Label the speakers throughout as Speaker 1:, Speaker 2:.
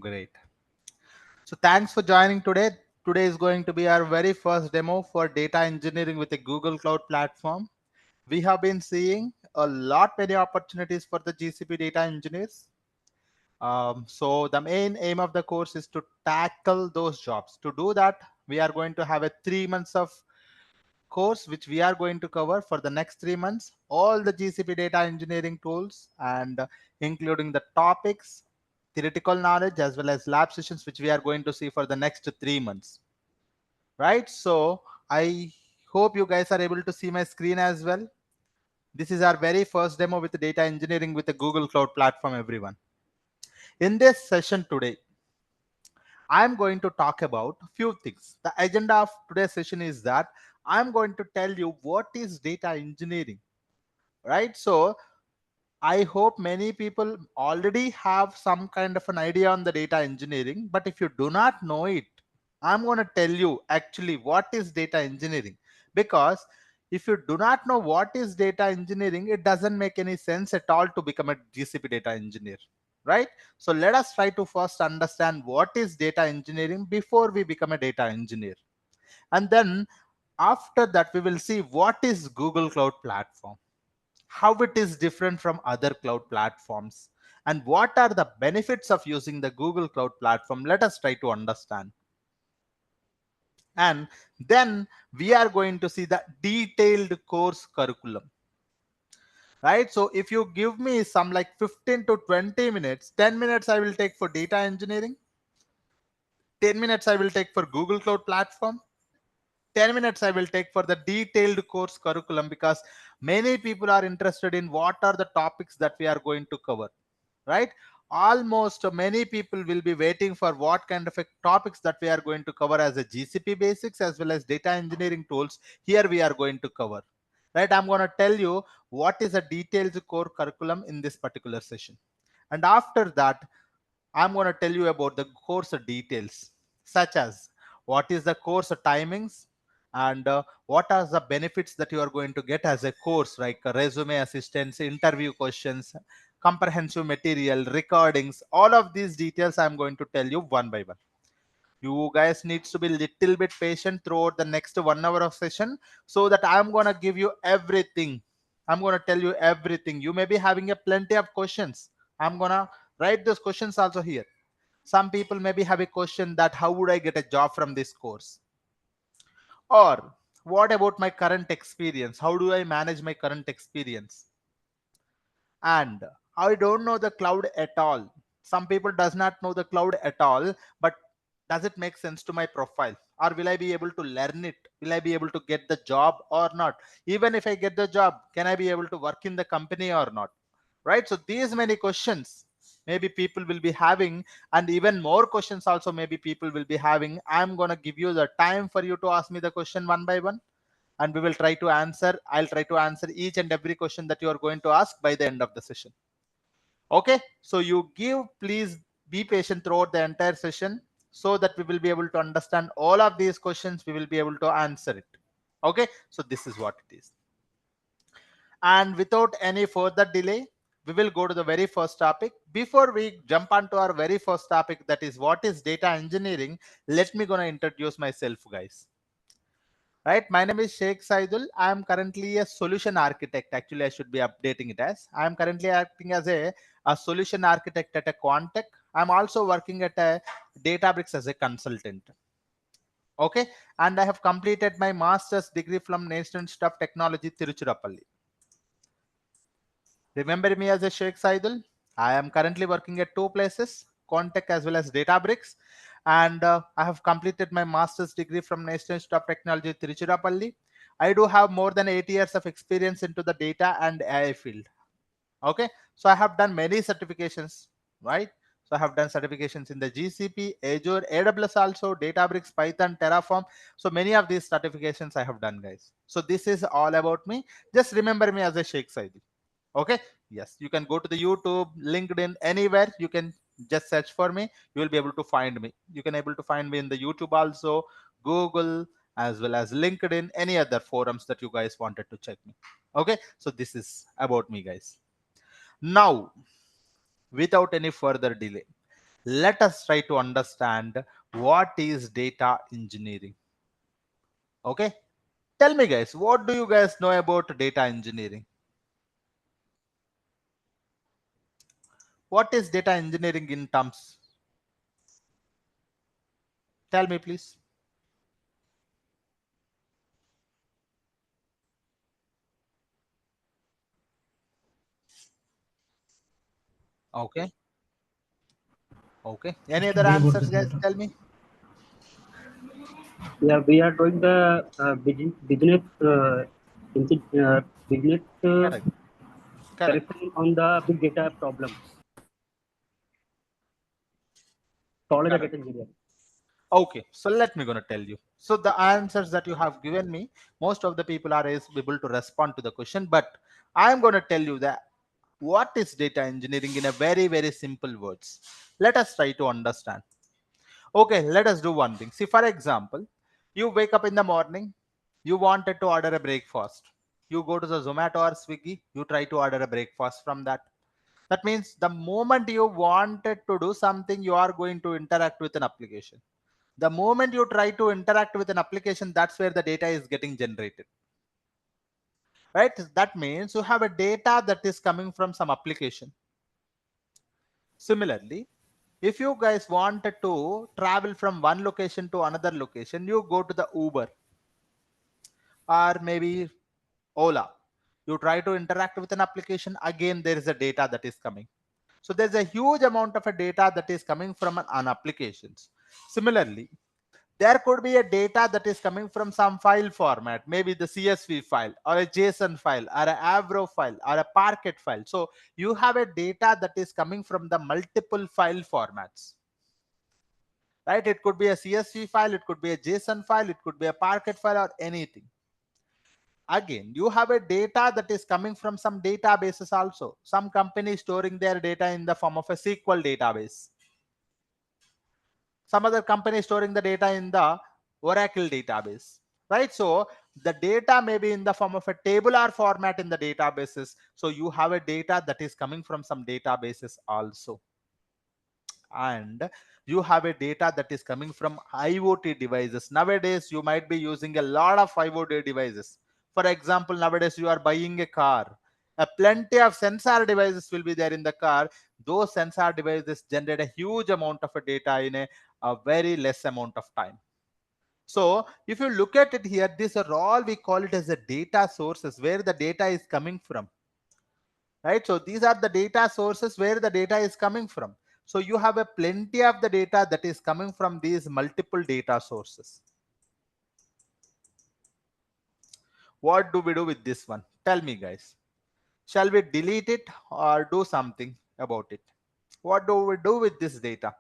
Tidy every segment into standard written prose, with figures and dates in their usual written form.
Speaker 1: Great. So thanks for joining today. Today is going to be our very first demo for data engineering with a Google Cloud platform. We have been seeing a lot many opportunities for the GCP data engineers. So the main aim of the course is to tackle those jobs. To do that, we are going to have a 3 months of course which we are going to cover for the next 3 months, all the GCP data engineering tools and including the topics, theoretical knowledge as well as lab sessions which we are going to see for the next 3 months, right? So I hope you guys are able to see my screen as well. This is our very first demo with data engineering with the Google Cloud platform, everyone. In this session today, I'm going to talk about a few things. The agenda of today's session is that I'm going to tell you what is data engineering, right? So I hope many people already have some kind of an idea on the data engineering, but if you do not know it, I'm going to tell you actually what is data engineering. Because if you do not know what is data engineering, it doesn't make any sense at all to become a GCP data engineer, right? So let us try to first understand what is data engineering before we become a data engineer. And then after that, we will see what is Google Cloud Platform, how it is different from other cloud platforms, and what are the benefits of using the Google Cloud Platform. Let us try to understand. And then we are going to see the detailed course curriculum, right? So if you give me some like 15 to 20 minutes, 10 minutes I will take for data engineering, 10 minutes I will take for Google Cloud Platform, 10 minutes I will take for the detailed course curriculum, because many people are interested in what are the topics that we are going to cover, right? Almost many people will be waiting for what kind of a topics that we are going to cover as a GCP basics as well as data engineering tools. Here we are going to cover, right? I'm going to tell you what is a detailed core curriculum in this particular session. And after that, I'm going to tell you about the course details, such as what is the course timings, and what are the benefits that you are going to get as a course, like resume assistance, interview questions, comprehensive material, recordings. All of these details I'm going to tell you one by one. You guys needs to be little bit patient throughout the next 1 hour of session, so that I'm going to give you everything. I'm going to tell you everything. You may be having a plenty of questions. I'm going to write those questions also here. Some people maybe have a question that how would I get a job from this course? Or what about my current experience? How do I manage my current experience? And I don't know the cloud at all. Some people does not know the cloud at all, but does it make sense to my profile? Or will I be able to learn it? Will I be able to get the job or not? Even if I get the job, can I be able to work in the company or not? Right? So these many questions maybe people will be having, and even more questions also maybe people will be having. I'm going to give you the time for you to ask me the question one by one, and we will try to answer. I'll try to answer each and every question that you are going to ask by the end of the session. Okay, so you give, please be patient throughout the entire session, so that we will be able to understand all of these questions. We will be able to answer it. Okay, so this is what it is. And without any further delay, we will go to the very first topic. Before we jump onto our very first topic, that is what is data engineering, let me gonna introduce myself, guys. Right, my name is Shaik Saidhul. I am currently a solution architect. Actually, I should be updating it as I am currently acting as a solution architect at a Quantech. I'm also working at a Databricks as a consultant. Okay, and I have completed my master's degree from National Institute of Technology, Tiruchirappalli. Remember me as a Shaik Saidhul. I am currently working at two places, Quantech as well as Databricks, and I have completed my master's degree from National Institute of Technology, Tiruchirappalli. I do have more than 8 years of experience into the data and AI field. Okay, so I have done many certifications, right? So I have done certifications in the GCP, Azure, AWS also, Databricks, Python, Terraform. So many of these certifications I have done, guys. So this is all about me. Just remember me as a Shaik Saidhul. Okay, yes, you can go to the YouTube, LinkedIn, anywhere. You can just search for me. You will be able to find me. You can able to find me in the YouTube also, Google, as well as LinkedIn, any other forums that you guys wanted to check me. Okay, so this is about me, guys. Now, without any further delay, Let us try to understand what is data engineering. Okay, tell me guys, what do you guys know about data engineering? What is data engineering in terms? Tell me please. Okay, okay, any other
Speaker 2: Study about
Speaker 1: answers
Speaker 2: the
Speaker 1: guys?
Speaker 2: data.
Speaker 1: Tell me.
Speaker 3: Yeah, we are doing the business business
Speaker 1: Correct, correct,
Speaker 3: correction on the big data problem. Follow the data
Speaker 1: correct.
Speaker 3: engineer.
Speaker 1: Okay, so let me gonna tell you. So the answers that you have given me, most of the people are is able to respond to the question, but I am gonna tell you that what is data engineering in a very very simple words. Let us try to understand. Okay, let us do one thing. See, for example, you wake up in the morning, you wanted to order a breakfast. You go to the Zomato or Swiggy, you try to order a breakfast from that. That means the moment you wanted to do something, you are going to interact with an application. The moment you try to interact with an application, that's where the data is getting generated. Right? That means you have a data that is coming from some application. Similarly, if you guys wanted to travel from one location to another location, you go to the Uber or maybe Ola. You try to interact with an application, again there is a data that is coming. So there's a huge amount of a data that is coming from an applications. Similarly, there could be a data that is coming from some file format, maybe the CSV file or a JSON file or a Avro file or a Parquet file. So you have a data that is coming from the multiple file formats. Right? It could be a CSV file, it could be a JSON file, it could be a Parquet file or anything. Again, you have a data that is coming from some databases also. Some companies storing their data in the form of a SQL database. Some other company storing the data in the Oracle database, right? So the data may be in the form of a tabular format in the databases. So you have a data that is coming from some databases also. And you have a data that is coming from IoT devices. Nowadays, you might be using a lot of IoT devices. For example, nowadays you are buying a car. Plenty of sensor devices will be there in the car. Those sensor devices generate a huge amount of data in a very less amount of time. So if you look at it here, these are all we call it as a data sources where the data is coming from. Right? So these are the data sources where the data is coming from. So you have a plenty of the data that is coming from these multiple data sources. What do we do with this one? Tell me guys. Shall we delete it or do something about it? What do we do with this data?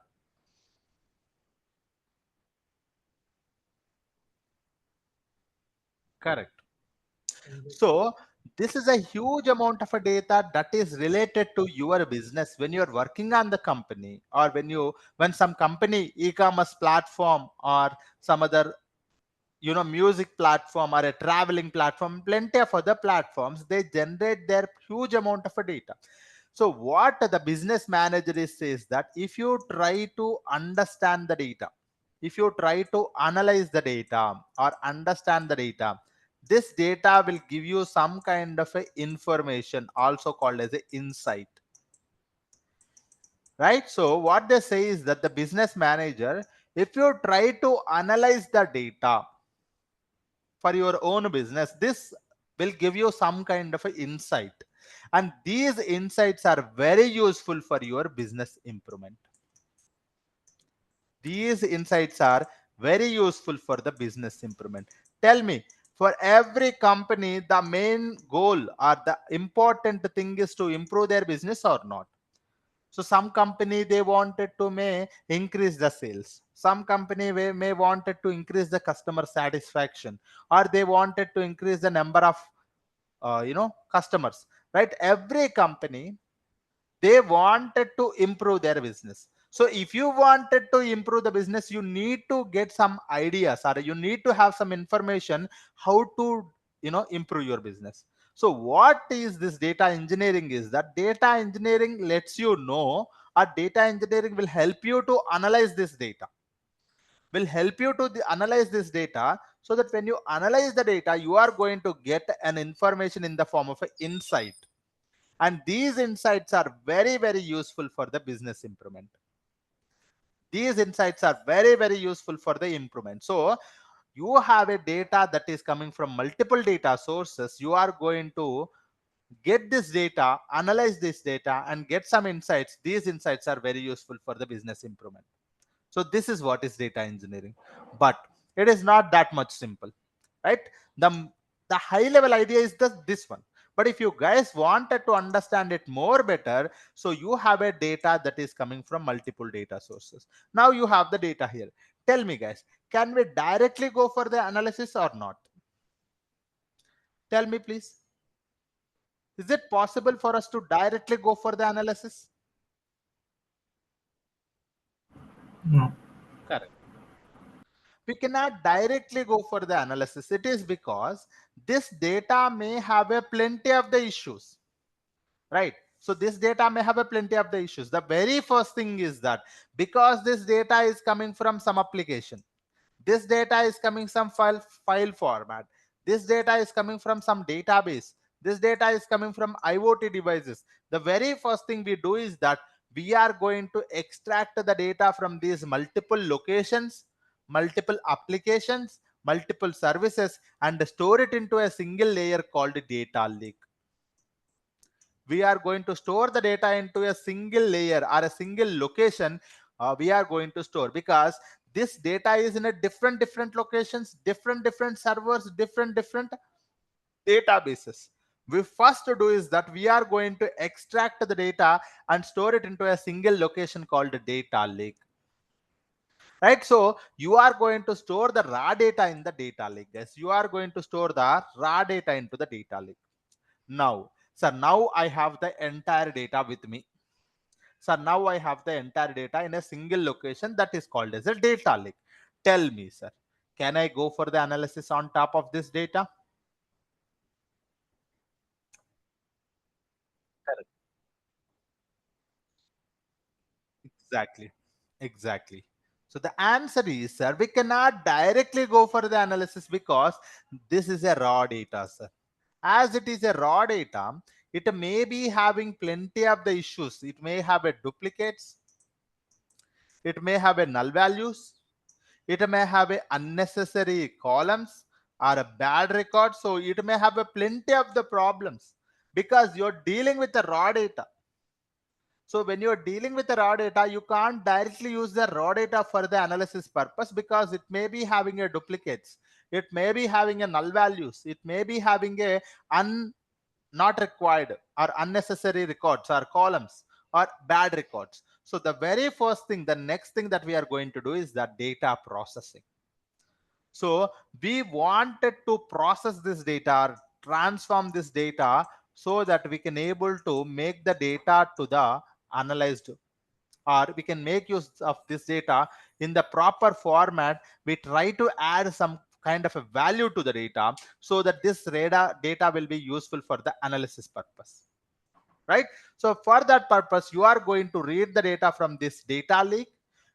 Speaker 1: Correct. So this is a huge amount of a data that is related to your business when you're working on the company, or when some company e-commerce platform or some other music platform or a traveling platform, plenty of other platforms, they generate their huge amount of a data. So what the business manager is says that if you try to understand the data, if you try to analyze the data or understand the data, this data will give you some kind of a information, also called as a insight. Right? So what they say is that the business manager, if you try to analyze the data for your own business, this will give you some kind of an insight, and these insights are very useful for your business improvement. These insights are very useful for the business improvement. Tell me, for every company the main goal or the important thing is to improve their business or not? So some company they wanted to may increase the sales. Some company may wanted to increase the customer satisfaction, or they wanted to increase the number of customers. Right? Every company they wanted to improve their business. So if you wanted to improve the business, you need to get some ideas, or you need to have some information how to improve your business. So what is this data engineering? Is that data engineering lets you know Our data engineering will help you to analyze this data, will help you to analyze this data, so that when you analyze the data, you are going to get an information in the form of an insight. And these insights are very, very useful for the business improvement. These insights are very, very useful for the improvement. So you have a data that is coming from multiple data sources. You are going to get this data, analyze this data, and get some insights. These insights are very useful for the business improvement. So this is what is data engineering, but it is not that much simple, right? The high level idea is this one. But if you guys wanted to understand it more better, so you have a data that is coming from multiple data sources. Now you have the data here. Tell me guys, can we directly go for the analysis or not? Tell me please. Is it possible for us to directly go for the analysis?
Speaker 2: No.
Speaker 1: Correct. We cannot directly go for the analysis. It is because this data may have a plenty of the issues, right? So this data may have a plenty of the issues. The very first thing is that because this data is coming from some application, this data is coming some file format, this data is coming from some database, this data is coming from IoT devices. The very first thing we do is that we are going to extract the data from these multiple locations, multiple applications, multiple services, and store it into a single layer called data lake. We are going to store the data into a single layer or a single location. We are going to store, because this data is in a different locations, different servers, different databases. We first do is that we are going to extract the data and store it into a single location called data lake, right? So you are going to store the raw data in the data lake, guys. You are going to store the raw data into the data lake. Now, so now I have the entire data with me. So now I have the entire data in a single location that is called as a data lake. Tell me, sir, can I go for the analysis on top of this data? Correct. Exactly. Exactly. So the answer is, sir, we cannot directly go for the analysis because this is a raw data, sir. As it is a raw data, it may be having plenty of the issues. It may have a duplicates. It may have a null values. It may have a unnecessary columns or a bad record. So it may have a plenty of the problems because you're dealing with the raw data. So when you're dealing with the raw data, you can't directly use the raw data for the analysis purpose, because it may be having a duplicates. It may be having a null values. It may be having a not required or unnecessary records or columns or bad records. So the very first thing, the next thing that we are going to do is that data processing. So we wanted to process this data, transform this data, so that we can able to make the data to the analyzed, or we can make use of this data in the proper format. We try to add some kind of a value to the data, so that this data will be useful for the analysis purpose, right? So for that purpose, you are going to read the data from this data lake.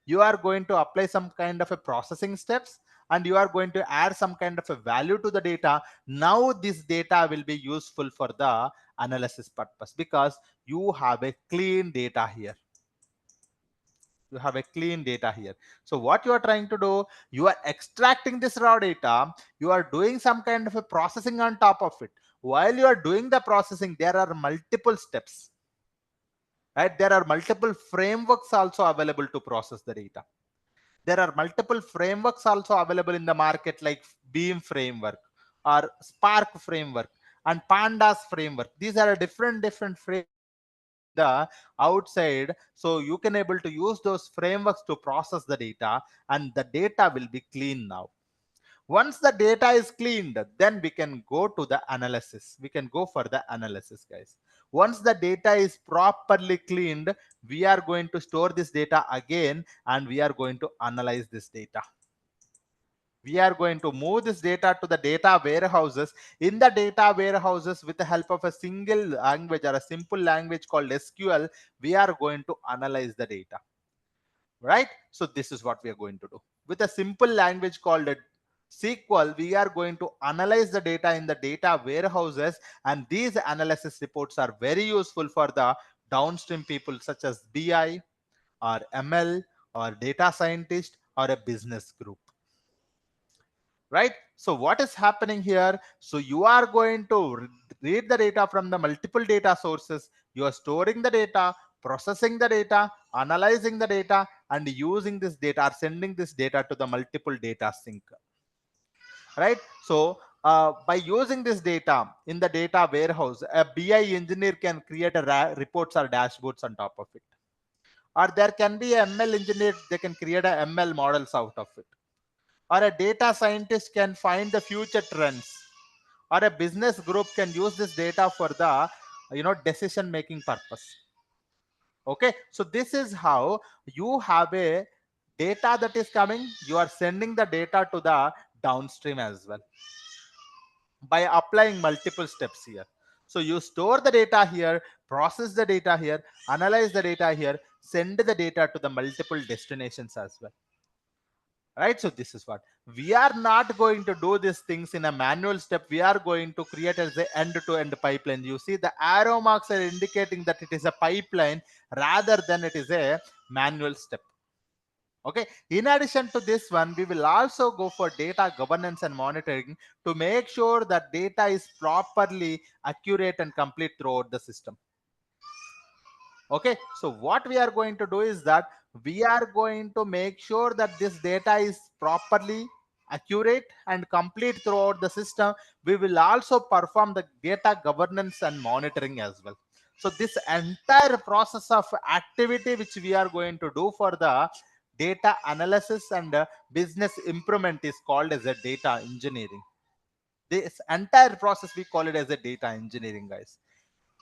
Speaker 1: You are going to apply some kind of a processing steps, and you are going to add some kind of a value to the data. Now this data will be useful for the analysis purpose, because you have a clean data here. You have a clean data here. So what you are trying to do, you are extracting this raw data, you are doing some kind of a processing on top of it. While you are doing the processing, there are multiple steps, right? There are multiple frameworks also available to process the data. There are multiple frameworks also available in the market, like Beam framework or Spark framework and Pandas framework. These are different frameworks available in the outside. So you can able to use those frameworks to process the data, and the data will be clean now. Once the data is cleaned, then we can go to the analysis. We can go for the analysis, guys. Once the data is properly cleaned, we are going to store this data again, and we are going to analyze this data. We are going to move this data to the data warehouses. In the data warehouses, with the help of a single language or a simple language called SQL, we are going to analyze the data, right? So this is what we are going to do. With a simple language called SQL, we are going to analyze the data in the data warehouses, and these analysis reports are very useful for the downstream people such as BI or ML or data scientist or a business group, right? So what is happening here? So you are going to read the data from the multiple data sources. You are storing the data, processing the data, analyzing the data, and using this data or sending this data to the multiple data sink, right? So by using this data in the data warehouse, a BI engineer can create a reports or dashboards on top of it, or there can be a ML engineer, they can create a ML models out of it, or a data scientist can find the future trends, or a business group can use this data for the decision making purpose. Okay, so this is how you have a data that is coming, you are sending the data to the downstream as well by applying multiple steps here. So you store the data here, process the data here, analyze the data here, send the data to the multiple destinations as well, right? So this is what we are not going to do these things in a manual step. We are going to create as a end-to-end pipeline. You see the arrow marks are indicating that it is a pipeline rather than it is a manual step. Okay, in addition to this one, we will also go for data governance and monitoring to make sure that data is properly accurate and complete throughout the system. Okay, so what we are going to do is that we are going to make sure that this data is properly accurate and complete throughout the system. We will also perform the data governance and monitoring as well. So this entire process of activity which we are going to do for the data analysis and business improvement is called as a data engineering. This entire process we call it as a data engineering, guys,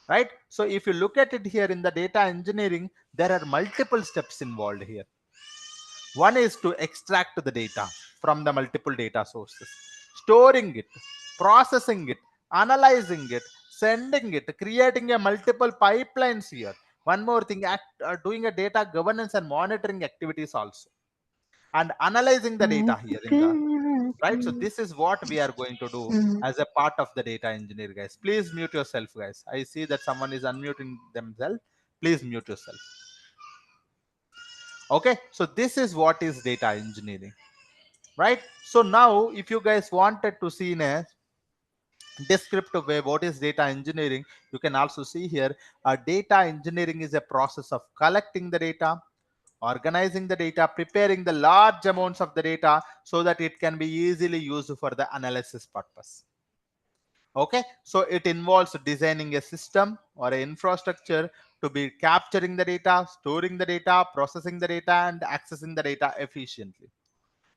Speaker 1: right? So if you look at it here in the data engineering, there are multiple steps involved here. One is to extract the data from the multiple data sources, storing it, processing it, analyzing it, sending it, creating a multiple pipelines here. One more thing, doing a data governance and monitoring activities also, and analyzing the data here in the right. So this is what we are going to do as a part of the data engineer, guys. Please mute yourself, guys. I see that someone is unmuting themselves. Please mute yourself. Okay, so this is what is data engineering, right? So now if you guys wanted to see in a descriptive way what is data engineering, you can also see here data engineering is a process of collecting the data, organizing the data, preparing the large amounts of the data so that it can be easily used for the analysis purpose. Okay, so it involves designing a system or an infrastructure to be capturing the data, storing the data, processing the data, and accessing the data efficiently,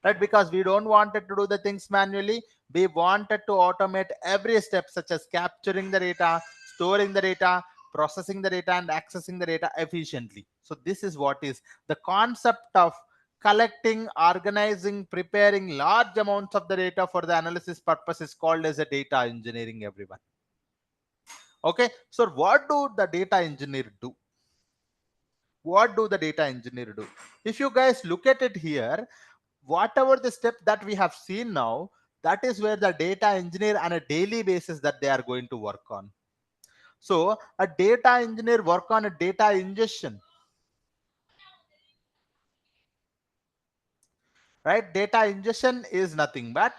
Speaker 1: right? Because we don't want it to do the things manually. We wanted to automate every step, such as capturing the data, storing the data, processing the data, and accessing the data efficiently. So this is what is the concept of collecting, organizing, preparing large amounts of the data for the analysis purpose is called as a data engineering, everyone. Okay, so what do the data engineer do? What do the data engineer do? If you guys look at it here, whatever the step that we have seen now, that is where the data engineer on a daily basis that they are going to work on. So a data engineer work on a data ingestion, right? Data ingestion is nothing but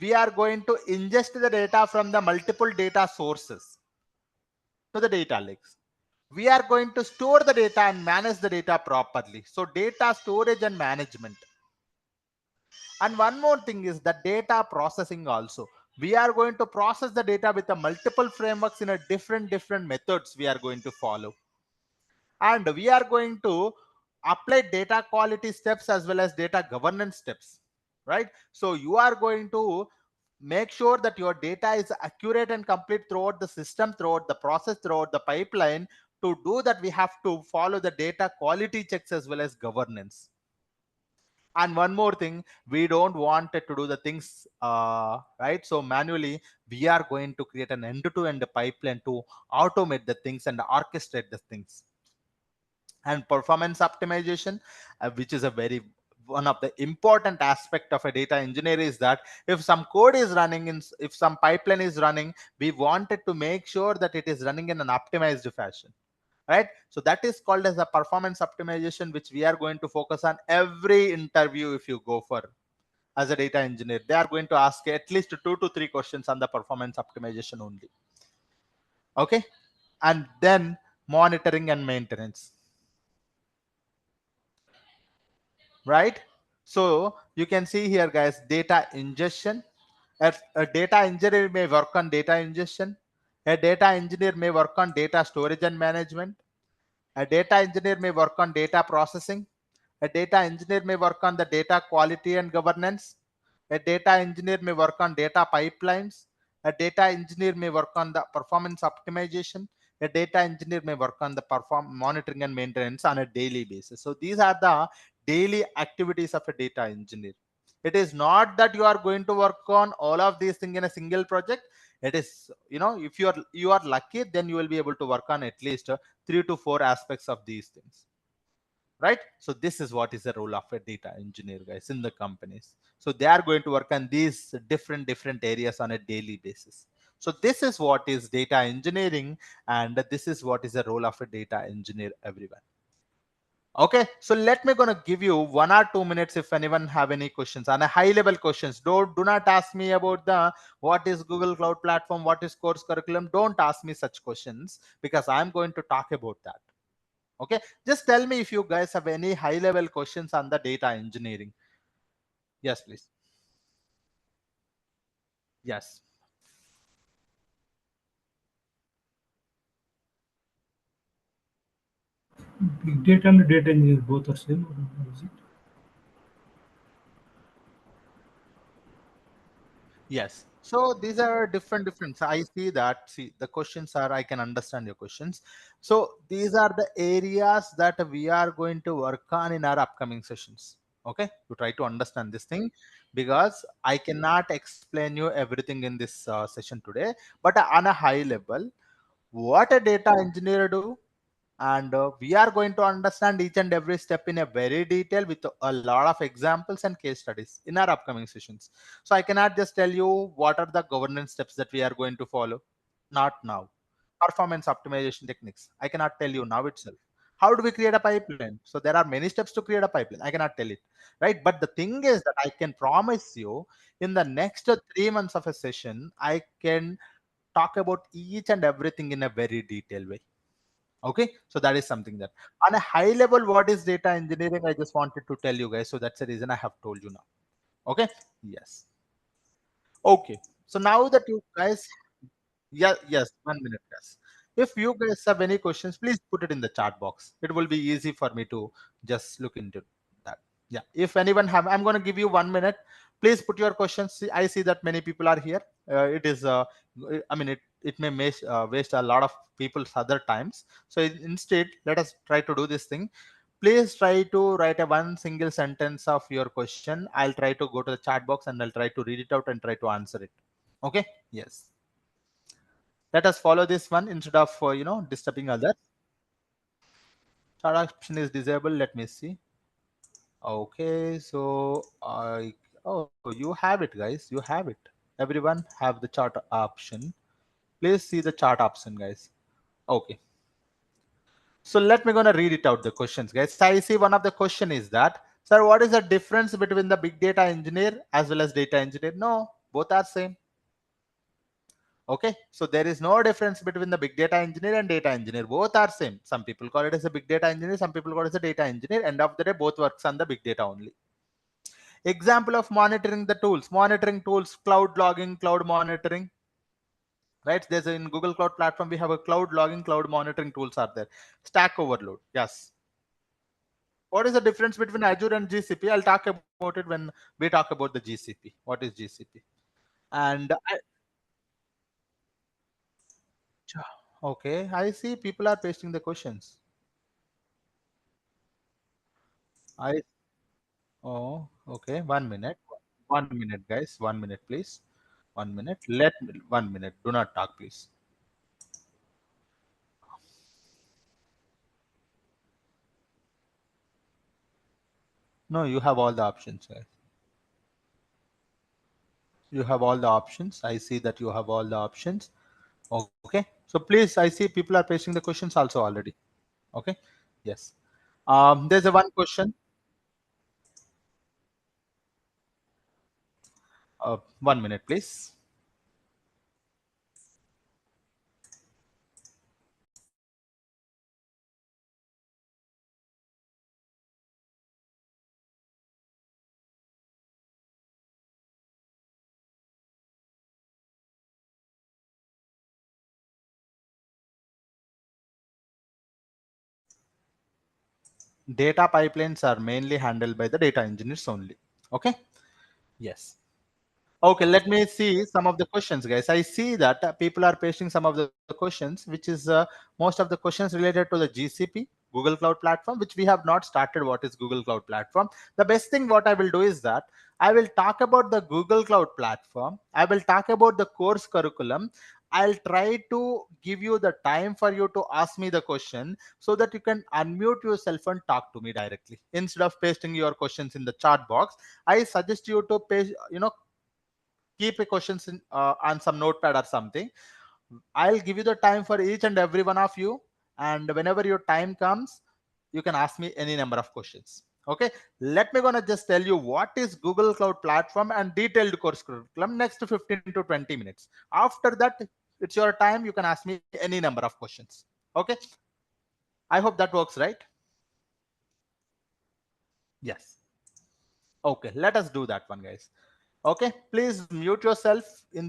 Speaker 1: we are going to ingest the data from the multiple data sources to the data lakes. We are going to store the data and manage the data properly. So data storage and management. And one more thing is the data processing also. We are going to process the data with the multiple frameworks in a different methods we are going to follow. And we are going to apply data quality steps as well as data governance steps, right? So you are going to make sure that your data is accurate and complete throughout the system, throughout the process, throughout the pipeline. To do that, we have to follow the data quality checks as well as governance. And one more thing, we don't want it to do the things right. So manually, we are going to create an end-to-end pipeline to automate the things and orchestrate the things. And performance optimization, which is a very one of the important aspect of a data engineer, is that if some code is running in, if some pipeline is running, we wanted to make sure that it is running in an optimized fashion, right? So that is called as a performance optimization, which we are going to focus on every interview. If you go for as a data engineer, they are going to ask at least 2 to 3 questions on the performance optimization only. Okay. And then monitoring and maintenance, right? So you can see here, guys, data ingestion. A data engineer may work on data ingestion. A data engineer may work on data storage and management. A data engineer may work on data processing. A data engineer may work on the data quality and governance. A data engineer may work on data pipelines. A data engineer may work on the performance optimization. A data engineer may work on the monitoring and maintenance on a daily basis. So these are the daily activities of a data engineer. It is not that you are going to work on all of these things in a single project. It is, if you are lucky, then you will be able to work on at least 3 to 4 aspects of these things, right? So this is what is the role of a data engineer, guys, in the companies. So they are going to work on these different areas on a daily basis. So this is what is data engineering, and this is what is the role of a data engineer, everyone. Okay, so let me gonna give you 1 or 2 minutes if anyone have any questions on a high level questions. Do not ask me about the what is Google Cloud Platform, what is course curriculum. Don't ask me such questions, because I'm going to talk about that. Okay, just tell me if you guys have any high level questions on the data engineering. Yes, please. Yes.
Speaker 2: Big data and data engineering both are same, or how is it?
Speaker 1: Yes. So these are different. So I see that. See, the questions are, I can understand your questions. So these are the areas that we are going to work on in our upcoming sessions. Okay. To try to understand this thing, because I cannot explain you everything in this session today, but on a high level, what a data engineer do, and we are going to understand each and every step in a very detail with a lot of examples and case studies in our upcoming sessions. So I cannot just tell you what are the governance steps that we are going to follow, not now. Performance optimization techniques, I cannot tell you now itself. How do we create a pipeline? So there are many steps to create a pipeline, I cannot tell it, right? But the thing is that I can promise you, in the next 3 months of a session, I can talk about each and everything in a very detailed way. Okay, so that is something that on a high level, what is data engineering, I just wanted to tell you guys. So that's the reason I have told you now. Okay. Yes. Okay, so now that you guys, yeah, yes, 1 minute, yes. If you guys have any questions, please put it in the chat box. It will be easy for me to just look into that. Yeah, if anyone have, I'm going to give you 1 minute. Please put your questions. I see that many people are here. It is I mean, it may waste a lot of people's other times. So instead, let us try to do this thing. Please try to write a one single sentence of your question. I'll try to go to the chat box and I'll try to read it out and try to answer it. Okay. Yes, let us follow this one instead of disturbing others. Chat option is disabled, let me see. Okay, so I, oh, you have it, guys, you have it. Everyone have the chart option. Please see the chart option, guys. Okay, so let me gonna read it out, the questions, guys. So I see one of the question is that, sir, what is the difference between the big data engineer as well as data engineer? No, both are same. Okay, so there is no difference between the big data engineer and data engineer. Both are same. Some people call it as a big data engineer, some people call it as a data engineer. End of the day, both works on the big data only. Example of monitoring the tools, monitoring tools, cloud logging, cloud monitoring. Right? There's in Google Cloud Platform, we have a cloud logging, cloud monitoring tools are there. Stack Overload. Yes. What is the difference between Azure and GCP? I'll talk about it when we talk about the GCP. What is GCP? And okay, I see people are pasting the questions. I Oh, okay. 1 minute. 1 minute, guys. 1 minute, please. 1 minute. Let me 1 minute. Do not talk, please. No, you have all the options, guys. You have all the options. I see that you have all the options. Okay. So please, I see people are pasting the questions also already. Okay. Yes. There's a one question. 1 minute, please. Data pipelines are mainly handled by the data engineers only. Okay. Yes. Okay, let me see some of the questions, guys. I see that people are pasting some of the questions, which is most of the questions related to the GCP, Google Cloud Platform, which we have not started. What is Google Cloud Platform? The best thing what I will do is that I will talk about the Google Cloud Platform. I will talk about the course curriculum. I'll try to give you the time for you to ask me the question so that you can unmute yourself and talk to me directly instead of pasting your questions in the chat box. I suggest you to paste, keep a questions in, on some notepad or something. I'll give you the time for each and every one of you, and whenever your time comes, you can ask me any number of questions. Okay, let me gonna just tell you what is Google Cloud Platform and detailed course curriculum next 15 to 20 minutes. After that, it's your time. You can ask me any number of questions. Okay, I hope that works, right? Yes. Okay, let us do that one, guys. Okay, please mute yourself in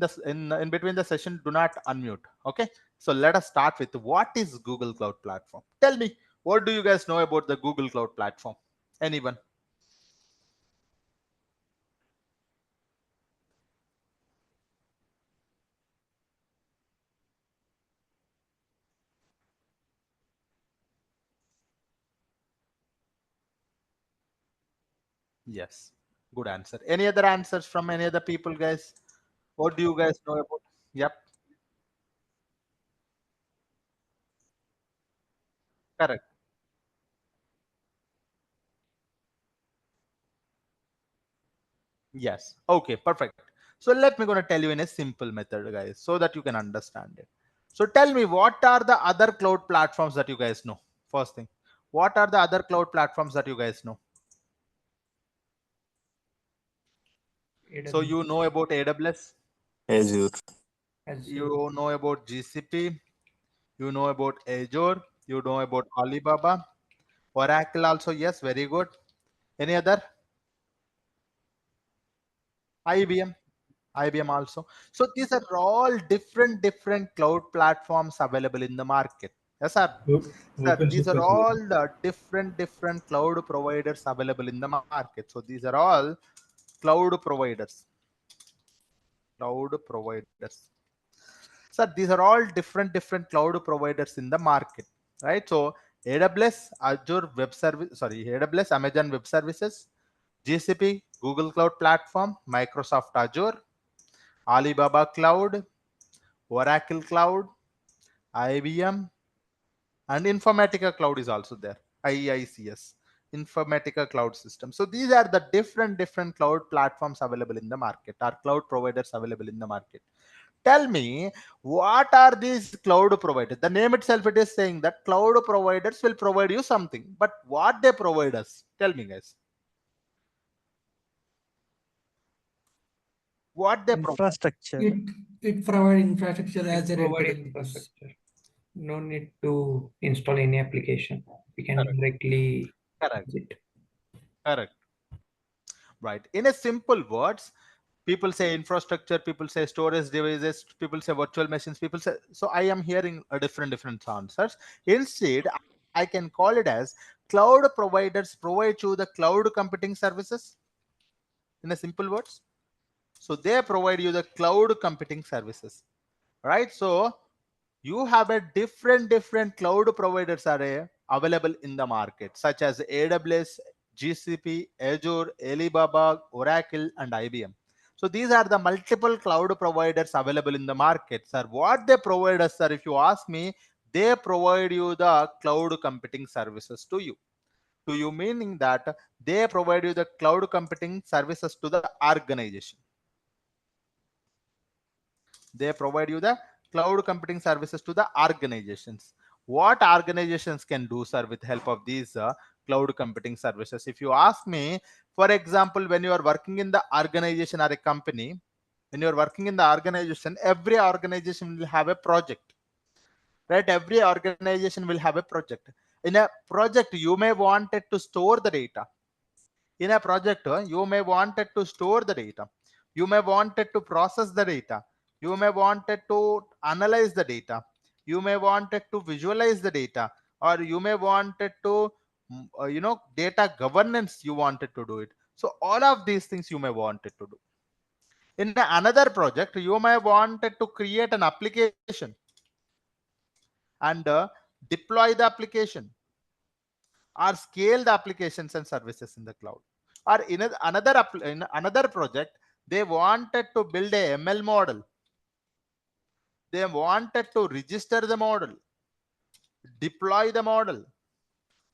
Speaker 1: between the session. Do not unmute. Okay, so let us start with what is Google Cloud Platform. Tell me, what do you guys know about the Google Cloud Platform? Anyone? Yes, good answer. Any other answers from any other people, guys? What do you guys know about? Yep, correct. Yes. Okay, perfect. So let me gonna tell you in a simple method, guys, so that you can understand it. So tell me, what are the other cloud platforms that you guys know? First thing, what are the other cloud platforms that you guys know? So
Speaker 4: AWS,
Speaker 1: you know about AWS,
Speaker 5: Azure.
Speaker 4: Azure,
Speaker 1: you know about GCP, you know about Azure, you know about Alibaba, Oracle also. Yes, very good. Any other? IBM. IBM also. So these are all different cloud platforms available in the market. Yes, sir. Sir, these
Speaker 2: OpenShift
Speaker 1: are
Speaker 2: as
Speaker 1: all
Speaker 2: well.
Speaker 1: the different cloud providers available in the market. So these are all cloud providers. Cloud providers. So these are all different cloud providers in the market, right? So AWS, Azure Web Service, sorry, AWS, Amazon Web Services, GCP, Google Cloud Platform, Microsoft Azure, Alibaba Cloud, Oracle Cloud, IBM, and Informatica Cloud is also there. IICS, Informatica Cloud System. So these are the different cloud platforms available in the market, or cloud providers available in the market. Tell me, what are these cloud providers? The name itself, it is saying that cloud providers will provide you something, but what they provide us? Tell me, guys, what they provide.
Speaker 6: Infrastructure.
Speaker 7: It provide infrastructure as
Speaker 4: it
Speaker 7: a
Speaker 4: provide
Speaker 7: rented in this.
Speaker 4: infrastructure. No need to install any application. We can
Speaker 1: Correct,
Speaker 4: directly
Speaker 1: correct,
Speaker 4: use it.
Speaker 1: correct. Right. In a simple words, people say infrastructure, people say storage devices, people say virtual machines, people say. So I am hearing a different answers. Instead, I can call it as cloud providers provide you the cloud computing services. In a simple words, so they provide you the cloud computing services, right? So you have a different cloud providers are available in the market, such as AWS, GCP, Azure, Alibaba, Oracle, and IBM. So these are the multiple cloud providers available in the market, sir. What they provide us, sir, if you ask me, they provide you the cloud computing services to you. To you meaning that they provide you the cloud computing services to the organization. They provide you the cloud computing services to the organizations. What organizations can do, sir, with help of these cloud computing services? If you ask me, for example, when you are working in the organization or a company, when you are working in the organization, every organization will have a project, right? Every organization will have a project. In a project, you may want it to store the data. In a project, you may want it to store the data. You may want it to process the data. You may want it to analyze the data. You may want it to visualize the data, or you may want it to, data governance. You want it to do it. So all of these things you may want it to do. In another project, you may want it to create an application and deploy the application, or scale the applications and services in the cloud. Or in another project, they wanted to build a ML model. They wanted to register the model, deploy the model,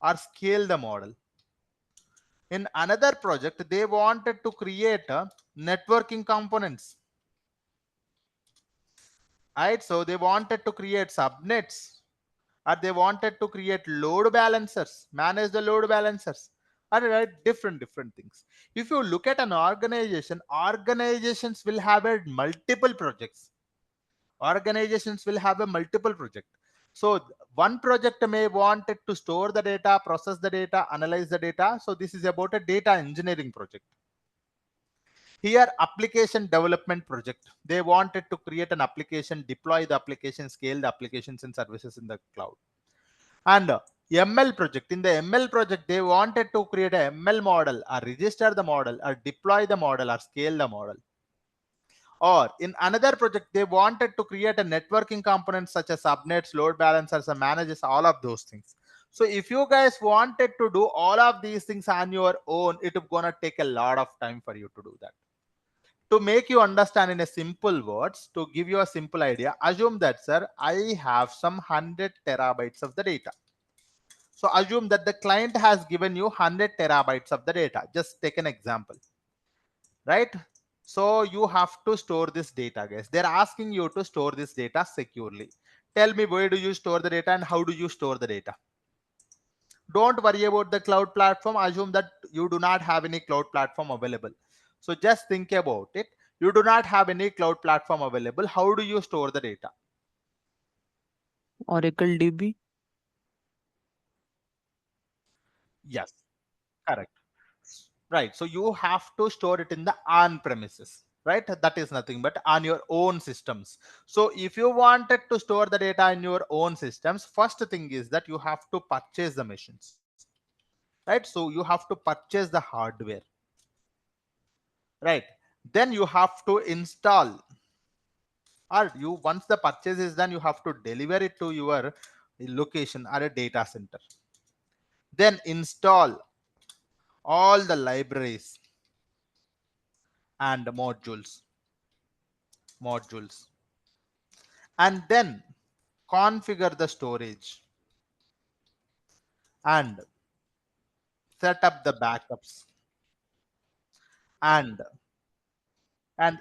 Speaker 1: or scale the model. In another project, they wanted to create networking components. Right? So they wanted to create subnets, or they wanted to create load balancers, manage the load balancers, or right, different things. If you look at an organization, organizations will have a multiple projects. Organizations will have a multiple project. So one project may want it to store the data, process the data, analyze the data. So this is about a data engineering project. Here, application development project. They wanted to create an application, deploy the application, scale the applications and services in the cloud. And ML project. In the ML project, they wanted to create a ML model, or register the model, or deploy the model, or scale the model. Or in another project, they wanted to create a networking component such as subnets, load balancers, and manages all of those things. So if you guys wanted to do all of these things on your own, it is gonna take a lot of time for you to do that. To make you understand in a simple words, to give you a simple idea, assume that, sir, I have some 100 terabytes of the data. So assume that the client has given you 100 terabytes of the data. Just take an example, right? So you have to store this data, guys. They're asking you to store this data securely. Tell me, where do you store the data and how do you store the data? Don't worry about the cloud platform. Assume that you do not have any cloud platform available. So just think about it. You do not have any cloud platform available. How do you store the data?
Speaker 5: Oracle DB.
Speaker 1: Yes, correct. Right. So you have to store it in the on premises, right? That is nothing but on your own systems. So if you wanted to store the data in your own systems, first thing is that you have to purchase the machines, right? So you have to purchase the hardware, right? Then you have to install, or you, once the purchase is done, you have to deliver it to your location or a data center. Then install all the libraries and modules, and then configure the storage and set up the backups. And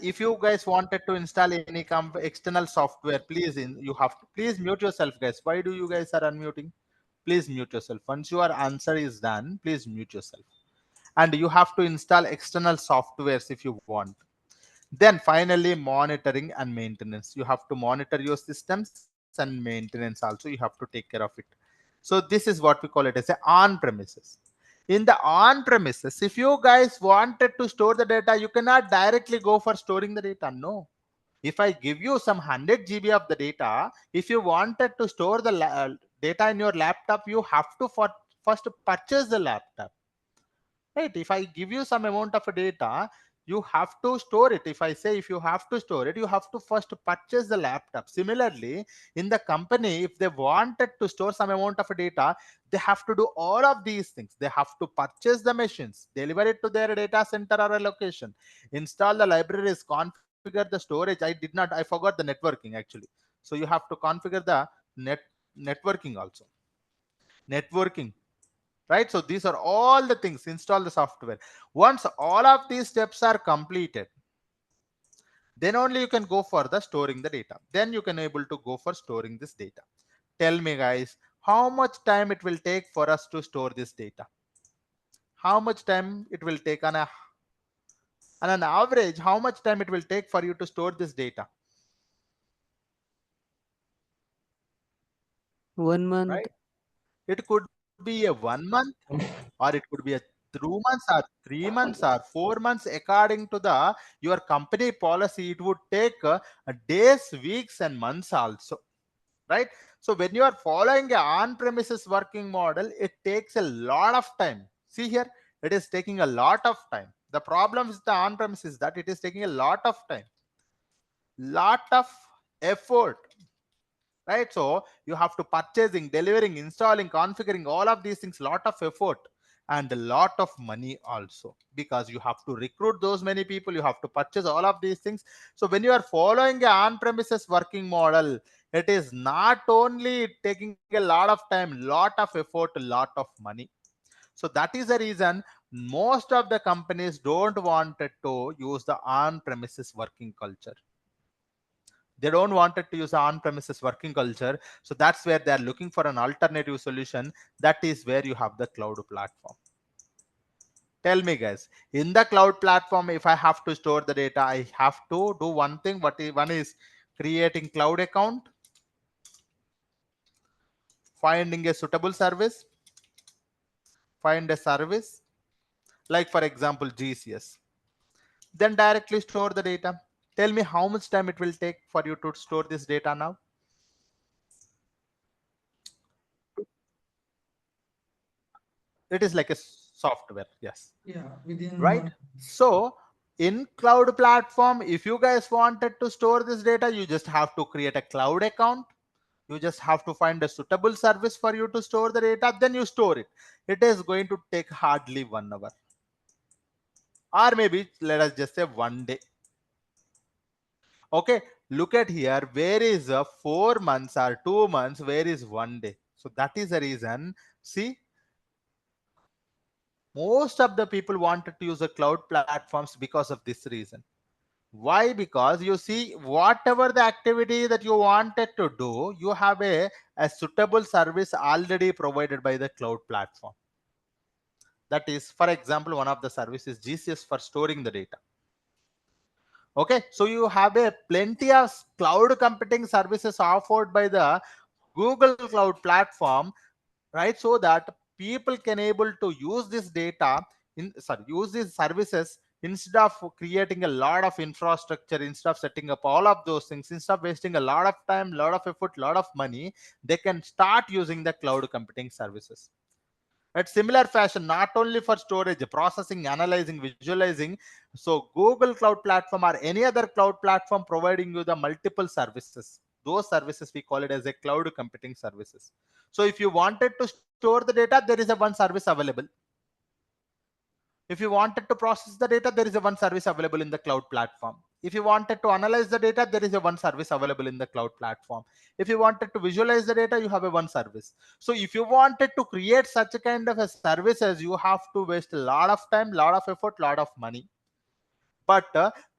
Speaker 1: if you guys wanted to install any external software, please you have to please mute yourself, guys. Why do you guys are unmuting? Please mute yourself. Once your answer is done, please mute yourself. And you have to install external softwares if you want. Then finally, monitoring and maintenance. You have to monitor your systems, and maintenance also you have to take care of it. So this is what we call it as a on premises. In the on premises, if you guys wanted to store the data, you cannot directly go for storing the data. No. If I give you some 100 GB of the data, if you wanted to store the data in your laptop, you have to first purchase the laptop. Right? If I give you some amount of data, you have to store it. If I say if you have to store it, you have to first purchase the laptop. Similarly, in the company, if they wanted to store some amount of data, they have to do all of these things. They have to purchase the machines, deliver it to their data center or a location, install the libraries, configure the storage. I forgot the networking actually. So you have to configure the net networking also. Networking, right? So these are all the things. Install the software. Once all of these steps are completed, then only you can go for the storing the data. Then you can able to go for storing this data. Tell me guys, how much time it will take for us to store this data? How much time it will take on an average? How much time it will take for you to store this data?
Speaker 5: 1 month.
Speaker 1: Right? It could be a 1 month, or it could be a 2 months, or 3 months, or 4 months, according to the your company policy. It would take days, weeks, and months also, right? So when you are following a on-premises working model, it takes a lot of time. See here, it is taking a lot of time. The problem with the on-premises is that it is taking a lot of time, lot of effort, right? So you have to purchasing, delivering, installing, configuring all of these things, lot of effort and a lot of money also, because you have to recruit those many people, you have to purchase all of these things. So when you are following a on-premises working model, it is not only taking a lot of time, lot of effort, a lot of money. So that is the reason most of the companies don't want to use the on-premises working culture. They don't want it to use on-premises working culture. So that's where they're looking for an alternative solution. That is where you have the cloud platform. Tell me guys, in the cloud platform, if I have to store the data, I have to do one thing. One is creating cloud account, finding a suitable service, find a service, like for example, GCS, then directly store the data. Tell me how much time it will take for you to store this data now. It is like a software, yes.
Speaker 7: Yeah, within
Speaker 1: Right?
Speaker 7: 1 month.
Speaker 1: So in cloud platform, if you guys wanted to store this data, you just have to create a cloud account. You just have to find a suitable service for you to store the data, then you store it. It is going to take hardly 1 hour, or maybe let us just say 1 day. Okay, look at here, where is 4 months or 2 months, where is 1 day? So that is the reason. See, most of the people wanted to use the cloud platforms because of this reason. Why? Because you see, whatever the activity that you wanted to do, you have a suitable service already provided by the cloud platform. That is, for example, one of the services GCS for storing the data. Okay, so you have a plenty of cloud computing services offered by the Google Cloud platform, right? So that people can able to use this data use these services, instead of creating a lot of infrastructure, instead of setting up all of those things, instead of wasting a lot of time, lot of effort, lot of money, they can start using the cloud computing services. At similar fashion, not only for storage, processing, analyzing, visualizing. So Google Cloud Platform or any other cloud platform providing you the multiple services, those services we call it as a cloud computing services. So if you wanted to store the data, there is a one service available. If you wanted to process the data, there is a one service available in the cloud platform. If you wanted to analyze the data, there is a one service available in the cloud platform. If you wanted to visualize the data, you have a one service. So if you wanted to create such a kind of a services, you have to waste a lot of time, lot of effort, lot of money. But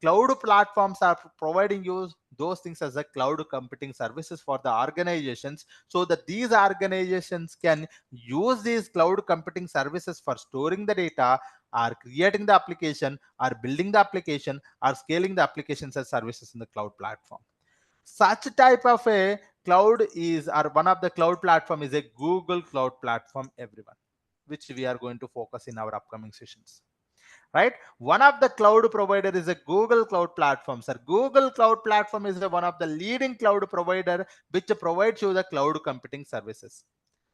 Speaker 1: cloud platforms are providing you those things as a cloud computing services for the organizations, so that these organizations can use these cloud computing services for storing the data, or creating the application, or building the application, or scaling the applications as services in the cloud platform. Such type of a cloud is, or one of the cloud platform is a Google Cloud Platform, everyone, which we are going to focus in our upcoming sessions. Right? One of the cloud provider is a Google Cloud Platform. Sir, Google Cloud Platform is one of the leading cloud provider which provides you the cloud computing services.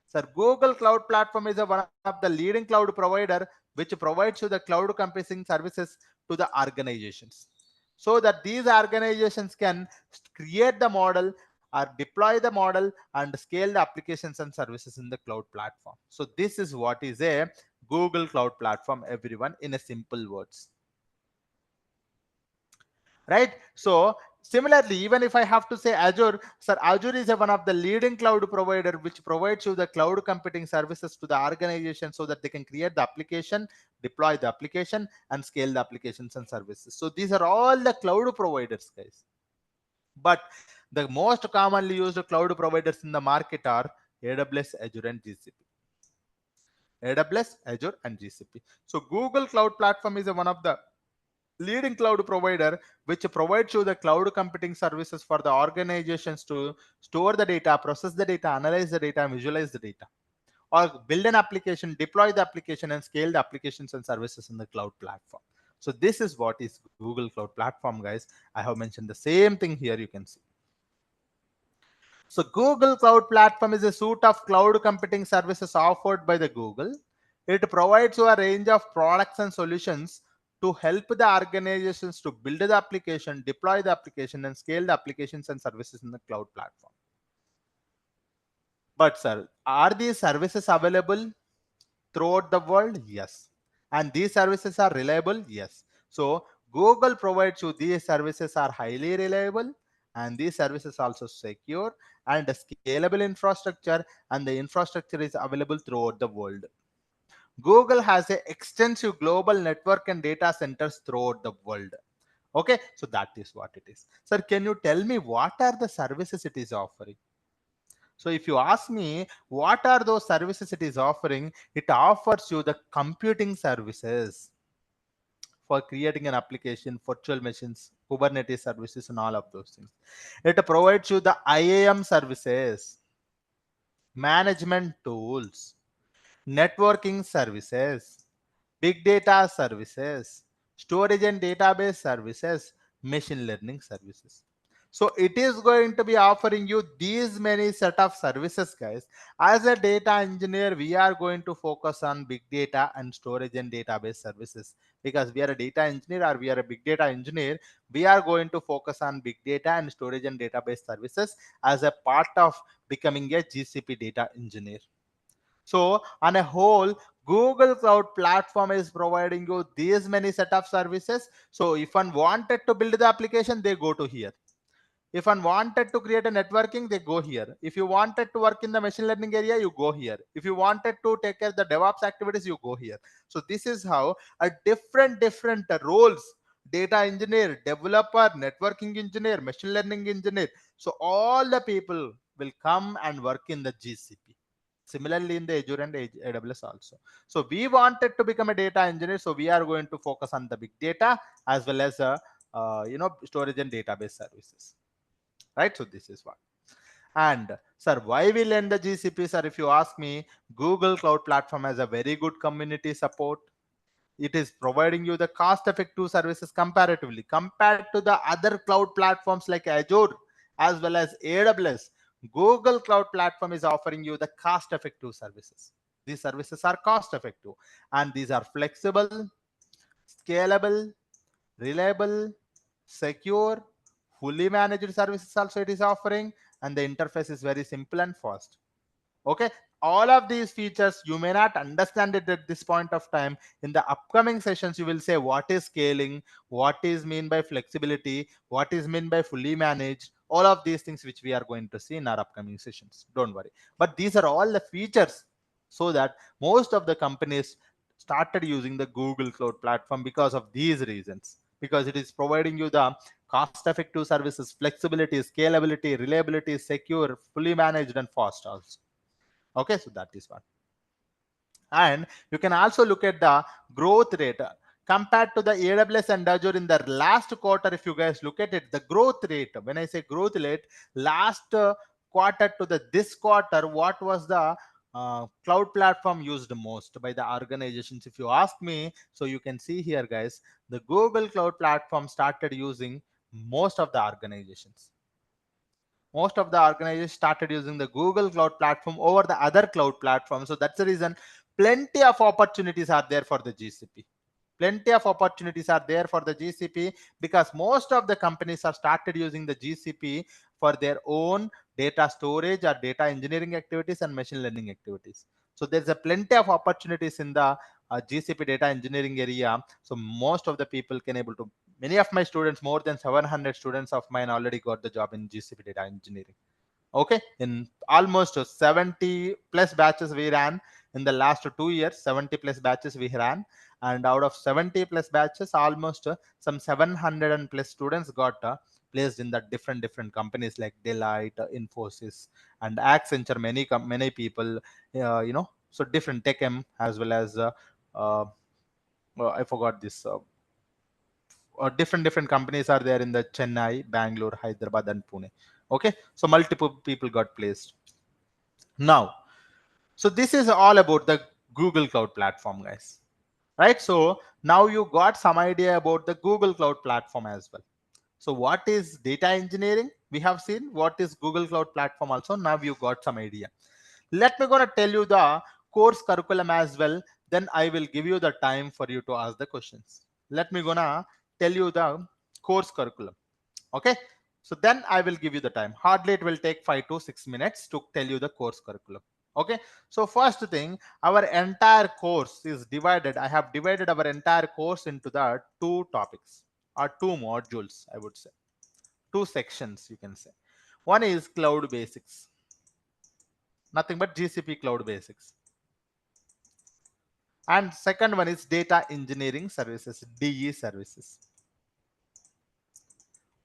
Speaker 1: Sir, Google Cloud Platform is one of the leading cloud provider which provides you the cloud computing services to the organizations, so that these organizations can create the model or deploy the model and scale the applications and services in the cloud platform. So this is what is a Google Cloud Platform, everyone, in a simple words. Right? So similarly, even if I have to say Azure, sir, Azure is one of the leading cloud provider which provides you the cloud computing services to the organization so that they can create the application, deploy the application, and scale the applications and services. So these are all the cloud providers, guys. But the most commonly used cloud providers in the market are AWS, Azure, and GCP. AWS, Azure, and GCP. So Google Cloud Platform is one of the leading cloud provider which provides you the cloud computing services for the organizations to store the data, process the data, analyze the data, visualize the data, or build an application, deploy the application, and scale the applications and services in the cloud platform. So this is what is Google Cloud Platform, guys. I have mentioned the same thing here, you can see. So Google Cloud Platform is a suite of cloud computing services offered by the Google. It provides you a range of products and solutions to help the organizations to build the application, deploy the application, and scale the applications and services in the cloud platform. But sir, are these services available throughout the world? Yes. And these services are reliable? Yes. So Google provides you these services are highly reliable, and these services also secure and scalable infrastructure, and the infrastructure is available throughout the world. Google has an extensive global network and data centers throughout the world. Okay, so that is what it is. Sir, can you tell me what are the services it is offering? So if you ask me what are those services it is offering, it offers you the computing services for creating an application, virtual machines, Kubernetes services, and all of those things. It provides you the IAM services, management tools, networking services, big data services, storage and database services, machine learning services. So it is going to be offering you these many set of services, guys. As a data engineer, we are going to focus on big data and storage and database services, because we are a data engineer or we are a big data engineer. We are going to focus on big data and storage and database services as a part of becoming a GCP data engineer. So on a whole, Google Cloud Platform is providing you these many set of services. So if one wanted to build the application, they go to here. If one wanted to create a networking, they go here. If you wanted to work in the machine learning area, you go here. If you wanted to take care of the DevOps activities, you go here. So this is how a different roles, data engineer, developer, networking engineer, machine learning engineer. So all the people will come and work in the GCP. Similarly in the Azure and AWS also. So we wanted to become a data engineer. So we are going to focus on the big data as well as storage and database services. Right? So this is what. And sir, why we learn the GCP, sir? If you ask me, Google Cloud Platform has a very good community support. It is providing you the cost-effective services comparatively compared to the other cloud platforms like Azure as well as AWS. Google Cloud Platform is offering you the cost-effective services. These services are cost-effective and these are flexible, scalable, reliable, secure, fully managed services also it is offering, and the interface is very simple and fast. Okay, all of these features you may not understand it at this point of time. In the upcoming sessions you will say what is scaling, what is mean by flexibility, what is mean by fully managed, all of these things which we are going to see in our upcoming sessions. Don't worry, but these are all the features so that most of the companies started using the Google Cloud Platform because of these reasons, because it is providing you the cost effective services, flexibility, scalability, reliability, secure, fully managed, and fast also. Okay, so that is one. And you can also look at the growth rate compared to the AWS and Azure in the last quarter. If you guys look at it, the growth rate, when I say growth rate, last quarter to the this quarter, what was the cloud platform used most by the organizations? If you ask me, so you can see here, guys, the Google Cloud Platform started using most of the organizations. Most of the organizations started using the Google Cloud Platform over the other cloud platforms. So that's the reason plenty of opportunities are there for the GCP. Plenty of opportunities are there for the GCP because most of the companies have started using the GCP for their own data storage or data engineering activities and machine learning activities. So there's a plenty of opportunities in the GCP data engineering area. So most of the people can able to, many of my students, more than 700 students of mine already got the job in GCP data engineering. Okay, in almost 70 plus batches we ran in the last 2 years. 70 plus batches we ran, and out of 70 plus batches, almost some 700 and plus students got placed in the different companies like Deloitte, Infosys, and Accenture. Many people, so different tech M as well as uh, I forgot this. Different companies are there in the Chennai, Bangalore, Hyderabad, and Pune. Okay, so multiple people got placed. Now, so this is all about the Google Cloud Platform, guys. Right? So now you got some idea about the Google Cloud Platform as well. So what is data engineering? We have seen what is Google Cloud Platform also. Now you got some idea. Let me gonna tell you the course curriculum as well. Then I will give you the time for you to ask the questions. Let me gonna tell you the course curriculum. Okay. So then I will give you the time. Hardly it will take 5 to 6 minutes to tell you the course curriculum. Okay. So first thing, our entire course is divided. I have divided our entire course into the 2 topics or 2 modules, I would say. 2 sections, you can say. One is cloud basics. Nothing but GCP cloud basics. And second one is data engineering services, DE services.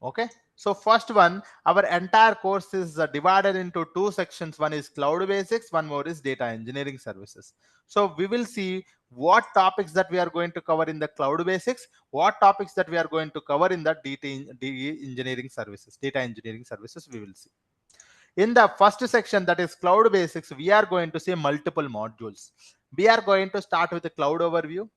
Speaker 1: Okay, so first one, our entire course is divided into 2 sections. One is cloud basics, one more is data engineering services. So we will see what topics that we are going to cover in the cloud basics, what topics that we are going to cover in the DE engineering services, data engineering services. We will see in the first section, that is cloud basics. We are going to see multiple modules. We are going to start with the cloud overview.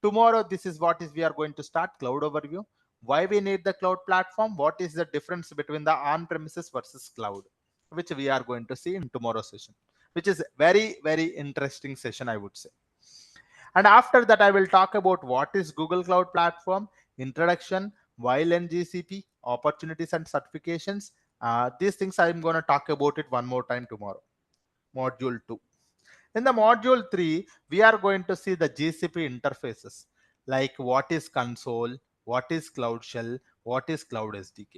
Speaker 1: Tomorrow, this is what is we are going to start cloud overview. Why we need the cloud platform? What is the difference between the on-premises versus cloud, which we are going to see in tomorrow's session, which is very interesting session, I would say. And after that, I will talk about what is Google Cloud Platform, introduction, why learn GCP, opportunities and certifications. These things I'm going to talk about it one more time tomorrow. Module 2. In the module 3, we are going to see the GCP interfaces, like what is console, what is Cloud Shell, what is Cloud SDK.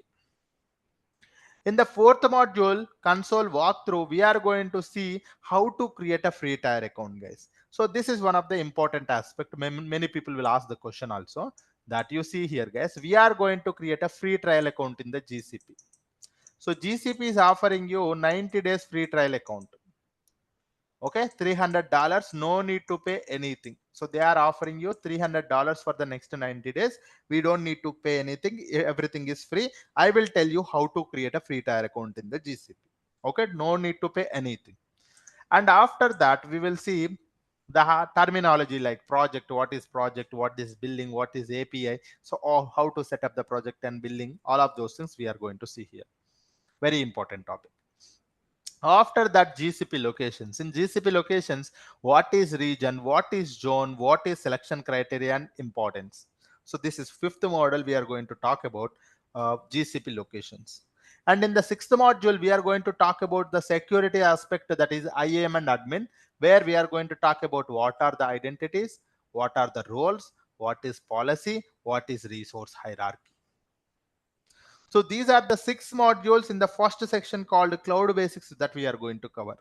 Speaker 1: In the 4th module, console walkthrough, we are going to see how to create a free tier account, guys. So this is one of the important aspect. Many people will ask the question also that you see here, guys. We are going to create a free trial account in the GCP. So GCP is offering you 90 days free trial account. Okay, $300, no need to pay anything. So they are offering you $300 for the next 90 days. We don't need to pay anything. Everything is free. I will tell you how to create a free tier account in the GCP. Okay, no need to pay anything. And after that, we will see the terminology like project, what is billing, what is API. So how to set up the project and billing, all of those things we are going to see here. Very important topic. After that, GCP locations. In GCP locations, what is region, what is zone, what is selection criteria and importance. So this is 5th model we are going to talk about GCP locations. And in the 6th module, we are going to talk about the security aspect, that is IAM and admin, where we are going to talk about what are the identities, what are the roles, what is policy, what is resource hierarchy. So these are the 6 modules in the first section called Cloud Basics that we are going to cover.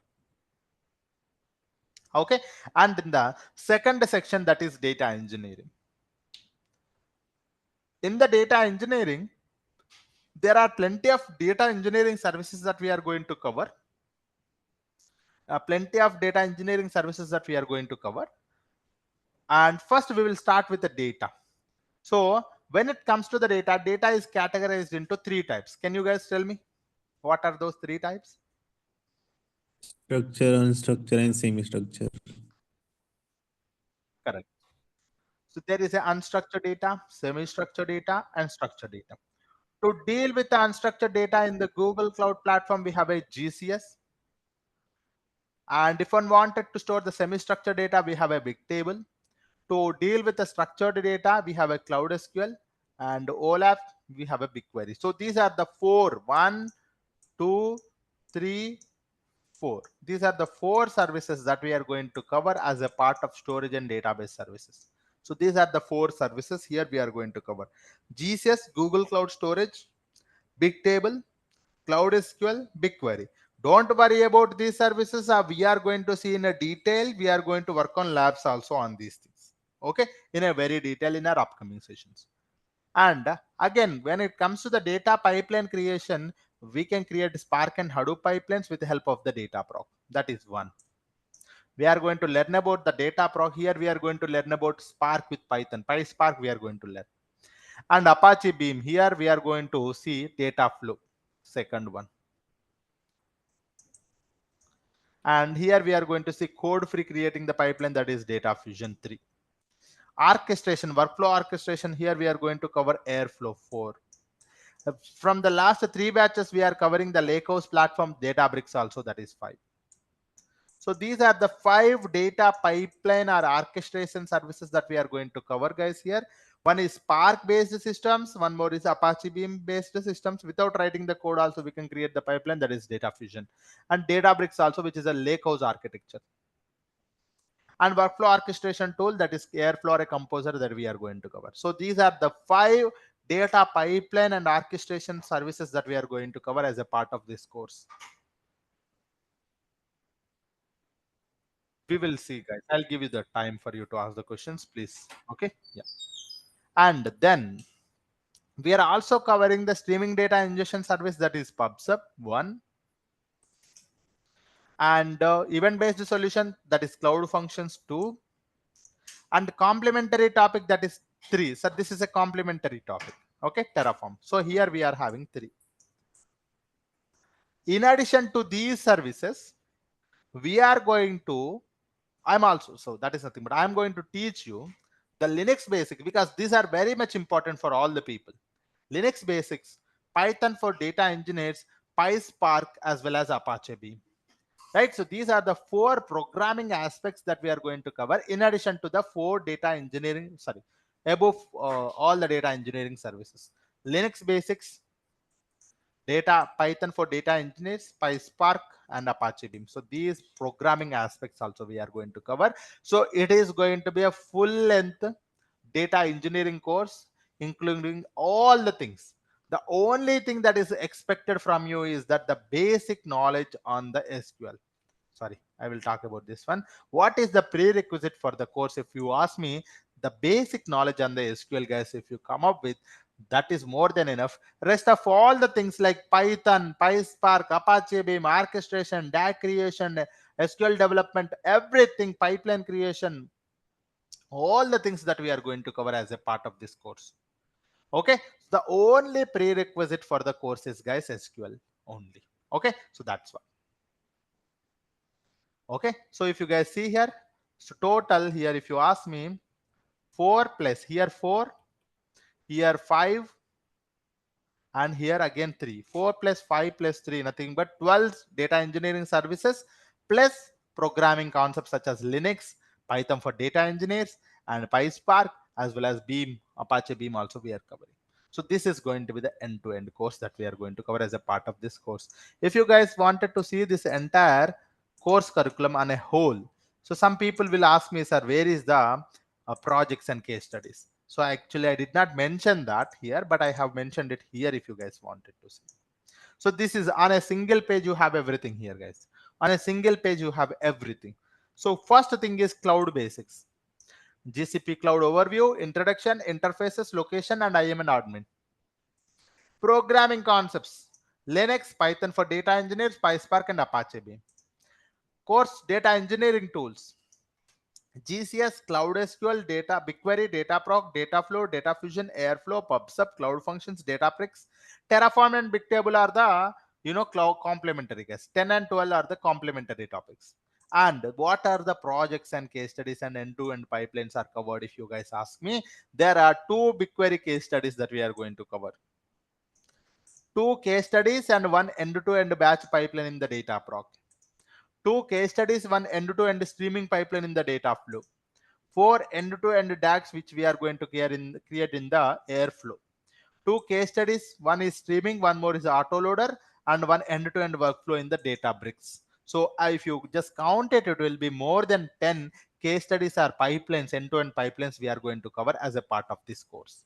Speaker 1: Okay, and in the second section, that is data engineering. In the data engineering, there are plenty of data engineering services that we are going to cover. Plenty of data engineering services that we are going to cover. And first we will start with the data. So when it comes to the data is categorized into 3 types. Can you guys tell me what are those 3 types?
Speaker 5: Structure, unstructured, and semi-structured.
Speaker 1: Correct. So there is a unstructured data, semi-structured data, and structured data. To deal with the unstructured data in the Google Cloud Platform, we have a GCS. And if one wanted to store the semi-structured data, we have a big table. To deal with the structured data, we have a Cloud SQL, and OLAP, we have a BigQuery. So these are the four, 1, 2, 3, 4. These are the 4 services that we are going to cover as a part of storage and database services. So these are the 4 services here we are going to cover. GCS, Google Cloud Storage, Bigtable, Cloud SQL, BigQuery. Don't worry about these services. We are going to see in a detail. We are going to work on labs also on these things. Okay, in a very detail in our upcoming sessions. And again, when it comes to the data pipeline creation, we can create Spark and Hadoop pipelines with the help of the data proc. That is one. We are going to learn about the data proc. Here we are going to learn about Spark with Python. PySpark we are going to learn. And Apache Beam. Here we are going to see data flow. Second one. And here we are going to see code free creating the pipeline, that is Data Fusion 3. Orchestration, workflow orchestration, here we are going to cover Airflow 4. From the last 3 batches, we are covering the Lakehouse platform, Databricks also, that is 5. So these are the 5 data pipeline or orchestration services that we are going to cover, guys, here. One is Spark based systems, one more is Apache Beam based systems. Without writing the code also, we can create the pipeline, that is Data Fusion. And Databricks also, which is a Lakehouse architecture. And workflow orchestration tool, that is Airflow, a composer, that we are going to cover. So these are the 5 data pipeline and orchestration services that we are going to cover as a part of this course. We will see, guys. I'll give you the time for you to ask the questions, please. Okay, yeah. And then we are also covering the streaming data ingestion service, that is PubSub 1. And event based solution, that is Cloud Functions 2. And complementary topic, that is 3. So this is a complementary topic. Okay, Terraform. So here we are having 3. In addition to these services, we are going to, so that is nothing, but I'm going to teach you the Linux basic, because these are very much important for all the people. Linux basics, Python for data engineers, PySpark, as well as Apache Beam. Right, so these are the 4 programming aspects that we are going to cover in addition to the 4 data engineering, above all the data engineering services. Linux basics, data, Python for data engineers, PySpark, and Apache Beam. So these programming aspects also we are going to cover. So it is going to be a full length data engineering course, including all the things. The only thing that is expected from you is that the basic knowledge on the SQL. Sorry, I will talk about this one. What is the prerequisite for the course? If you ask me, the basic knowledge on the SQL, guys, if you come up with, that is more than enough. Rest of all the things like Python, PySpark, Apache Beam, orchestration, DAG creation, SQL development, everything, pipeline creation, all the things that we are going to cover as a part of this course. Okay, the only prerequisite for the course is, guys, SQL only. Okay, so that's what. Okay, so if you guys see here, so total here, if you ask me, 4 plus here 4, here 5, and here again 3. 4 plus 5 plus 3, nothing but 12 data engineering services plus programming concepts such as Linux, Python for data engineers, and PySpark, as well as Beam, Apache Beam also we are covering. So this is going to be the end-to-end course that we are going to cover as a part of this course. If you guys wanted to see this entire course curriculum on a whole, so some people will ask me, sir, where is the projects and case studies? So actually I did not mention that here, but I have mentioned it here if you guys wanted to see. So this is on a single page, you have everything here, guys. On a single page, you have everything. So first thing is cloud basics. GCP cloud overview, introduction, interfaces, location, and IAM and admin. Programming concepts, Linux, Python for data engineers, PySpark, and Apache Beam. Course data engineering tools, GCS, Cloud SQL, Data, BigQuery, Dataproc, Dataflow, Data Fusion, Airflow, PubSub, Cloud Functions, Databricks, Terraform, and Bigtable are the cloud complementary, guys. 10 and 12 are the complementary topics. And what are the projects and case studies and end-to-end pipelines are covered? If you guys ask me, there are 2 BigQuery case studies that we are going to cover. 2 case studies and 1 end-to-end batch pipeline in the Dataproc. 2 case studies, 1 end-to-end streaming pipeline in the data flow, 4 end-to-end DAGs which we are going to create in the Airflow. 2 case studies, 1 is streaming, 1 more is autoloader, and 1 end-to-end workflow in the Databricks. So if you just count it, it will be more than 10 case studies or pipelines, end-to-end pipelines we are going to cover as a part of this course.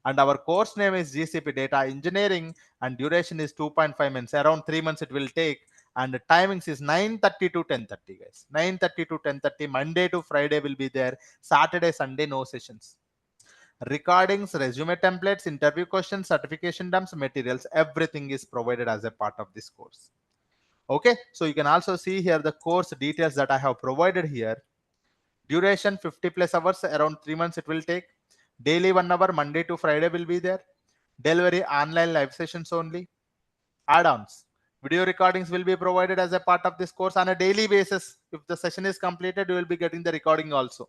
Speaker 1: And our course name is GCP Data Engineering, and duration is 2.5 months. Around 3 months it will take, and the timings is 9:30 to 10:30, guys. 9:30 to 10:30, Monday to Friday will be there. Saturday, Sunday, no sessions. Recordings, resume templates, interview questions, certification dumps, materials, everything is provided as a part of this course. Okay, so you can also see here the course details that I have provided here. Duration 50 plus hours, around 3 months it will take. Daily 1 hour, Monday to Friday will be there. Delivery online live sessions only. Add-ons, video recordings will be provided as a part of this course on a daily basis. If the session is completed, you will be getting the recording also.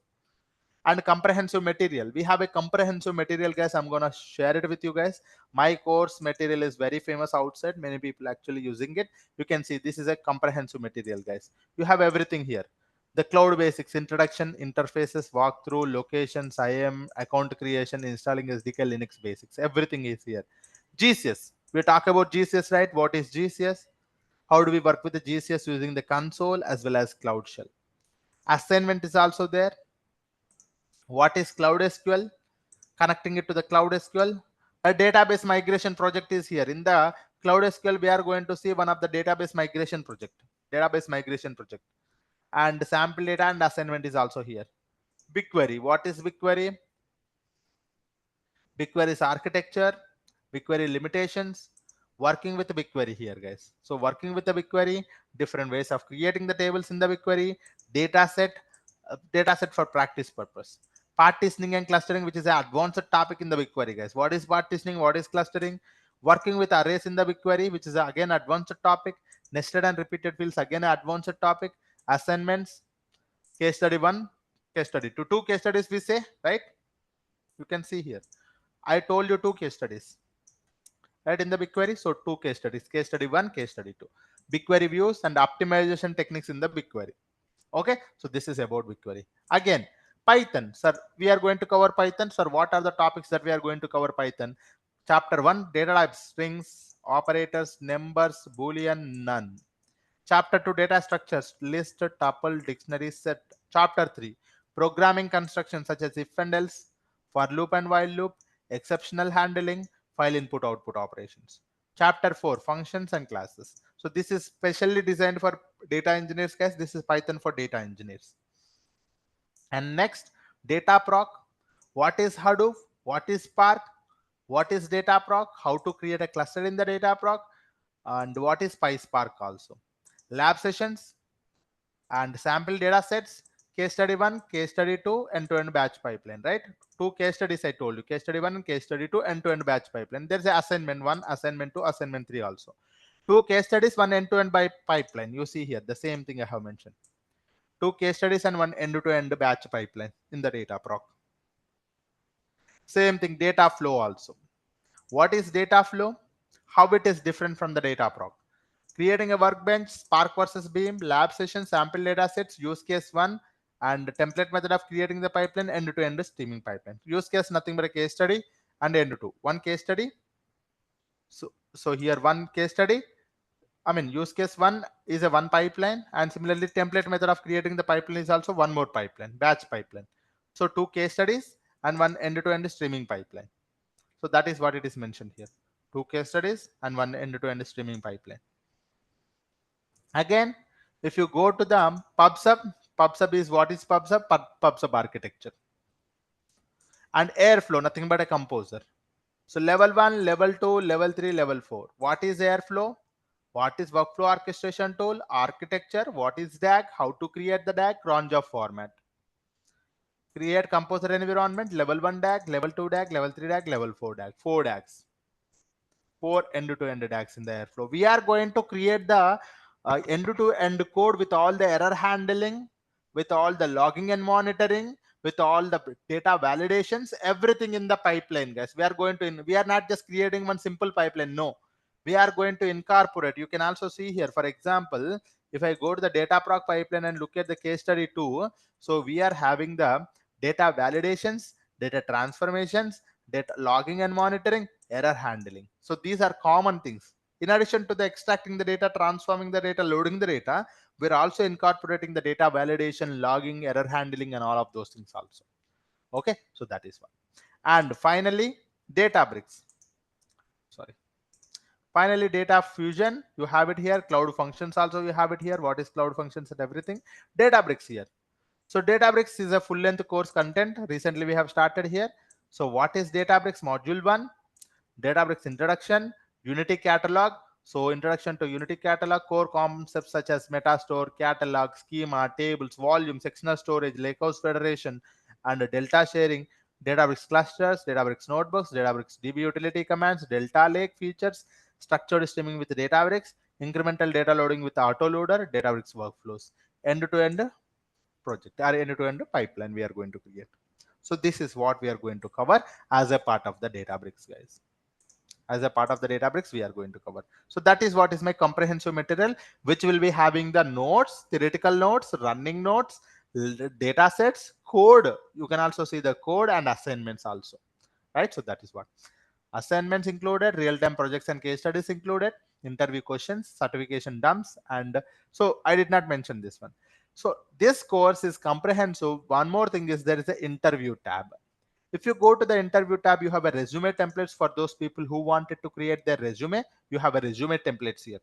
Speaker 1: And comprehensive material, we have a comprehensive material, guys. I'm gonna share it with you guys. My course material is very famous outside, many people actually using it. You can see this is a comprehensive material, guys. You have everything here. The cloud basics, introduction, interfaces, walkthrough, locations, IAM, account creation, installing SDK, Linux basics, everything is here. GCS, we talk about GCS, right? What is GCS? How do we work with the GCS using the console as well as Cloud Shell? Assignment is also there. What is Cloud SQL? Connecting it to the Cloud SQL. A database migration project is here. In the Cloud SQL, we are going to see one of the database migration project. And sample data and assignment is also here. BigQuery. What is BigQuery? BigQuery's architecture, BigQuery limitations, working with the BigQuery here, guys. So working with the BigQuery, different ways of creating the tables in the BigQuery, dataset for practice purpose. Partitioning and clustering, which is an advanced topic in the BigQuery, guys. What is partitioning? What is clustering? Working with arrays in the BigQuery, which is again advanced topic. Nested and repeated fields, again advanced topic. Assignments, case study 1, case study 2. 2 case studies we say, right? You can see here. I told you 2 case studies, right, in the BigQuery. So 2 case studies, case study 1, case study 2. BigQuery views and optimization techniques in the BigQuery. Okay, so this is about BigQuery. Again, Python, sir, we are going to cover Python. Sir, what are the topics that we are going to cover Python? Chapter 1, data types, strings, operators, numbers, boolean, none. Chapter 2, data structures, list, tuple, dictionary, set. Chapter 3, programming constructions such as if and else, for loop and while loop, exceptional handling, file input output operations. Chapter 4, functions and classes. So this is specially designed for data engineers, guys. This is Python for data engineers. And next, Dataproc. What is Hadoop? What is Spark? What is Dataproc? How to create a cluster in the Dataproc? And what is PySpark also? Lab sessions and sample data sets. Case study 1, case study 2, end-to-end batch pipeline, right? 2 case studies I told you. Case study 1 and case study 2, end-to-end batch pipeline. There's a assignment 1, assignment 2, assignment 3 also. 2 case studies, 1 end-to-end by pipeline. You see here the same thing I have mentioned. 2 case studies and 1 end-to-end batch pipeline in the Dataproc. Same thing, data flow also. What is data flow? How it is different from the Dataproc? Creating a workbench, Spark versus Beam, lab session, sample data sets, use case 1, and template method of creating the pipeline, end-to-end streaming pipeline. Use case nothing but a case study, and end-to. 1 case study. So here 1 case study. Use case 1 is a 1 pipeline, and similarly template method of creating the pipeline is also 1 more pipeline, batch pipeline. So 2 case studies and 1 end-to-end streaming pipeline. So that is what it is mentioned here. 2 case studies and 1 end-to-end streaming pipeline. Again, if you go to the PubSub is what is PubSub? PubSub architecture. And Airflow, nothing but a composer. So level 1, level 2, level 3, level 4. What is Airflow? What is workflow orchestration tool? Architecture. What is DAG? How to create the DAG? Cron job format. Create composer environment. Level 1 DAG, level 2 DAG, level 3 DAG, level 4 DAG. 4 DAGs. 4 end-to-end DAGs in the Airflow. We are going to create the end-to-end code with all the error handling, with all the logging and monitoring, with all the data validations, everything in the pipeline, guys. We are not just creating one simple pipeline. No, we are going to incorporate. You can also see here, for example, If I go to the data proc pipeline and look at the case study 2, so we are having the data validations, data transformations, data logging and monitoring, error handling. So these are common things. In addition to the extracting the data, transforming the data, loading the data, we're also incorporating the data validation, logging, error handling, and all of those things also. Okay, so that is one. And finally, Databricks. Sorry. Finally, data fusion, you have it here. Cloud functions also, you have it here. What is cloud functions and everything? Databricks here. So Databricks is a full-length course content. Recently, we have started here. So what is Databricks? Module 1, Databricks introduction, Unity catalog. So introduction to Unity catalog, core concepts such as metastore, catalog, schema, tables, volume, sectional storage, lakehouse federation, and delta sharing, Databricks clusters, Databricks notebooks, Databricks DB utility commands, delta lake features, structured streaming with Databricks, incremental data loading with autoloader, Databricks workflows, end-to-end project or end-to-end pipeline we are going to create. So this is what we are going to cover as a part of the Databricks, guys. As a part of the Databricks we are going to cover. So that is what is my comprehensive material, which will be having the notes, theoretical notes, running notes, data sets, code. You can also see the code and assignments also, right? So that is what assignments included, real-time projects and case studies included, interview questions, certification dumps, and so I did not mention this one. So this course is comprehensive. One more thing is there is an interview tab. If you go to the interview tab, you have a resume templates for those people who wanted to create their resume. You have a resume templates here.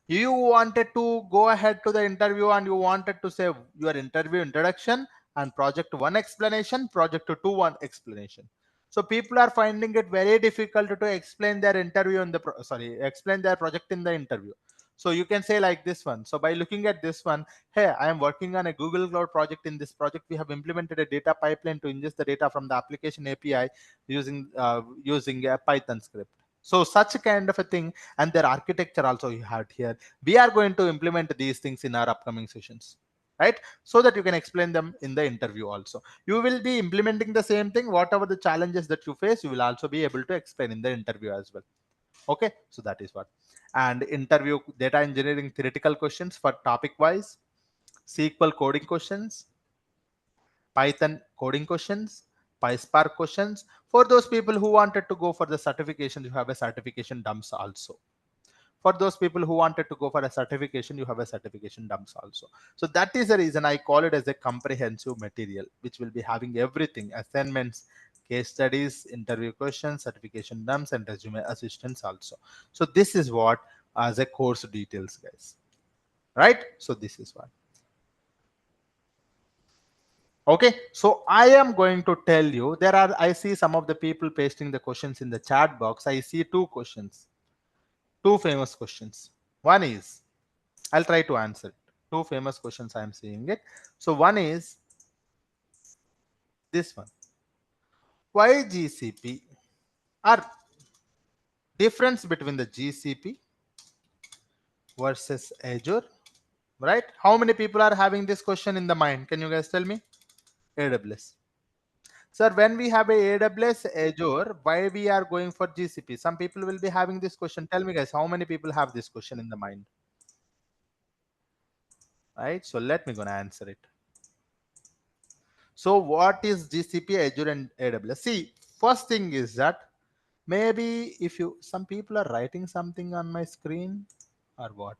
Speaker 1: You wanted to go ahead to the interview and you wanted to say your interview introduction and project 1 explanation, project 2 1 explanation. So people are finding it very difficult to explain their interview in the explain their project in the interview. So you can say like this one. So by looking at this one, hey, I am working on a Google Cloud project. In this project, we have implemented a data pipeline to ingest the data from the application API using a Python script. So such kind of a thing, and their architecture also you have here. We are going to implement these things in our upcoming sessions, right? So that you can explain them in the interview also. You will be implementing the same thing. Whatever the challenges that you face, you will also be able to explain in the interview as well. Okay, so that is what. And interview data engineering theoretical questions for topic wise, SQL coding questions, Python coding questions, PySpark questions. For those people who wanted to go for the certification, you have a certification dumps also. For those people who wanted to go for a certification, you have a certification dumps also. So that is the reason I call it as a comprehensive material, which will be having everything: assignments, case studies, interview questions, certification dumps, and resume assistance also. So this is what as a course details, guys, right? So this is what. Okay, so I am going to tell you, I see some of the people pasting the questions in the chat box. I see two questions, two famous questions. One is, I'll try to answer it. Two famous questions I am seeing it. So one is this one. Why GCP? Or difference between the GCP versus Azure, right? How many people are having this question in the mind? Can you guys tell me? AWS. Sir, when we have a AWS Azure, why we are going for GCP? Some people will be having this question. Tell me, guys, how many people have this question in the mind? Right? So let me gonna answer it. So what is GCP, Azure, and AWS? See, first thing is that maybe if you, some people are writing something on my screen or what?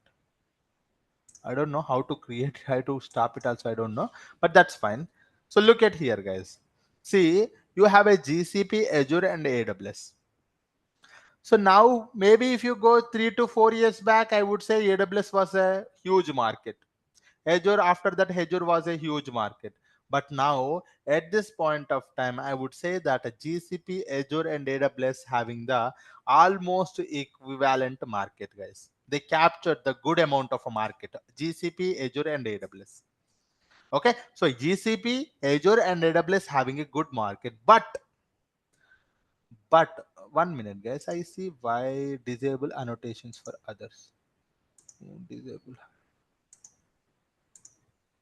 Speaker 1: I don't know how to create, how to stop it also, I don't know, but that's fine. So look at here, guys. See, you have a GCP, Azure, and AWS. So now maybe if you go 3 to 4 years back, I would say AWS was a huge market. Azure, after that, Azure was a huge market. But now at this point of time, I would say that a GCP, Azure, and AWS having the almost equivalent market, guys. They captured the good amount of a market. GCP, Azure, and AWS. Okay, so GCP, Azure, and AWS having a good market, but 1 minute, guys. I see why disable annotations for others. Disable.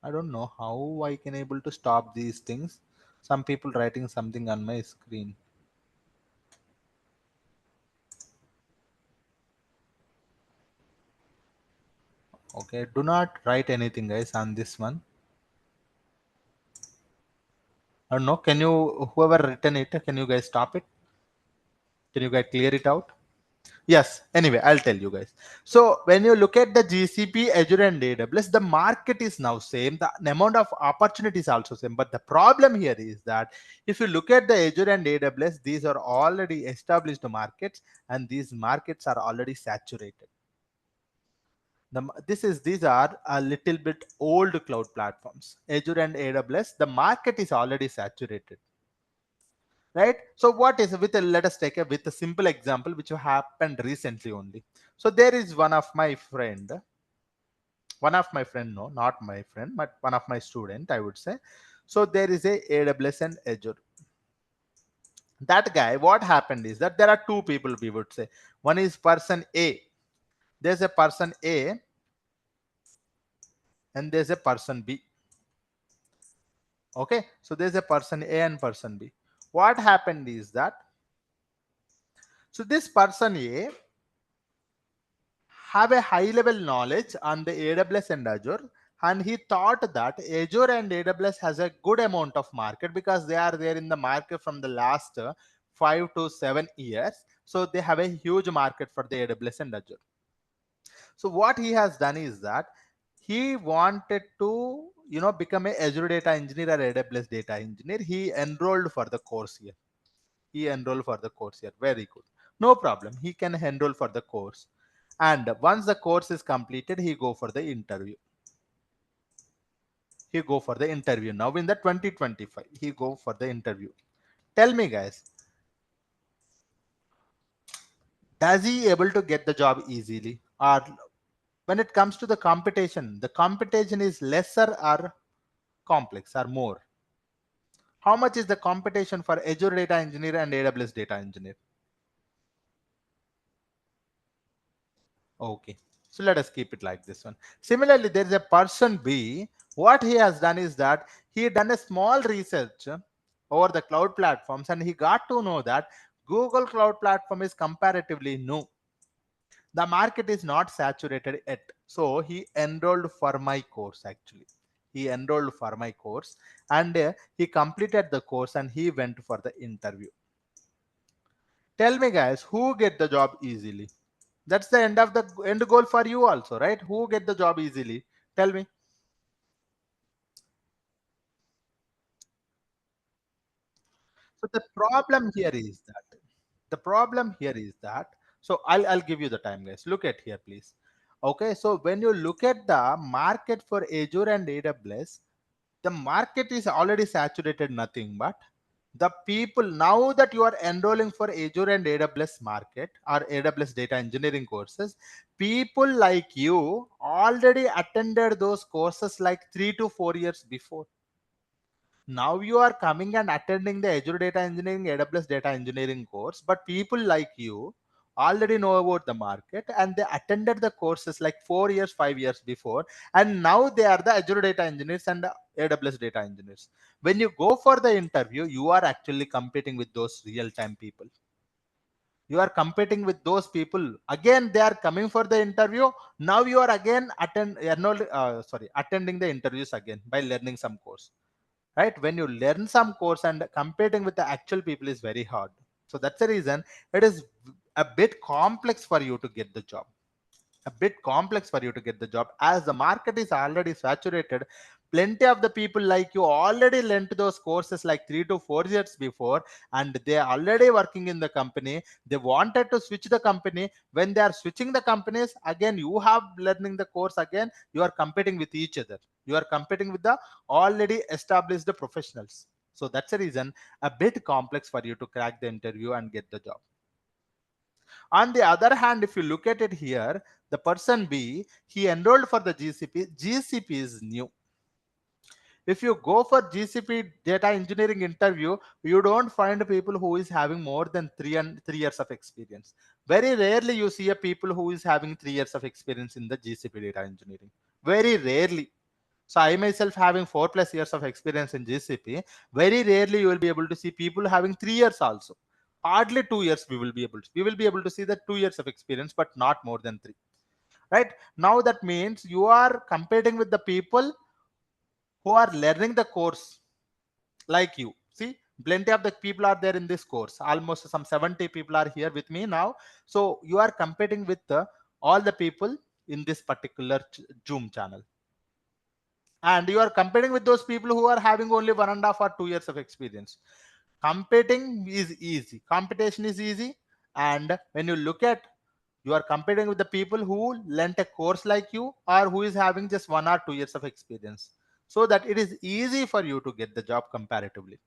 Speaker 1: I don't know how I can able to stop these things. Some people writing something on my screen. Okay, do not write anything, guys, on this one. Or no, can you, whoever written it, can you guys stop it? Can you guys clear it out? Yes. Anyway, I'll tell you guys. So when you look at the GCP, Azure, and AWS, the market is now same. The amount of opportunity is also same. But the problem here is that if you look at the Azure and AWS, these are already established markets, and these markets are already saturated. These are a little bit old cloud platforms. Azure and AWS, the market is already saturated. Right, so what is with a, let us take a with a simple example which happened recently only. So there is one of my friend, no, not my friend, but one of my student, I would say. So there is a AWS and Azure. That guy, what happened is that there are two people, we would say. One is person A. There's a person A and there's a person B. Okay, so there's a person A and person B. What happened is that, so this person A have a high level knowledge on the AWS and Azure, and he thought that Azure and AWS has a good amount of market because they are there in the market from the last 5 to 7 years. So they have a huge market for the AWS and Azure. So what he has done is that he wanted to, become a Azure data engineer or AWS data engineer. He enrolled for the course here. Very good. No problem. He can enroll for the course. And once the course is completed, he go for the interview. Now in the 2025, he go for the interview. Tell me, guys, does he able to get the job easily? Or when it comes to the competition is lesser or complex or more? How much is the competition for Azure data engineer and AWS data engineer? Okay, so let us keep it like this one. Similarly, there is a person B. What he has done is that he done a small research over the cloud platforms, and he got to know that Google Cloud Platform is comparatively new. The market is not saturated yet. So he enrolled for my course actually. He enrolled for my course, and he completed the course and he went for the interview. Tell me, guys, who get the job easily? That's the end goal for you also, right? Who get the job easily? Tell me. So the problem here is that, so I'll give you the time, guys. Look at here, please. Okay, so when you look at the market for Azure and AWS, the market is already saturated, nothing but the people. Now that you are enrolling for Azure and AWS market or AWS data engineering courses, people like you already attended those courses like 3 to 4 years before. Now you are coming and attending the Azure data engineering, AWS data engineering course, but people like you already know about the market and they attended the courses like 4 years, 5 years before, and now they are the Azure data engineers and the AWS data engineers. When you go for the interview, you are actually competing with those real-time people. You are competing with those people. Again, they are coming for the interview. Now you are again attending the interviews again by learning some course. Right, when you learn some course and competing with the actual people is very hard. So that's the reason it is a bit complex for you to get the job. As the market is already saturated. Plenty of the people like you already learned those courses like 3 to 4 years before, and they are already working in the company. They wanted to switch the company. When they are switching the companies, again you have learning the course. Again you are competing with each other. You are competing with the already established professionals. So that's the reason a bit complex for you to crack the interview and get the job. On the other hand, if you look at it here, the person B, he enrolled for the GCP. GCP is new. If you go for GCP data engineering interview, you don't find people who is having more than 3 years of experience. Very rarely you see a people who is having 3 years of experience in the GCP data engineering. Very rarely. So I myself having 4+ years of experience in GCP. Very rarely you will be able to see people having 3 years also. Hardly 2 years we will be able to see that 2 years of experience, but not more than 3. right? Now that means you are competing with the people who are learning the course like you. See, plenty of the people are there in this course. Almost some 70 people are here with me now. So you are competing with all the people in this particular Zoom channel. And you are competing with those people who are having only 1.5 or 2 years of experience. Competing is easy. Competition is easy. And when you look at, you are competing with the people who learnt a course like you or who is having just 1 or 2 years of experience, so that it is easy for you to get the job comparatively.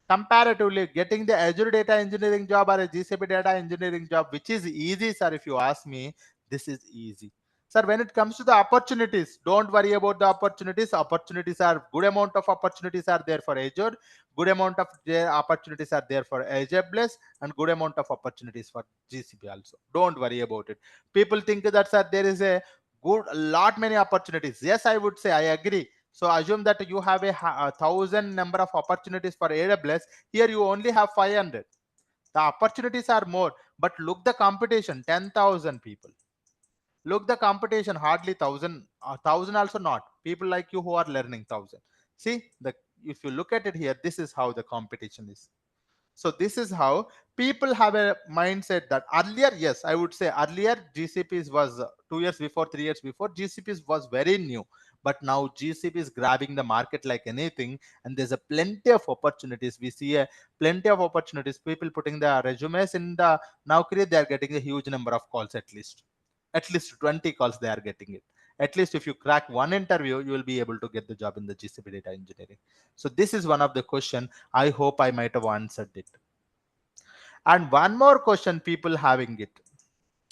Speaker 1: Comparatively, getting the Azure data engineering job or a GCP data engineering job, which is easy, sir, if you ask me, this is easy. Sir, when it comes to the opportunities, don't worry about the opportunities. Opportunities are good amount of opportunities are there for Azure, good amount of opportunities are there for AWS, and good amount of opportunities for GCP also. Don't worry about it. People think that, sir, there is a lot many opportunities. Yes, I would say I agree. So assume that you have a 1,000 number of opportunities for AWS. Here you only have 500. The opportunities are more, but look the competition, 10,000 people. Look the competition, hardly 1,000. 1,000 also not. People like you who are learning 1,000. See, if you look at it here, this is how the competition is. So this is how people have a mindset that earlier, yes, I would say earlier GCPs was 2 years before, 3 years before, GCPs was very new. But now GCP is grabbing the market like anything, and there's a plenty of opportunities. We see a plenty of opportunities. People putting their resumes in the Naukri, they are getting a huge number of calls at least 20 calls they are getting it. At least if you crack one interview, you will be able to get the job in the GCP data engineering. So this is one of the question. I hope I might have answered it. And one more question people having it.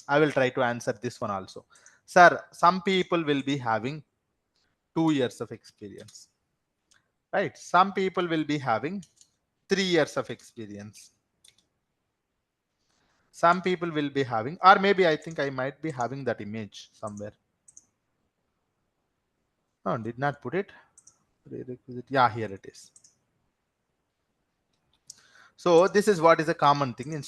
Speaker 1: I will try to answer this one also. Sir, some people will be having 2 years of experience, right? Some people will be having 3 years of experience. Some people will be having, or maybe I think I might be having that image somewhere. No, did not put it. Prerequisite. Yeah, here it is. So this is what is a common thing.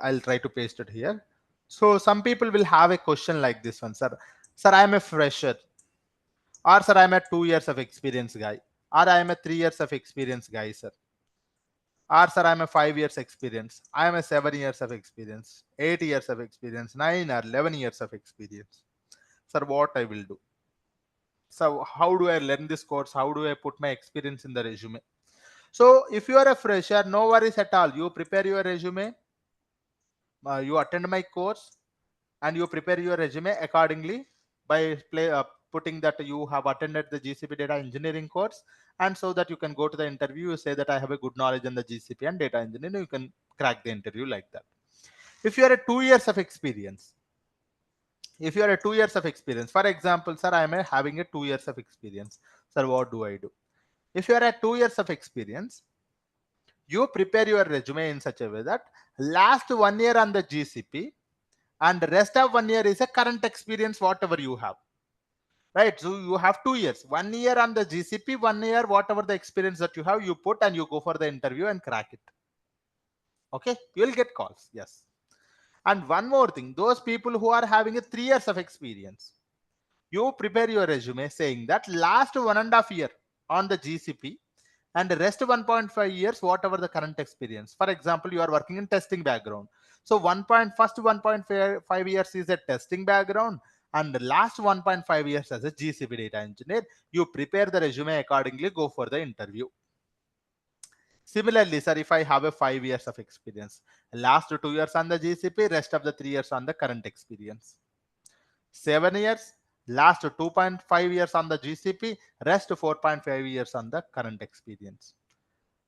Speaker 1: I'll try to paste it here. So some people will have a question like this one, sir. Sir, I am a fresher. Or sir, I am a 2 years of experience guy. Or I am a 3 years of experience guy, sir. Or sir, I am a 5 years experience. I am a 7 years of experience, 8 years of experience, 9 or 11 years of experience. Sir, what I will do? So how do I learn this course? How do I put my experience in the resume? So if you are a fresher, no worries at all. You prepare your resume, you attend my course, and you prepare your resume accordingly by putting that you have attended the GCP data engineering course, and so that you can go to the interview, you say that I have a good knowledge in the GCP and data engineering, you can crack the interview like that. If you are a 2 years of experience, for example, sir, I am having a 2 years of experience. Sir, what do I do? If you are at 2 years of experience, you prepare your resume in such a way that last 1 year on the GCP and the rest of 1 year is a current experience, whatever you have. Right, so you have 2 years, 1 year on the GCP, 1 year, whatever the experience that you have, you put and you go for the interview and crack it. Okay, you will get calls. Yes. And one more thing, those people who are having a 3 years of experience, you prepare your resume saying that last 1.5 year on the GCP and the rest 1.5 years, whatever the current experience. For example, you are working in testing background. So first 1.5 years is a testing background, and the last 1.5 years as a GCP data engineer. You prepare the resume accordingly, go for the interview. Similarly, sir, if I have a 5 years of experience, last 2 years on the GCP, rest of the 3 years on the current experience. 7 years, last 2.5 years on the GCP, rest 4.5 years on the current experience.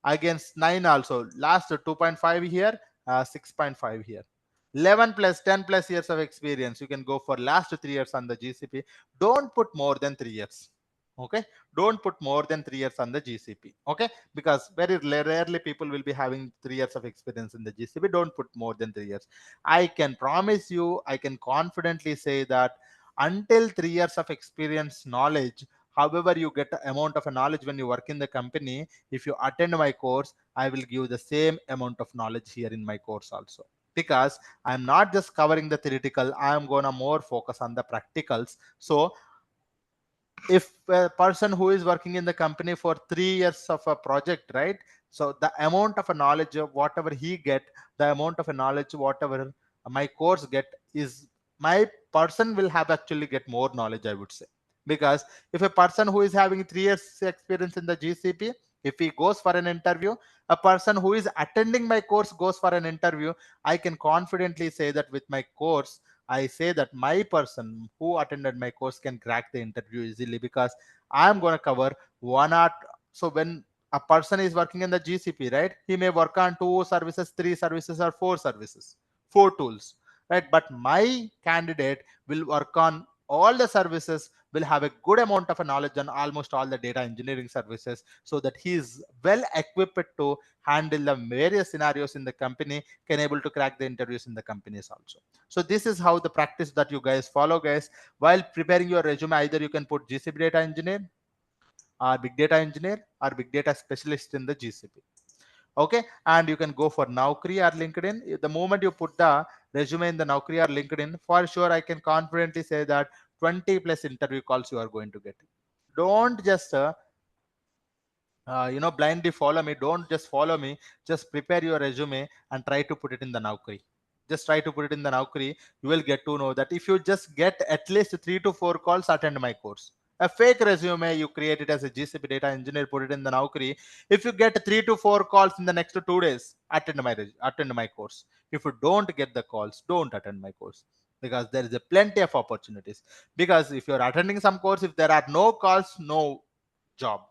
Speaker 1: Against 9 also, last 2.5 here, 6.5 here. 11 plus 10 plus years of experience, you can go for last 3 years on the GCP. Don't put more than 3 years. Okay, don't put more than 3 years on the GCP. Okay, because very rarely people will be having 3 years of experience in the GCP. Don't put more than 3 years. I can promise you, I can confidently say that until 3 years of experience knowledge, however you get the amount of a knowledge when you work in the company, if you attend my course, I will give the same amount of knowledge here in my course also. because I'm not just covering the theoretical, I'm gonna more focus on the practicals. So if a person who is working in the company for 3 years of a project, right, so the amount of a knowledge of whatever he get, the amount of a knowledge whatever my course get, is my person will have actually get more knowledge, I would say. Because if a person who is having 3 years experience in the GCP, if he goes for an interview, a person who is attending my course goes for an interview, I can confidently say that with my course, I say that my person who attended my course can crack the interview easily, because I'm going to cover one art. So when a person is working in the GCP, right, he may work on 2 services, 3 services, or 4 services, 4 tools, right? But my candidate will work on all the services, will have a good amount of a knowledge on almost all the data engineering services, so that he is well equipped to handle the various scenarios in the company, can able to crack the interviews in the companies also. So this is how the practice that you guys follow, guys. While preparing your resume, either you can put GCP data engineer or big data engineer or big data specialist in the GCP. Okay, and you can go for Naukri or LinkedIn. The moment you put the resume in the Naukri or LinkedIn, for sure I can confidently say that 20 plus interview calls you are going to get. Don't just blindly follow me. Don't just follow me. Just prepare your resume and try to put it in the Naukri. Just try to put it in the Naukri. You will get to know that if you just get at least 3 to 4 calls, attend my course. A fake resume you create it as a GCP data engineer, put it in the Naukri. If you get 3 to 4 calls in the next 2 days, attend my course. If you don't get the calls, don't attend my course, because there is a plenty of opportunities. Because if you're attending some course, if there are no calls, no job,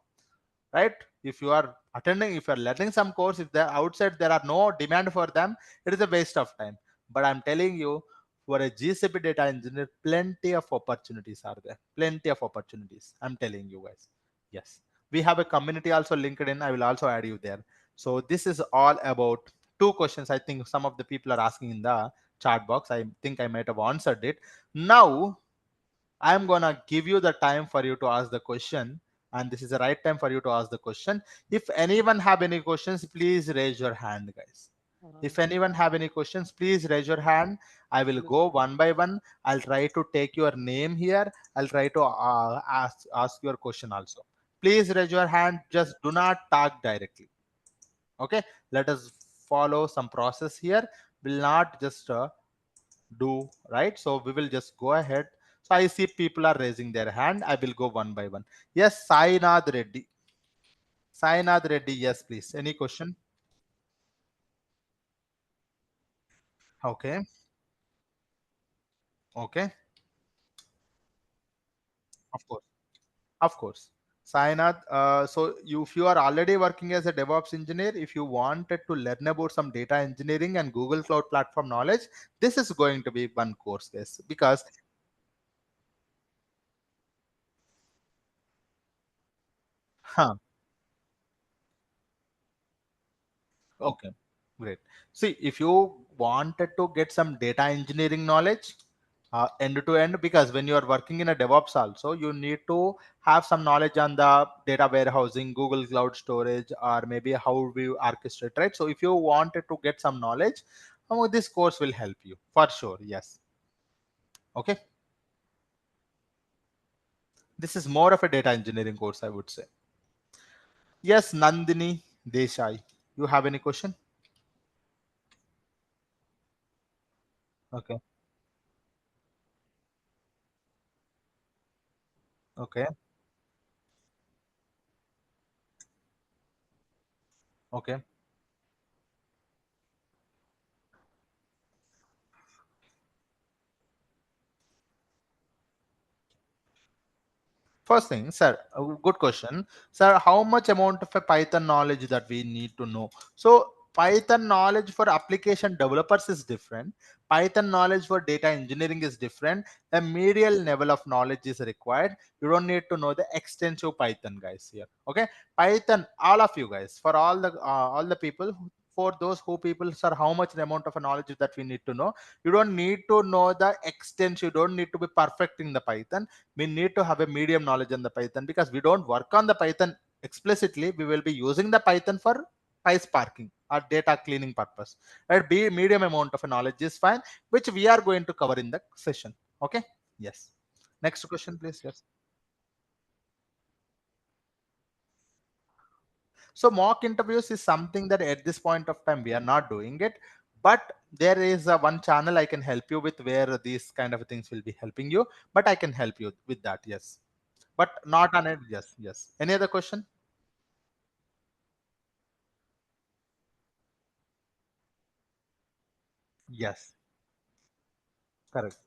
Speaker 1: right? If you are attending, if you are learning some course, if they're outside there are no demand for them, it is a waste of time. But I'm telling you, for a GCP data engineer, plenty of opportunities are there, plenty of opportunities, I'm telling you guys. Yes, we have a community also, LinkedIn, I will also add you there. So this is all about 2 questions. I think some of the people are asking in the chat box. I think I might have answered it. Now I'm gonna give you the time for you to ask the question, and this is the right time for you to ask the question. If anyone have any questions, please raise your hand, guys. If anyone have any questions, please raise your hand. I will go one by one. I'll try to take your name here. I'll try to ask your question also. Please raise your hand. Just do not talk directly. Okay. Let us follow some process here. Will not just do, right? So we will just go ahead. So I see people are raising their hand. I will go one by one. Yes, Sainath Reddy. Sainath Reddy, yes, please. Any question? Okay. Okay. Of course. Of course. Sainath, so if you are already working as a DevOps engineer, if you wanted to learn about some data engineering and Google Cloud Platform knowledge, this is going to be one course, yes, because huh, okay, great. See, if you wanted to get some data engineering knowledge, end to end, because when you are working in a DevOps also, you need to have some knowledge on the data warehousing, Google Cloud Storage, or maybe how we orchestrate, right? So if you wanted to get some knowledge, this course will help you for sure. Yes. Okay. This is more of a data engineering course, I would say. Yes, Nandini Desai. You have any question? Okay. Okay. Okay. First thing, sir, a good question. Sir, how much amount of a Python knowledge that we need to know? So Python knowledge for application developers is different. Python knowledge for data engineering is different. A medial level of knowledge is required. You don't need to know the extensive Python, guys, here. Okay. Python, all of you guys, for all the people, for those who people, sir, how much the amount of a knowledge that we need to know? You don't need to know the extent. You don't need to be perfect in the Python. We need to have a medium knowledge on the Python, because we don't work on the Python explicitly. We will be using the Python for PySparking. or data cleaning purpose. Right? Be medium amount of knowledge is fine, which we are going to cover in the session. Okay. Yes. Next question, please. Yes. So mock interviews is something that at this point of time we are not doing it, but there is a one channel I can help you with where these kind of things will be helping you. But I can help you with that. Yes, but not on it. Yes, yes. Any other question? Yes, correct.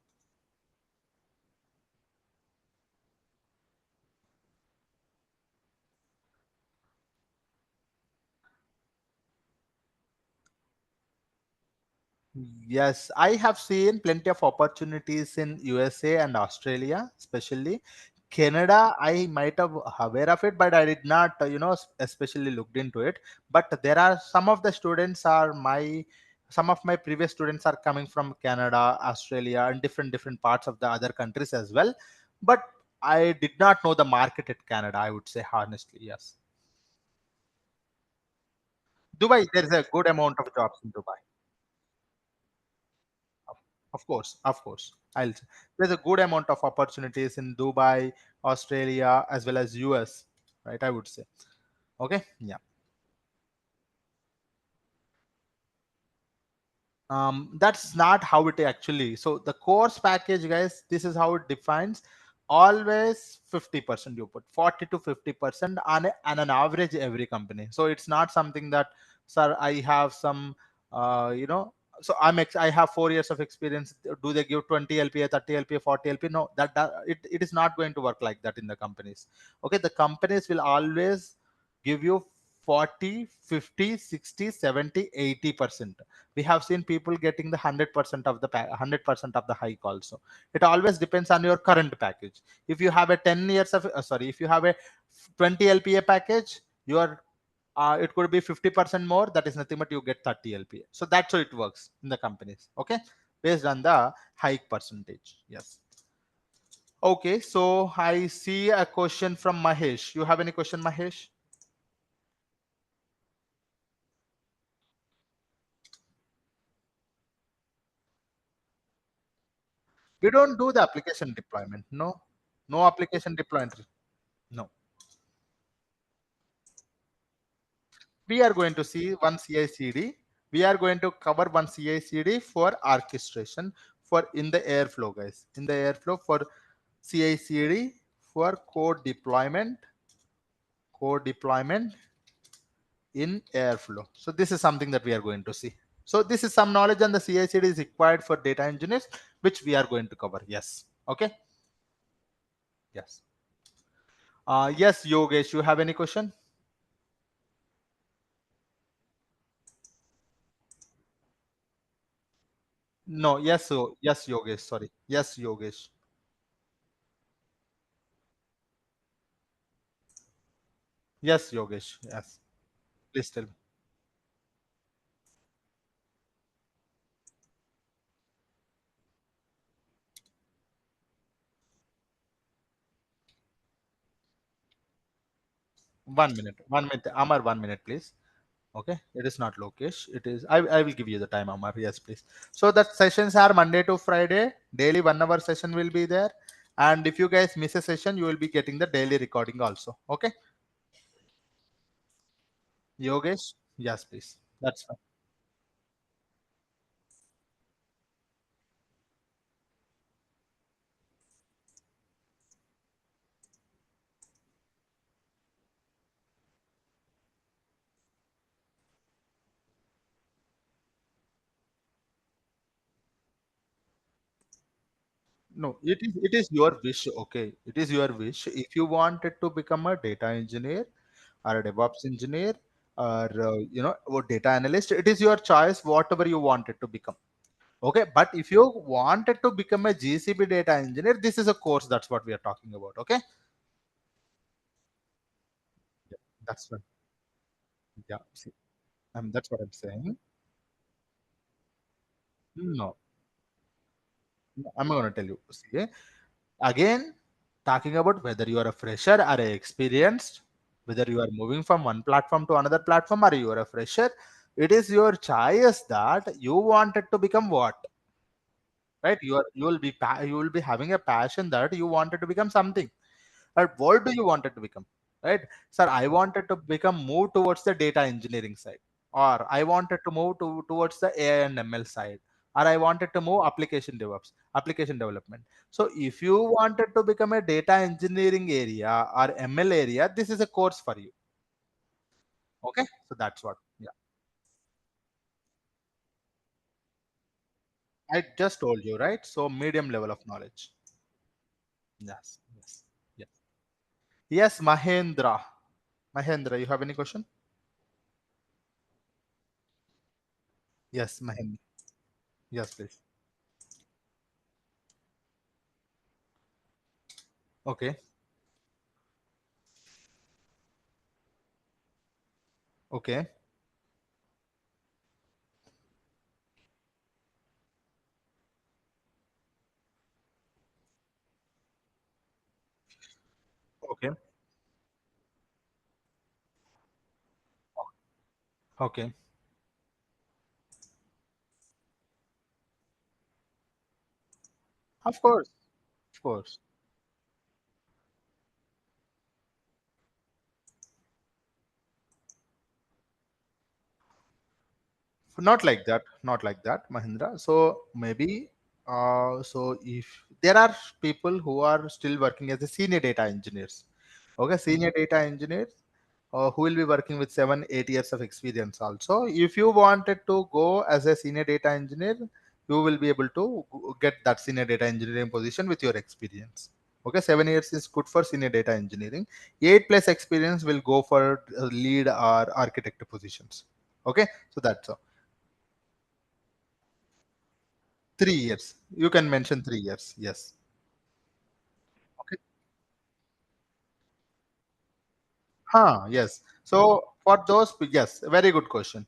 Speaker 1: Yes, I have seen plenty of opportunities in USA and Australia, especially Canada. I might have aware of it, but I did not, especially looked into it. But there are some of the students are some of my previous students are coming from Canada, Australia, and different parts of the other countries as well. But I did not know the market at Canada. I would say honestly, yes. Dubai, there is a good amount of jobs in Dubai. Of course, of course. There's a good amount of opportunities in Dubai, Australia, as well as US, right? I would say. Okay. Yeah. That's not how it actually. So the course package, guys, this is how it defines. Always 50% you put 40 to 50% on an average every company. So it's not something that, sir, I have some, so I have 4 years of experience. Do they give 20 LPA, 30 LPA, 40 LPA? No, it is not going to work like that in the companies. Okay, the companies will always give you 40, 50, 60, 70, 80%. We have seen people getting the 100% of the 100% of the hike also. It always depends on your current package. If you have a 10 years of sorry, if you have a 20 LPA package, your it could be 50% more. That is nothing but you get 30 LPA. So that's how it works in the companies. Okay, based on the hike percentage. Yes. Okay, so I see a question from Mahesh. You have any question, Mahesh? We don't do the application deployment. No, no application deployment. No. We are going to see one CI/CD. We are going to cover one CI/CD for orchestration for in the Airflow, guys. In the Airflow for CI/CD for code deployment in Airflow. So this is something that we are going to see. So this is some knowledge on the CI/CD is required for data engineers, which we are going to cover. Yes. Okay. Yes. Yes, Yogesh, you have any question? No. Yes. So yes, Yogesh. Sorry. Yes, Yogesh. Yes, Yogesh. Yes. Please tell me. 1 minute. 1 minute. Amar, 1 minute, please. Okay. It is not Lokesh. It is. I will give you the time, Amar. Yes, please. So the sessions are Monday to Friday. Daily 1 hour session will be there. And if you guys miss a session, you will be getting the daily recording also. Okay. Yogesh. Yes, please. That's fine. No, it is your wish. Okay. It is your wish. If you wanted to become a data engineer or a DevOps engineer or or data analyst, it is your choice, whatever you wanted to become. Okay, but if you wanted to become a GCP data engineer, this is a course. That's what we are talking about. Okay, yeah, that's what. Yeah, see, that's what I'm saying. No, no, I'm going to tell you. See, again, talking about whether you are a fresher or a experienced, whether you are moving from one platform to another platform or you are a fresher. It is your choice that you wanted to become what, right? You will be having a passion that you wanted to become something. But what do you wanted to become, right? Sir, I wanted to become move towards the data engineering side, or I wanted to move towards the AI and ML side, or I wanted to move application development. So if you wanted to become a data engineering area or ML area, this is a course for you. Okay, so that's what. Yeah, I just told you, right? So medium level of knowledge. Yes, yes, yes. Yes, Mahendra, you have any question? Yes, Mahendra. Yes, please. Okay, okay, okay, okay. Of course, of course. Not like that, not like that, Mahindra. So maybe, so if there are people who are still working as a senior data engineers, okay, senior data engineers, who will be working with 7 8 years of experience also. If you wanted to go as a senior data engineer, you will be able to get that senior data engineering position with your experience. Okay, 7 years is good for senior data engineering. 8 plus experience will go for lead or architect positions. Okay, so that's all. 3 years. You can mention 3 years. Yes. Okay. Yes. So for those, yes, very good question.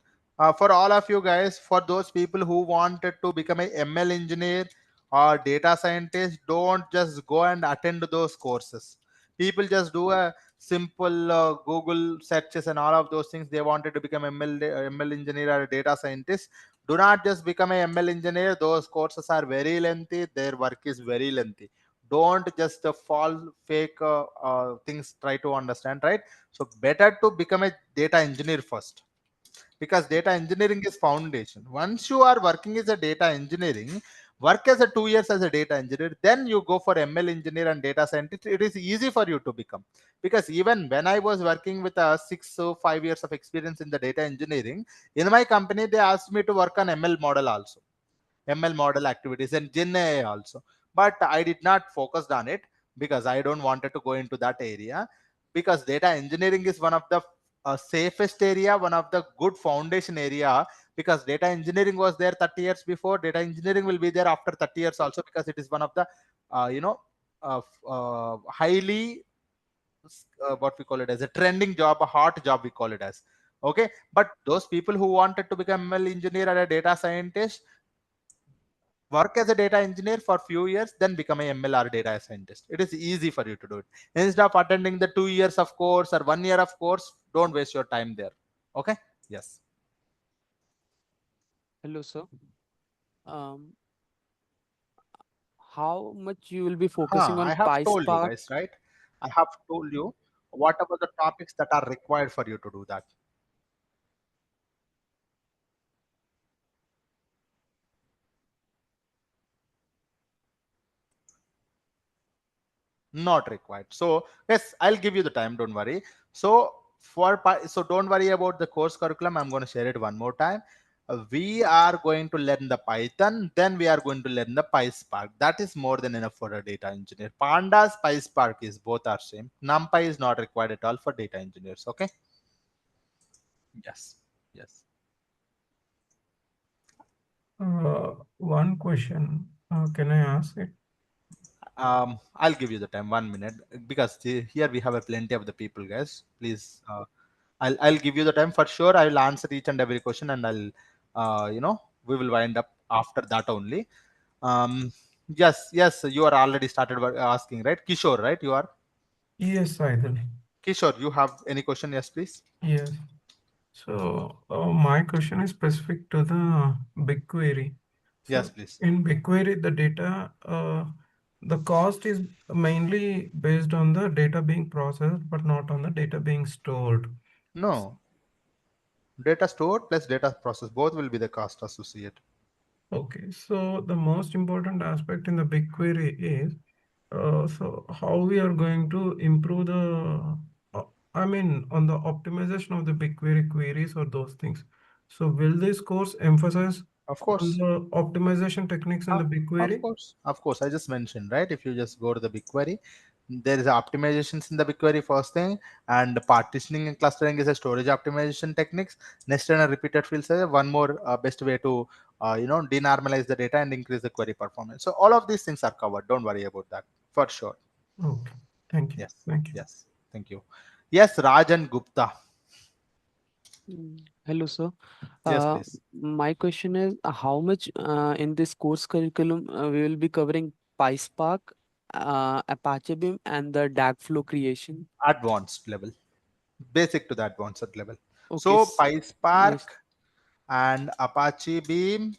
Speaker 1: For all of you guys, for those people who wanted to become a ML engineer or data scientist, don't just go and attend those courses. People just do a simple Google searches and all of those things. They wanted to become ML engineer or a data scientist. Do not just become a ML engineer. Those courses are very lengthy. Their work is very lengthy. Don't just fall fake things. Try to understand, right? So better to become a data engineer first, because data engineering is foundation. Once you are working as a data engineering, work as a 2 years as a data engineer, then you go for ML engineer and data scientist. It is easy for you to become, because even when I was working with a 5 years of experience in the data engineering, in my company they asked me to work on ML model also, ML model activities, and Gen AI also. But I did not focus on it because I don't wanted to go into that area, because data engineering is one of the safest area, one of the good foundation area, because data engineering was there 30 years before. Data engineering will be there after 30 years also, because it is one of the you know highly what we call it as a trending job, a hot job we call it as. Okay, but those people who wanted to become ML engineer or a data scientist, work as a data engineer for few years, then become a ML or data scientist. It is easy for you to do it. Instead of attending the 2 years of course or 1 year of course, don't waste your time there. Okay. Yes.
Speaker 6: Hello, sir. Um, how much you will be focusing
Speaker 1: I
Speaker 6: on
Speaker 1: have told you
Speaker 6: PySpark?
Speaker 1: guys, right? I have told you what are the topics that are required for you to do that. Not required. So yes, I'll give you the time, don't worry. So so don't worry about the course curriculum. I'm going to share it one more time. We are going to learn the Python, then we are going to learn the PySpark. That is more than enough for a data engineer. Pandas, PySpark is both are same. NumPy is not required at all for data engineers. Okay. Yes. Yes.
Speaker 2: One question. Can I ask it?
Speaker 1: I'll give you the time, 1 minute, because here we have a plenty of the people, guys. Please, I'll give you the time for sure. I will answer each and every question, and I'll, we will wind up after that only. Um, yes, yes, you are already started asking, right? Kishore, right? You are
Speaker 2: Yes, Saidhul.
Speaker 1: Kishore. You have any question? Yes, please.
Speaker 2: Yes.
Speaker 8: So my question is specific to the BigQuery.
Speaker 1: Yes,
Speaker 8: So
Speaker 1: please.
Speaker 8: in BigQuery, the data, the cost is mainly based on the data being processed, but not on the data being stored.
Speaker 1: No, data stored plus data process, both will be the cost associated.
Speaker 8: Okay, so the most important aspect in the BigQuery is, so how we are going to improve the, I mean, on the optimization of the BigQuery queries or those things. So will this course emphasize
Speaker 1: Of
Speaker 8: on
Speaker 1: course.
Speaker 8: the optimization techniques in the BigQuery?
Speaker 1: Of course. I just mentioned, right? If you just go to the BigQuery, there is optimizations in the BigQuery first thing, and partitioning and clustering is a storage optimization techniques. Nested and repeated fields are one more best way to denormalize the data and increase the query performance. So all of these things are covered. Don't worry about that for sure.
Speaker 8: Okay, thank you.
Speaker 1: Yes.
Speaker 8: Thank you.
Speaker 1: Yes. Thank you. Yes, Rajan Gupta.
Speaker 6: Hello, sir.
Speaker 1: Yes,
Speaker 6: Uh,
Speaker 1: please.
Speaker 6: my question is how much in this course curriculum we will be covering PySpark, Apache Beam, and the DAG flow creation?
Speaker 1: Advanced level, basic to the advanced level.
Speaker 6: Okay.
Speaker 1: So PySpark
Speaker 6: Yes.
Speaker 1: and Apache Beam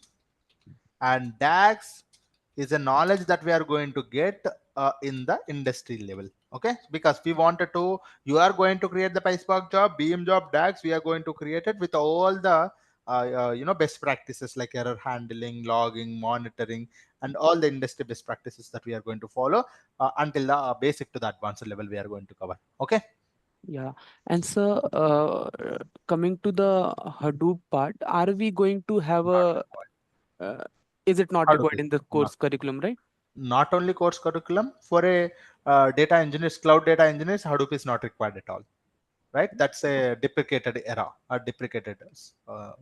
Speaker 1: and DAX is a knowledge that we are going to get in the industry level. Okay, because we wanted to, you are going to create the PySpark job, Beam job, DAX. We are going to create it with all the best practices like error handling, logging, monitoring, and all the industry best practices that we are going to follow until the basic to the advanced level we are going to cover. Okay.
Speaker 6: Yeah. And sir, coming to the Hadoop part, are we going to have
Speaker 1: Not
Speaker 6: a,
Speaker 1: required.
Speaker 6: uh, is it not
Speaker 1: Hadoop
Speaker 6: required
Speaker 1: is
Speaker 6: in the
Speaker 1: not
Speaker 6: course curriculum, right?
Speaker 1: not only course curriculum for a data engineers, cloud data engineers, Hadoop is not required at all, right? That's a deprecated era, a deprecated uh,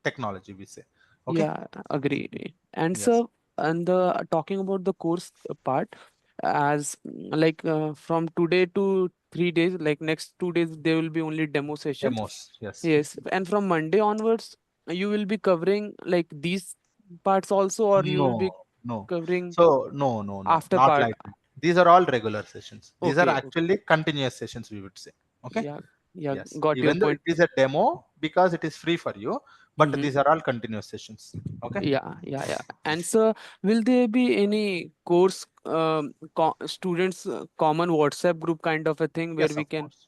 Speaker 1: technology, we say. Okay.
Speaker 6: Yeah, agree. And
Speaker 1: Yes.
Speaker 6: so, and the talking about the course part, as like from today to 3 days, like next 2 days, there will be only demo sessions.
Speaker 1: Demos. Yes.
Speaker 6: Yes, and from Monday onwards, you will be covering like these parts also, or you will be
Speaker 1: No, no.
Speaker 6: covering
Speaker 1: So no,
Speaker 6: after
Speaker 1: not
Speaker 6: part.
Speaker 1: like that. These are all regular sessions. These are
Speaker 6: Okay, okay.
Speaker 1: actually continuous sessions, we would say. Okay.
Speaker 6: Yeah, yeah,
Speaker 1: Yes.
Speaker 6: got your
Speaker 1: Even though it
Speaker 6: point.
Speaker 1: is a demo because it is free for you, but
Speaker 6: Mm-hmm.
Speaker 1: these are all continuous sessions. Okay.
Speaker 6: Yeah. And so, will there be any course students common WhatsApp group kind of a thing where
Speaker 1: Yes,
Speaker 6: we
Speaker 1: of
Speaker 6: can?
Speaker 1: course.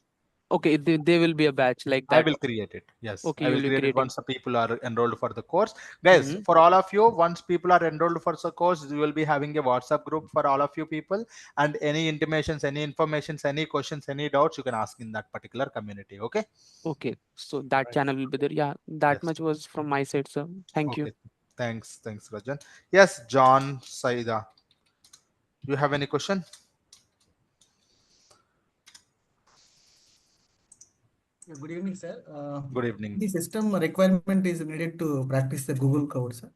Speaker 6: Okay, there will be a batch like
Speaker 1: I
Speaker 6: that.
Speaker 1: will create it. Yes,
Speaker 6: Okay,
Speaker 1: I
Speaker 6: you
Speaker 1: will
Speaker 6: will be
Speaker 1: create it
Speaker 6: creating.
Speaker 1: once the people are enrolled for the course. Guys,
Speaker 6: Mm-hmm.
Speaker 1: for all of you, once people are enrolled for the course, we will be having a WhatsApp group for all of you people. And any intimations, any informations, any questions, any doubts, you can ask in that particular community. Okay.
Speaker 6: Okay, so that
Speaker 1: Right.
Speaker 6: channel will be there. Yeah, that
Speaker 1: Yes.
Speaker 6: much was from my side, sir. Thank you.
Speaker 1: Okay. Thanks, Rajan. Yes, John Saida. You have any question?
Speaker 7: Yeah, good evening, sir.
Speaker 1: Good evening.
Speaker 7: The system requirement is needed to practice the Google code, sir.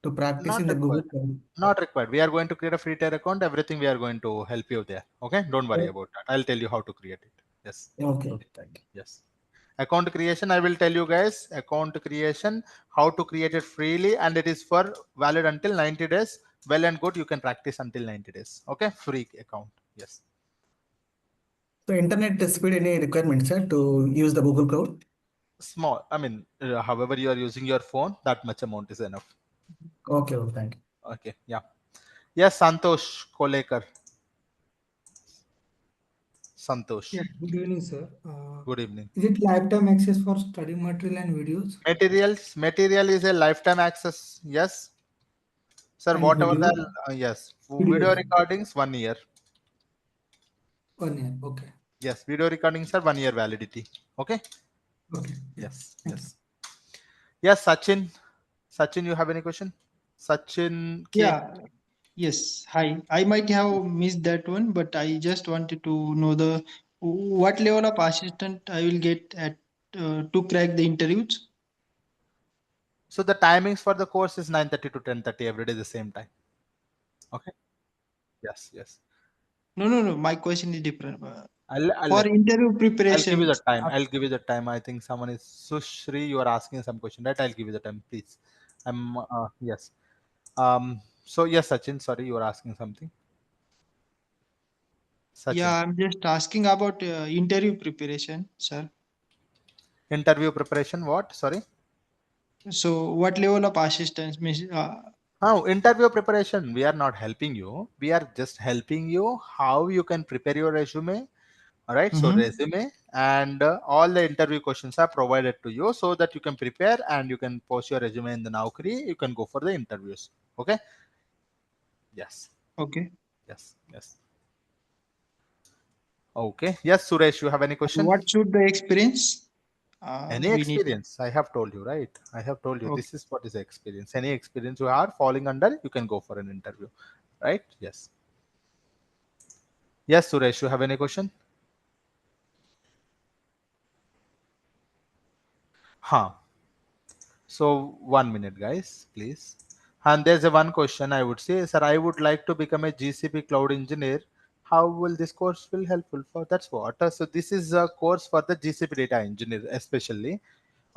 Speaker 7: To practice
Speaker 1: Not
Speaker 7: in the Google
Speaker 1: required.
Speaker 7: code.
Speaker 1: Not required. We are going to create a free tier account. Everything we are going to help you there. Okay. Don't worry
Speaker 7: Oh,
Speaker 1: about that. I'll tell you how to create it. Yes.
Speaker 7: okay, thank you.
Speaker 1: Yes. Account creation, I will tell you guys. Account creation, how to create it freely, and it is for valid until 90 days. Well and good. You can practice until 90 days. Okay. Free account. Yes.
Speaker 7: So internet speed any requirements, sir, to use the Google code?
Speaker 1: Small. I mean, however you are using your phone, that much amount is enough.
Speaker 7: Okay, well, thank you.
Speaker 1: Okay. Yeah. Yes. Santosh Kolekar. Santosh.
Speaker 7: Yeah, good evening, sir.
Speaker 1: Good evening.
Speaker 7: Is it lifetime access for study material and videos
Speaker 1: Materials. Material is a lifetime access. Yes. Sir,
Speaker 7: and
Speaker 1: whatever
Speaker 7: video?
Speaker 1: the yes, video
Speaker 7: Videos,
Speaker 1: recordings 1 year.
Speaker 7: 1 year. Okay.
Speaker 1: Yes, video recordings are 1 year validity. Okay.
Speaker 7: Okay. Yeah.
Speaker 1: Yes,
Speaker 7: Thank you.
Speaker 1: yes. Yes, Sachin. Sachin, you have any question? Sachin K.
Speaker 9: Yeah, yes. Hi. I might have missed that one, but I just wanted to know the what level of assistant I will get at to crack the interviews.
Speaker 1: So the timings for the course is 9:30 to 10:30 every day the same time. Okay. Yes, yes.
Speaker 9: No. My question is different.
Speaker 1: I'll
Speaker 9: For interview
Speaker 1: I'll give you the
Speaker 9: preparations,
Speaker 1: time. I'll give you the time. I think someone is Sushri. You are asking some question, right? I'll give you the time, please. I'm yes. So yes, Sachin. Sorry, you are asking something. Sachin.
Speaker 9: yeah, I'm just asking about interview preparation, sir.
Speaker 1: Interview preparation, what? Sorry.
Speaker 9: So what level of assistance means?
Speaker 1: Oh, interview preparation. We are not helping you. We are just helping you how you can prepare your resume. All right. So
Speaker 9: Mhm.
Speaker 1: resume and all the interview questions are provided to you so that you can prepare and you can post your resume in the Naukri. You can go for the interviews. Okay. Yes.
Speaker 9: Okay.
Speaker 1: Yes. Yes. Okay. Yes, Suresh, you have any question?
Speaker 9: What should the experience
Speaker 1: Any
Speaker 9: we need?
Speaker 1: experience? I have told you, right? I have told you
Speaker 9: Okay.
Speaker 1: this is what is the experience. Any experience you are falling under, you can go for an interview. Right? Yes. Yes, Suresh, you have any question? Huh. So 1 minute, guys, please. And there's a one question I would say, sir, I would like to become a GCP cloud engineer. How will this course will helpful for? That's what. So this is a course for the GCP data engineer, especially.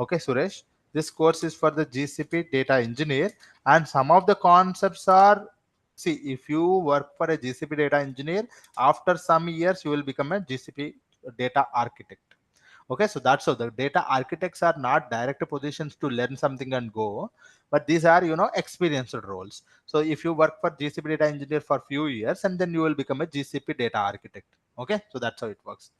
Speaker 1: Okay, Suresh. This course is for the GCP data engineer, and some of the concepts are. See, if you work for a GCP data engineer, after some years you will become a GCP data architect. Okay, so that's so the data architects are not direct positions to learn something and go, but these are experienced roles. So if you work for GCP data engineer for few years and then you will become a GCP data architect. Okay, so that's how it works.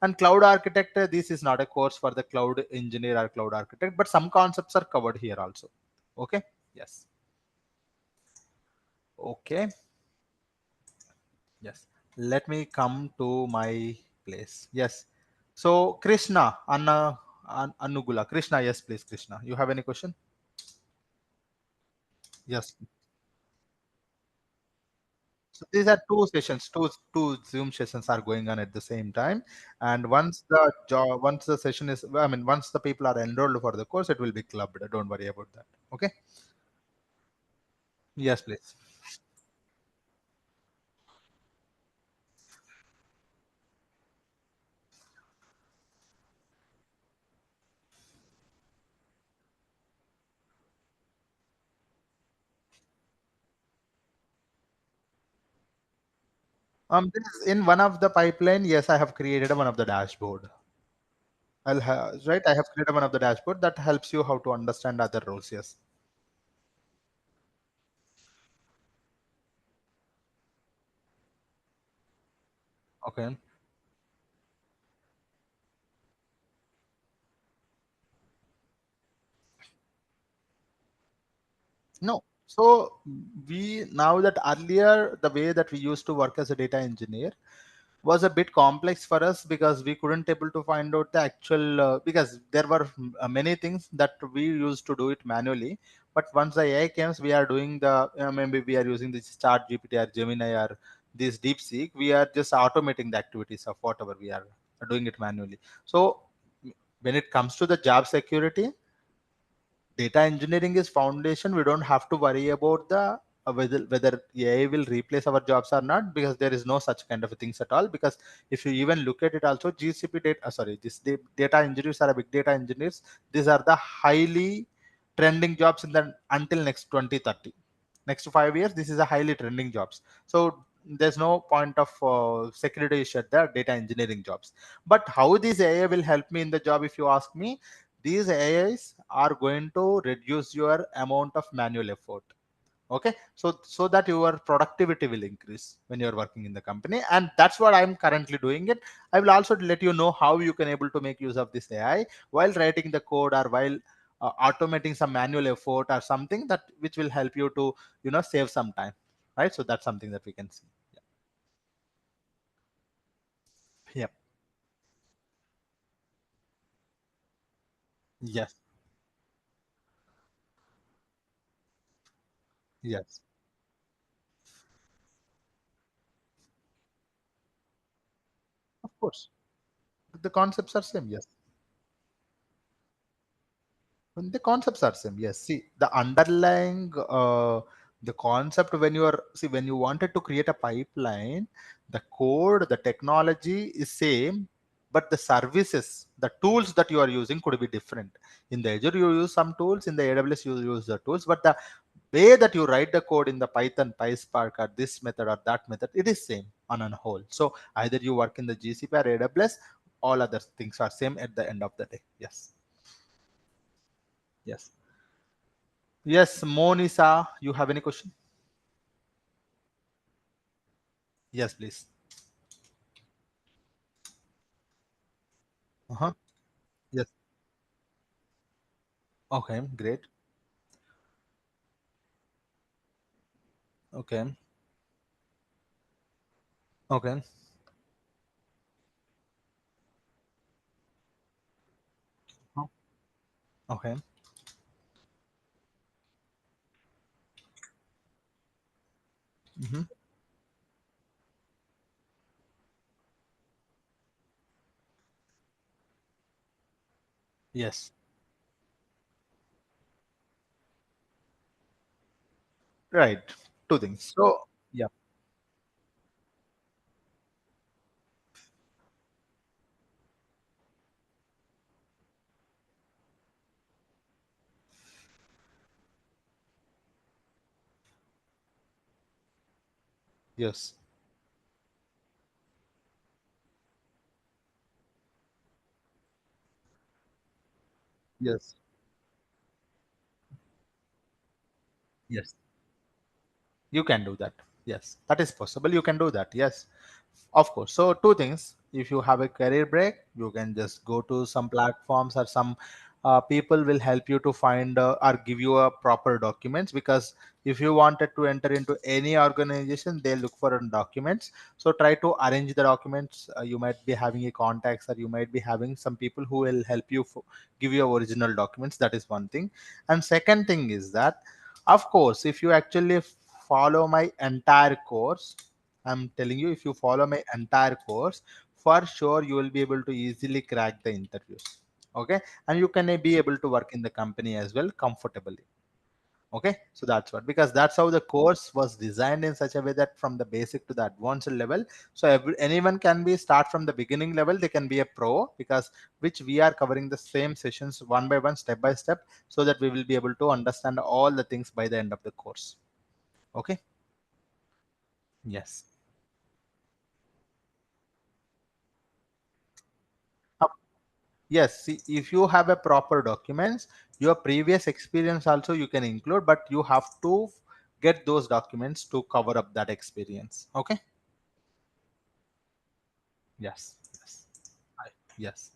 Speaker 1: And cloud architect, this is not a course for the cloud engineer or cloud architect, but some concepts are covered here also. Okay, yes. Okay, yes. Let me come to my place. Yes. So Krishna, Anugula. Krishna, yes, please, Krishna. You have any question? Yes. So these are two sessions, two Zoom sessions are going on at the same time. And once the session is, I mean, once the people are enrolled for the course, it will be clubbed. Don't worry about that. Okay. Yes, please. This is in one of the pipeline. Yes, I have created one of the dashboard. Right. I have created one of the dashboard that helps you how to understand other roles. Yes. Okay. No. So we now that earlier the way that we used to work as a data engineer was a bit complex for us because we couldn't able to find out the actual because there were many things that we used to do it manually. But once the AI comes, we are doing the maybe we are using this Chat GPT or Gemini or this DeepSeek. We are just automating the activities of whatever we are doing it manually. So when it comes to the job security, data engineering is foundation. We don't have to worry about the whether AI will replace our jobs or not, because there is no such kind of things at all. Because if you even look at it also, GCP data, data engineers are a big data engineers. These are the highly trending jobs in the until next 2030, next 5 years. This is a highly trending jobs. So there's no point of security issue at the data engineering jobs. But how this AI will help me in the job, if you ask me, these AIs are going to reduce your amount of manual effort. Okay, so that your productivity will increase when you're working in the company, and that's what I'm currently doing it. I will also let you know how you can able to make use of this AI while writing the code or while automating some manual effort or something that which will help you to save some time, right? So that's something that we can see. Yeah. Yep. Yes. Yes, of course, the concepts are same. Yes. And the concepts are same. Yes. See, the underlying the concept when you are see when you wanted to create a pipeline, the code, the technology is same, but the services, the tools that you are using could be different. In the Azure, you use some tools. In the AWS, you use the tools, but the way that you write the code in the Python, PySpark, or this method or that method, it is same on a whole. So either you work in the GCP or AWS, all other things are same at the end of the day. Yes. Yes. Yes, Monisa, you have any question? Yes, please. Uh-huh. Yes. Okay, great. Okay. Okay. Oh, okay. Mm-hmm. Yes. Right. Two things. So, yeah. Yes. Yes. Yes. You can do that. Yes, that is possible. You can do that. Yes, of course. So two things. If you have a career break, you can just go to some platforms, or some people will help you to find or give you a proper documents, because if you wanted to enter into any organization, they look for documents. So try to arrange the documents. You might be having a contacts, or you might be having some people who will help you give you original documents. That is one thing. And second thing is that, of course, if you actually follow my entire course, I'm telling you, if you follow my entire course, for sure you will be able to easily crack the interviews. Okay, and you can be able to work in the company as well comfortably. Okay, so that's what, because that's how the course was designed in such a way that from the basic to the advanced level, so anyone can be start from the beginning level, they can be a pro, because which we are covering the same sessions one by one, step by step, so that we will be able to understand all the things by the end of the course. Okay. Yes. Yes, see, if you have a proper documents, your previous experience also you can include, but you have to get those documents to cover up that experience. Okay. Yes. Yes. Yes.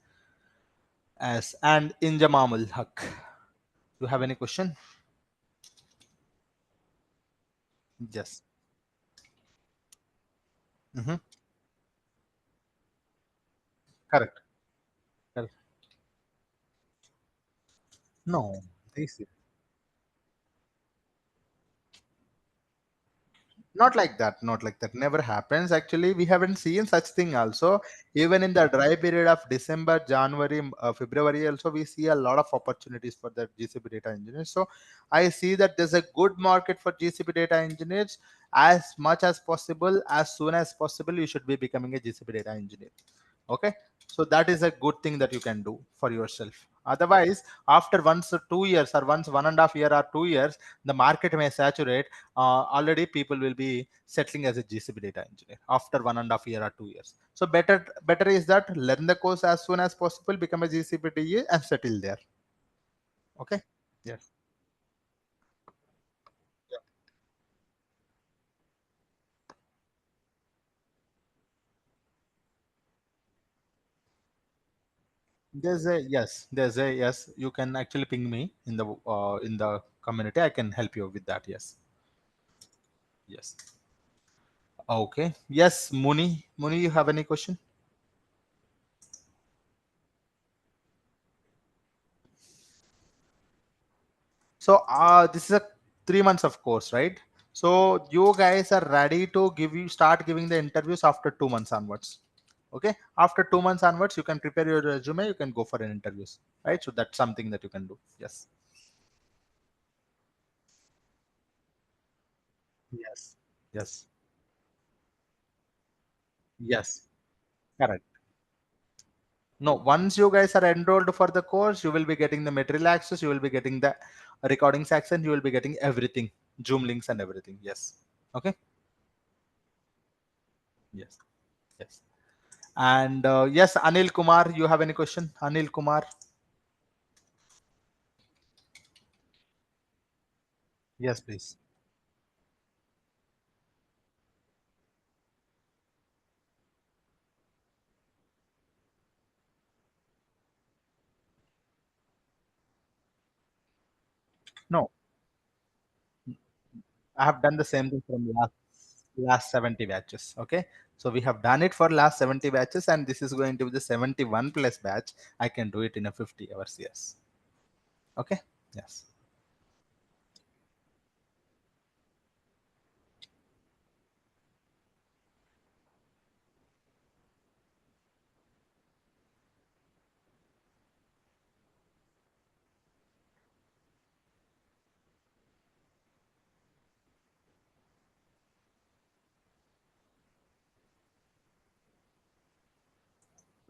Speaker 1: As and Injamamul Haq. You have any question? Yes. Mm-hmm. Correct. Correct. No. This Not like that, not like that, never happens. Actually, we haven't seen such thing also. Even in the dry period of December, January, February also, we see a lot of opportunities for the GCP data engineers. So I see that there's a good market for GCP data engineers. As much as possible, as soon as possible, you should be becoming a GCP data engineer. Okay, so that is a good thing that you can do for yourself. Otherwise, after once or 2 years, or once 1.5 year or 2 years, the market may saturate. Already people will be settling as a GCP data engineer after 1.5 year or 2 years. So better is that learn the course as soon as possible, become a GCP DE and settle there. Okay. Yes. There's a yes. You can actually ping me in the community. I can help you with that. Yes. Yes. Okay. Yes, Muni. Muni, you have any question? So this is a 3 months of course, right? So you guys are ready to start giving the interviews after 2 months onwards. Okay. After 2 months onwards, you can prepare your resume, you can go for an interviews. Right. So that's something that you can do. Yes. Yes. Yes. Yes. Correct. No, once you guys are enrolled for the course, you will be getting the material access, you will be getting the recordings access, you will be getting everything, Zoom links and everything. Yes. Okay. Yes. Yes. And yes, Anil Kumar, you have any question? Anil Kumar. Yes, please. No, I have done the same thing from last 70 batches. Okay. So we have done it for last 70 batches, and this is going to be the 71 plus batch. I can do it in a 50 hours. Yes. Okay. Yes.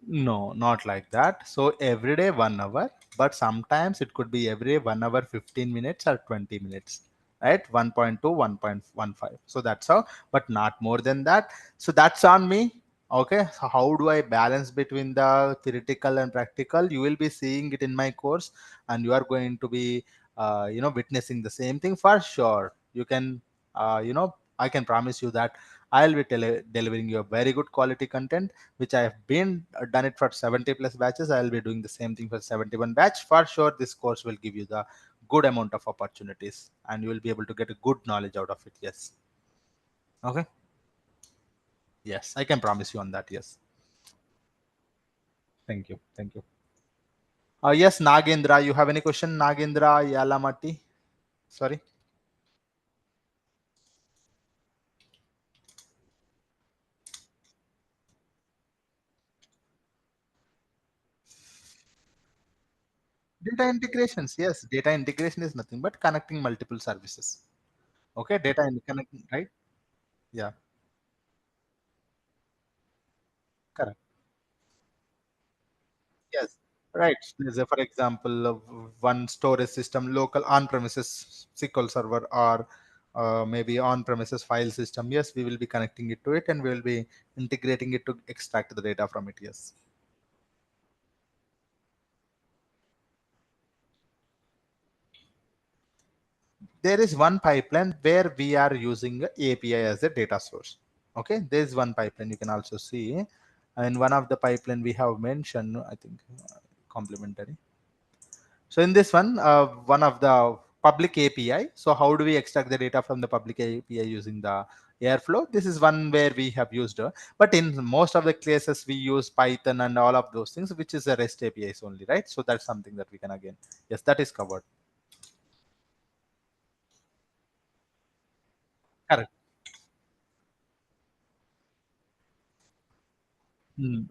Speaker 1: No, not like that. So every day 1 hour, but sometimes it could be every 1 hour 15 minutes or 20 minutes, right? 1.2, 1.15. So that's how, but not more than that. So that's on me. Okay. So how do I balance between the theoretical and practical? You will be seeing it in my course, and you are going to be, witnessing the same thing for sure. You can, I can promise you that I'll be delivering you a very good quality content, which I have been done it for 70 plus batches. I will be doing the same thing for 71 batch. For sure, this course will give you the good amount of opportunities, and you will be able to get a good knowledge out of it. Yes. Okay. Yes, I can promise you on that. Yes. Thank you. Thank you. Yes, Nagendra, you have any question? Nagendra Yalamati. Sorry. Data integrations. Yes, data integration is nothing but connecting multiple services. Okay, connecting, right? Yeah, correct. Yes, right. There's a, for example, one storage system, local on-premises SQL server, or maybe on-premises file system. Yes, we will be connecting it to it, and we will be integrating it to extract the data from it. Yes. There is one pipeline where we are using a API as a data source. Okay, there is one pipeline you can also see, and one of the pipeline we have mentioned, I think, complementary. So in this one of the public API. So how do we extract the data from the public API using the Airflow? This is one where we have used, but in most of the cases we use Python and all of those things, which is a REST APIs only, right? So that's something that we can again, yes, that is covered. Correct. Hmm.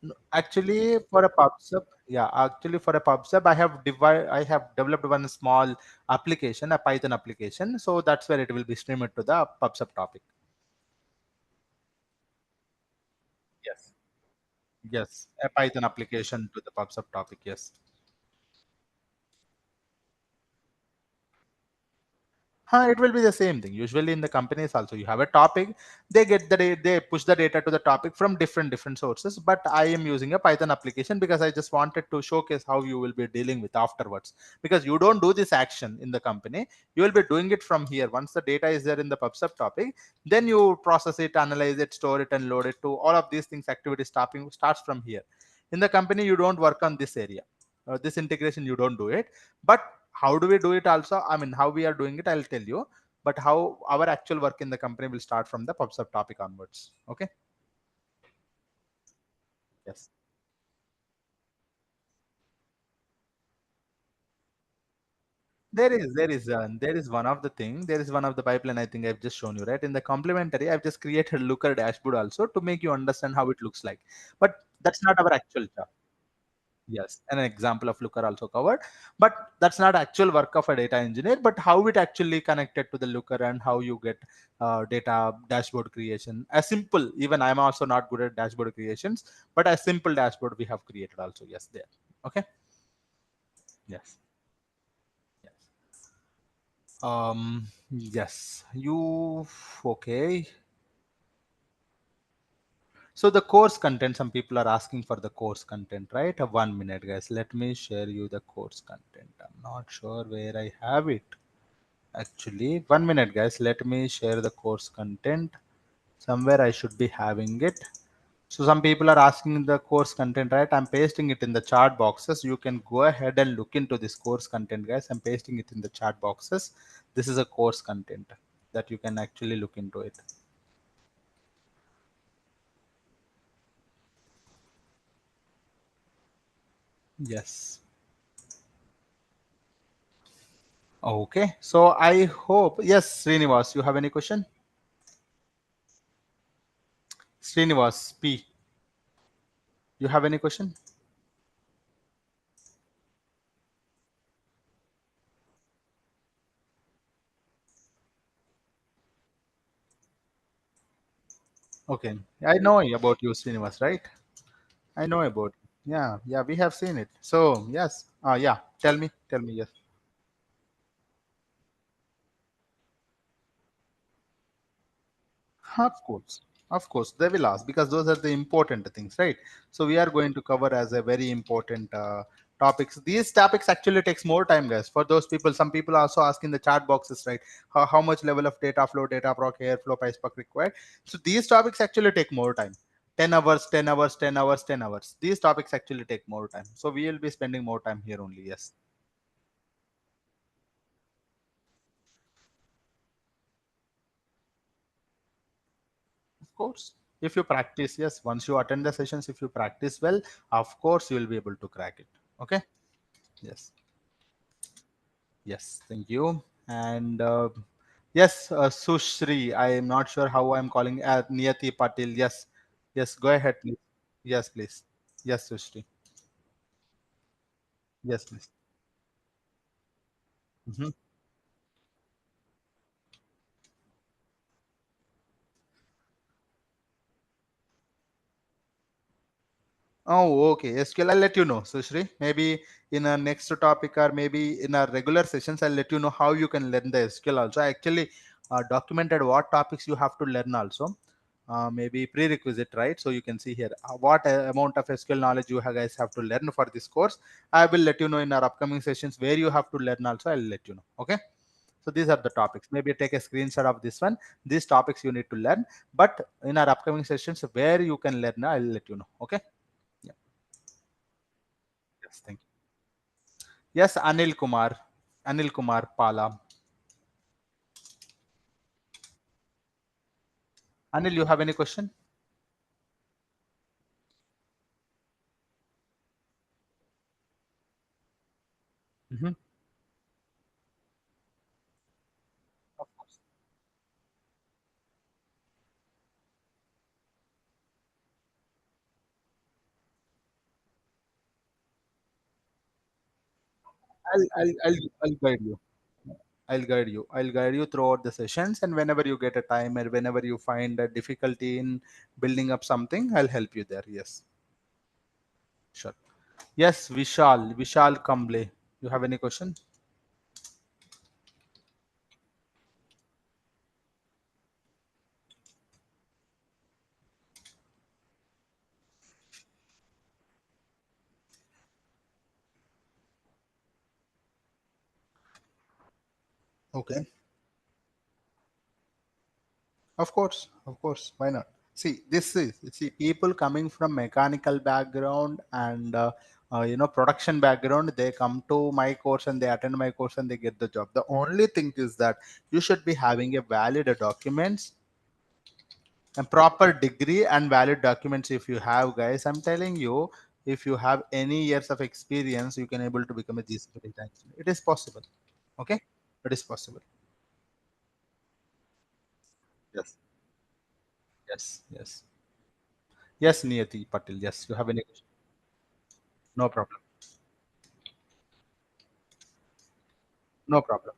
Speaker 1: No, actually, for a PubSub, yeah, actually for a PubSub, I have developed one small application, a Python application. So that's where it will be streamed to the PubSub topic. Yes. Yes, a Python application to the PubSub topic. Yes. It will be the same thing. Usually in the companies also, you have a topic. They get the they push the data to the topic from different sources. But I am using a Python application because I just wanted to showcase how you will be dealing with afterwards. Because you don't do this action in the company, you will be doing it from here. Once the data is there in the PubSub topic, then you process it, analyze it, store it, and load it to all of these things. Activity stopping starts from here. In the company, you don't work on this area. This integration you don't do it, but how do we do it also? I mean, how we are doing it, I'll tell you. But how our actual work in the company will start from the PubSub topic onwards. Okay. Yes. There is one of the thing. There is one of the pipeline. I think I've just shown you, right? In the complementary, I've just created Looker dashboard also to make you understand how it looks like. But that's not our actual job. Yes, and an example of Looker also covered, but that's not actual work of a data engineer. But how it actually connected to the Looker and how you get data dashboard creation. A simple, even I'm also not good at dashboard creations, but a simple dashboard we have created also. Yes, there. Okay. Yes. Yes. Yes. You okay? So the course content, some people are asking for the course content, right? 1 minute, guys. Let me share you the course content. I'm not sure where I have it. Actually, 1 minute, guys. Let me share the course content. Somewhere I should be having it. So some people are asking the course content, right? I'm pasting it in the chat boxes. You can go ahead and look into this course content, guys. I'm pasting it in the chat boxes. This is a course content that you can actually look into it. Yes. Okay. So I hope, yes, Srinivas, you have any question? Srinivas P, you have any question? Okay. I know about you, Srinivas, right? I know about. Yeah, yeah, we have seen it. So yes. Yeah. Tell me, yes. Of course, they will ask because those are the important things, right? So we are going to cover as a very important topics. These topics actually takes more time, guys. For those people, some people are also asking the chat boxes, right? How much level of data flow, data proc, airflow, PySpark required? So these topics actually take more time. 10 hours, 10 hours, 10 hours, 10 hours. These topics actually take more time. So we will be spending more time here only. Yes. Of course. If you practice, yes, once you attend the sessions, if you practice well, of course you will be able to crack it. Okay. Yes. Yes. Thank you. And yes, Sushri, I am not sure how I'm calling Niyati Patil. Yes. Yes. Go ahead, please. Yes, please. Yes, Sushri. Yes, please. Mhm. Oh, okay. SQL, I'll let you know, Sushri. Maybe in a next topic or maybe in our regular sessions, I'll let you know how you can learn the SQL also. I actually documented what topics you have to learn also. Maybe prerequisite, right? So you can see here what amount of SQL knowledge you guys have to learn for this course. I will let you know in our upcoming sessions where you have to learn also. I'll let you know. Okay. So these are the topics. Maybe take a screenshot of this one. These topics you need to learn. But in our upcoming sessions where you can learn, I'll let you know. Okay. Yeah. Yes. Thank you. Yes, Anil Kumar. Anil Kumar Pala. Anil, you have any question? Mhm. Of course. I'll guide you. I'll guide you. I'll guide you throughout the sessions, and whenever you get a time or whenever you find a difficulty in building up something, I'll help you there. Yes, sure. Yes, Vishal Kamble. You have any question? Okay. Of course. Why not? See people coming from mechanical background and production background. They come to my course and they attend my course and they get the job. The only thing is that you should be having a valid documents and proper degree and valid documents. If you have, guys, I'm telling you, if you have any years of experience, you can able to become a GCP data engineer. It is possible. Okay, it is possible. Yes. Yes. Yes. Yes, Niyati Patil. Yes, you have any question? No problem. No problem.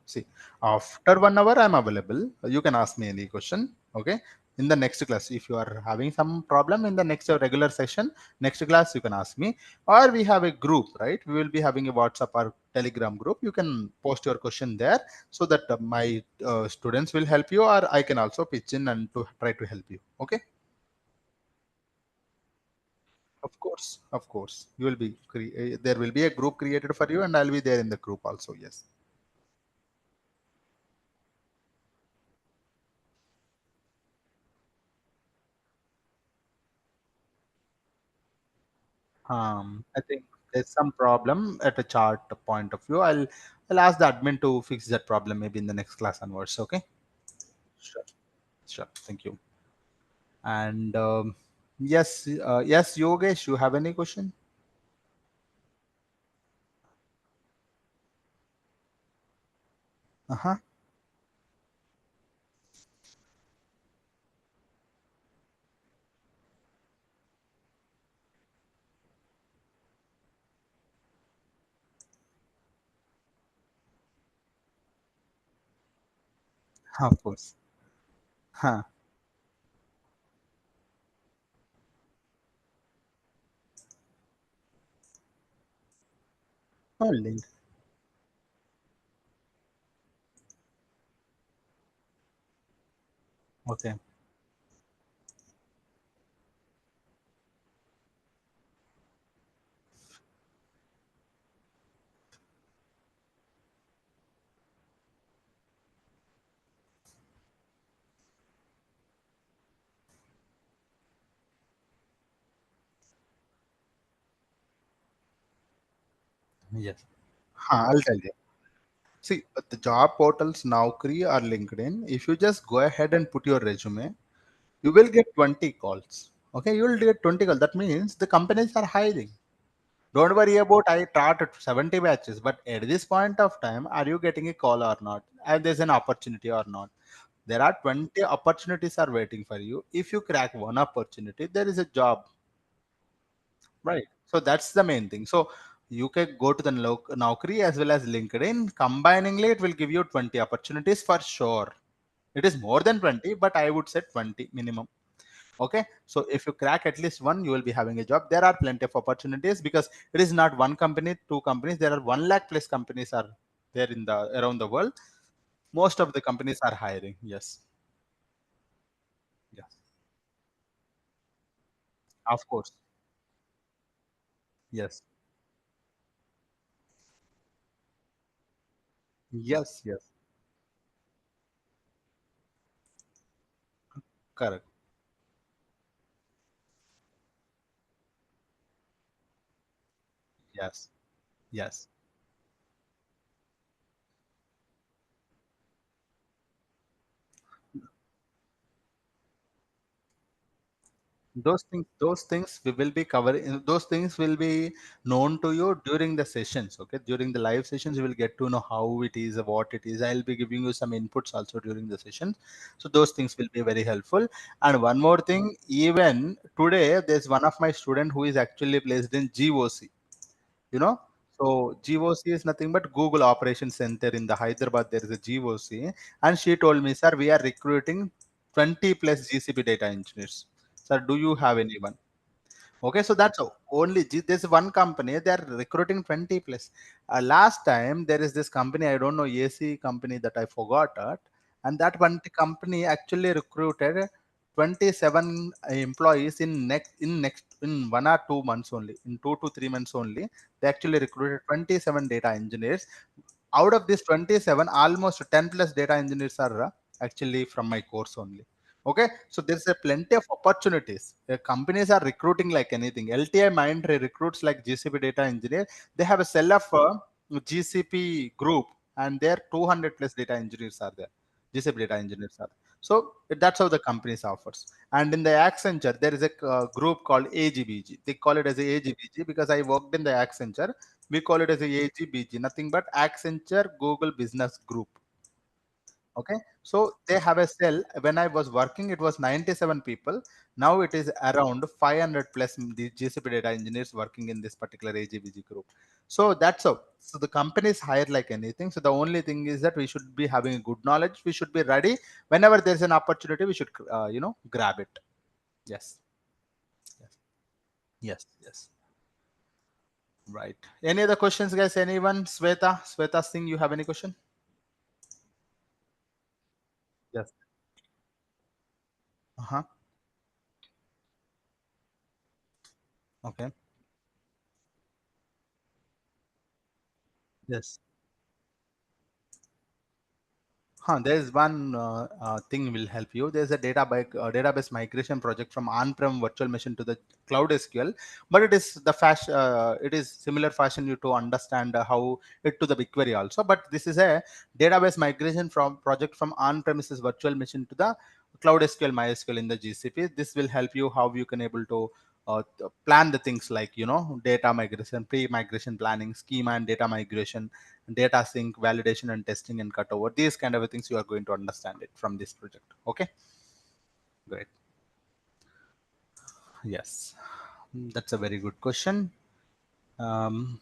Speaker 1: See, after 1 hour, I'm available. You can ask me any question. Okay. In the next class, if you are having some problem in the next regular session, next class, you can ask me. Or we have a group, right? We will be having a WhatsApp or Telegram group. You can post your question there so that my students will help you, or I can also pitch in and to try to help you. Okay. Of course. You will be. There will be a group created for you, and I'll be there in the group also. Yes. I think there's some problem at a chart point of view. I'll ask the admin to fix that problem maybe in the next class onwards. Okay. Sure. Sure. Thank you. And yes, Yogesh, you have any question? Uh-huh. Of course. Huh. Oh, link. Okay. Yes. I'll tell you. See, the job portals Naukri or LinkedIn, if you just go ahead and put your resume, you will get 20 calls. Okay, you will get 20 calls. That means the companies are hiring. Don't worry about I taught at 70 batches, but at this point of time, are you getting a call or not? And there's an opportunity or not? There are 20 opportunities are waiting for you. If you crack one opportunity, there is a job, right? So that's the main thing. So you can go to the Naukri as well as LinkedIn. Combiningly, it will give you 20 opportunities for sure. It is more than 20, but I would say 20 minimum. Okay, so if you crack at least one, you will be having a job. There are plenty of opportunities because it is not one company, two companies. There are 1 lakh plus companies are there in the around the world. Most of the companies are hiring. Yes. Yes. Of course. Yes. Yes. Yes. Correct. Yes. Yes. Those things we will be covering. Those things will be known to you during the sessions. Okay, during the live sessions, you will get to know how it is, what it is. I'll be giving you some inputs also during the sessions. So those things will be very helpful. And one more thing, even today, there's one of my student who is actually placed in GOC. You know, so GOC is nothing but Google Operations Center in the Hyderabad. There is a GOC, and she told me, sir, we are recruiting 20 plus GCP data engineers. Sir, do you have anyone? Okay, so that's only there's one company they are recruiting 20 plus. Last time there is this company, I don't know, AC company that I forgot it, and that one company actually recruited 27 employees in 1 or 2 months only, in 2 to 3 months only. They actually recruited 27 data engineers. Out of this 27, almost 10 plus data engineers are actually from my course only. Okay, so there's a plenty of opportunities. Companies are recruiting like anything. LTI Mindray recruits like GCP data engineer. They have a cell of GCP group, and there 200 plus data engineers are there. GCP data engineers are. So that's how the companies offers. And in the Accenture, there is a group called AGBG. They call it as a AGBG because I worked in the Accenture. We call it as a AGBG, nothing but Accenture Google Business Group. Okay, so they have a cell. When I was working, it was 97 people. Now it is around 500 plus the GCP data engineers working in this particular AGBG group. So that's how. So the companies hire like anything. So the only thing is that we should be having a good knowledge. We should be ready whenever there's an opportunity. We should, grab it. Yes. Yes. Yes. Yes. Right. Any other questions, guys? Anyone? Sweta Singh, you have any question? Yes. Uh-huh. Okay. Yes. There's one thing will help you. There's a database migration project from on-prem virtual machine to the cloud SQL, but it is the fashion. It is similar fashion you to understand how it to the BigQuery also. But this is a database migration from project from on-premises virtual machine to the cloud SQL MySQL in the GCP. This will help you how you can able to plan the things like data migration, pre-migration planning, schema and data migration, data sync, validation and testing and cutover. These kind of things you are going to understand it from this project. Okay, great. Yes, that's a very good question. Um,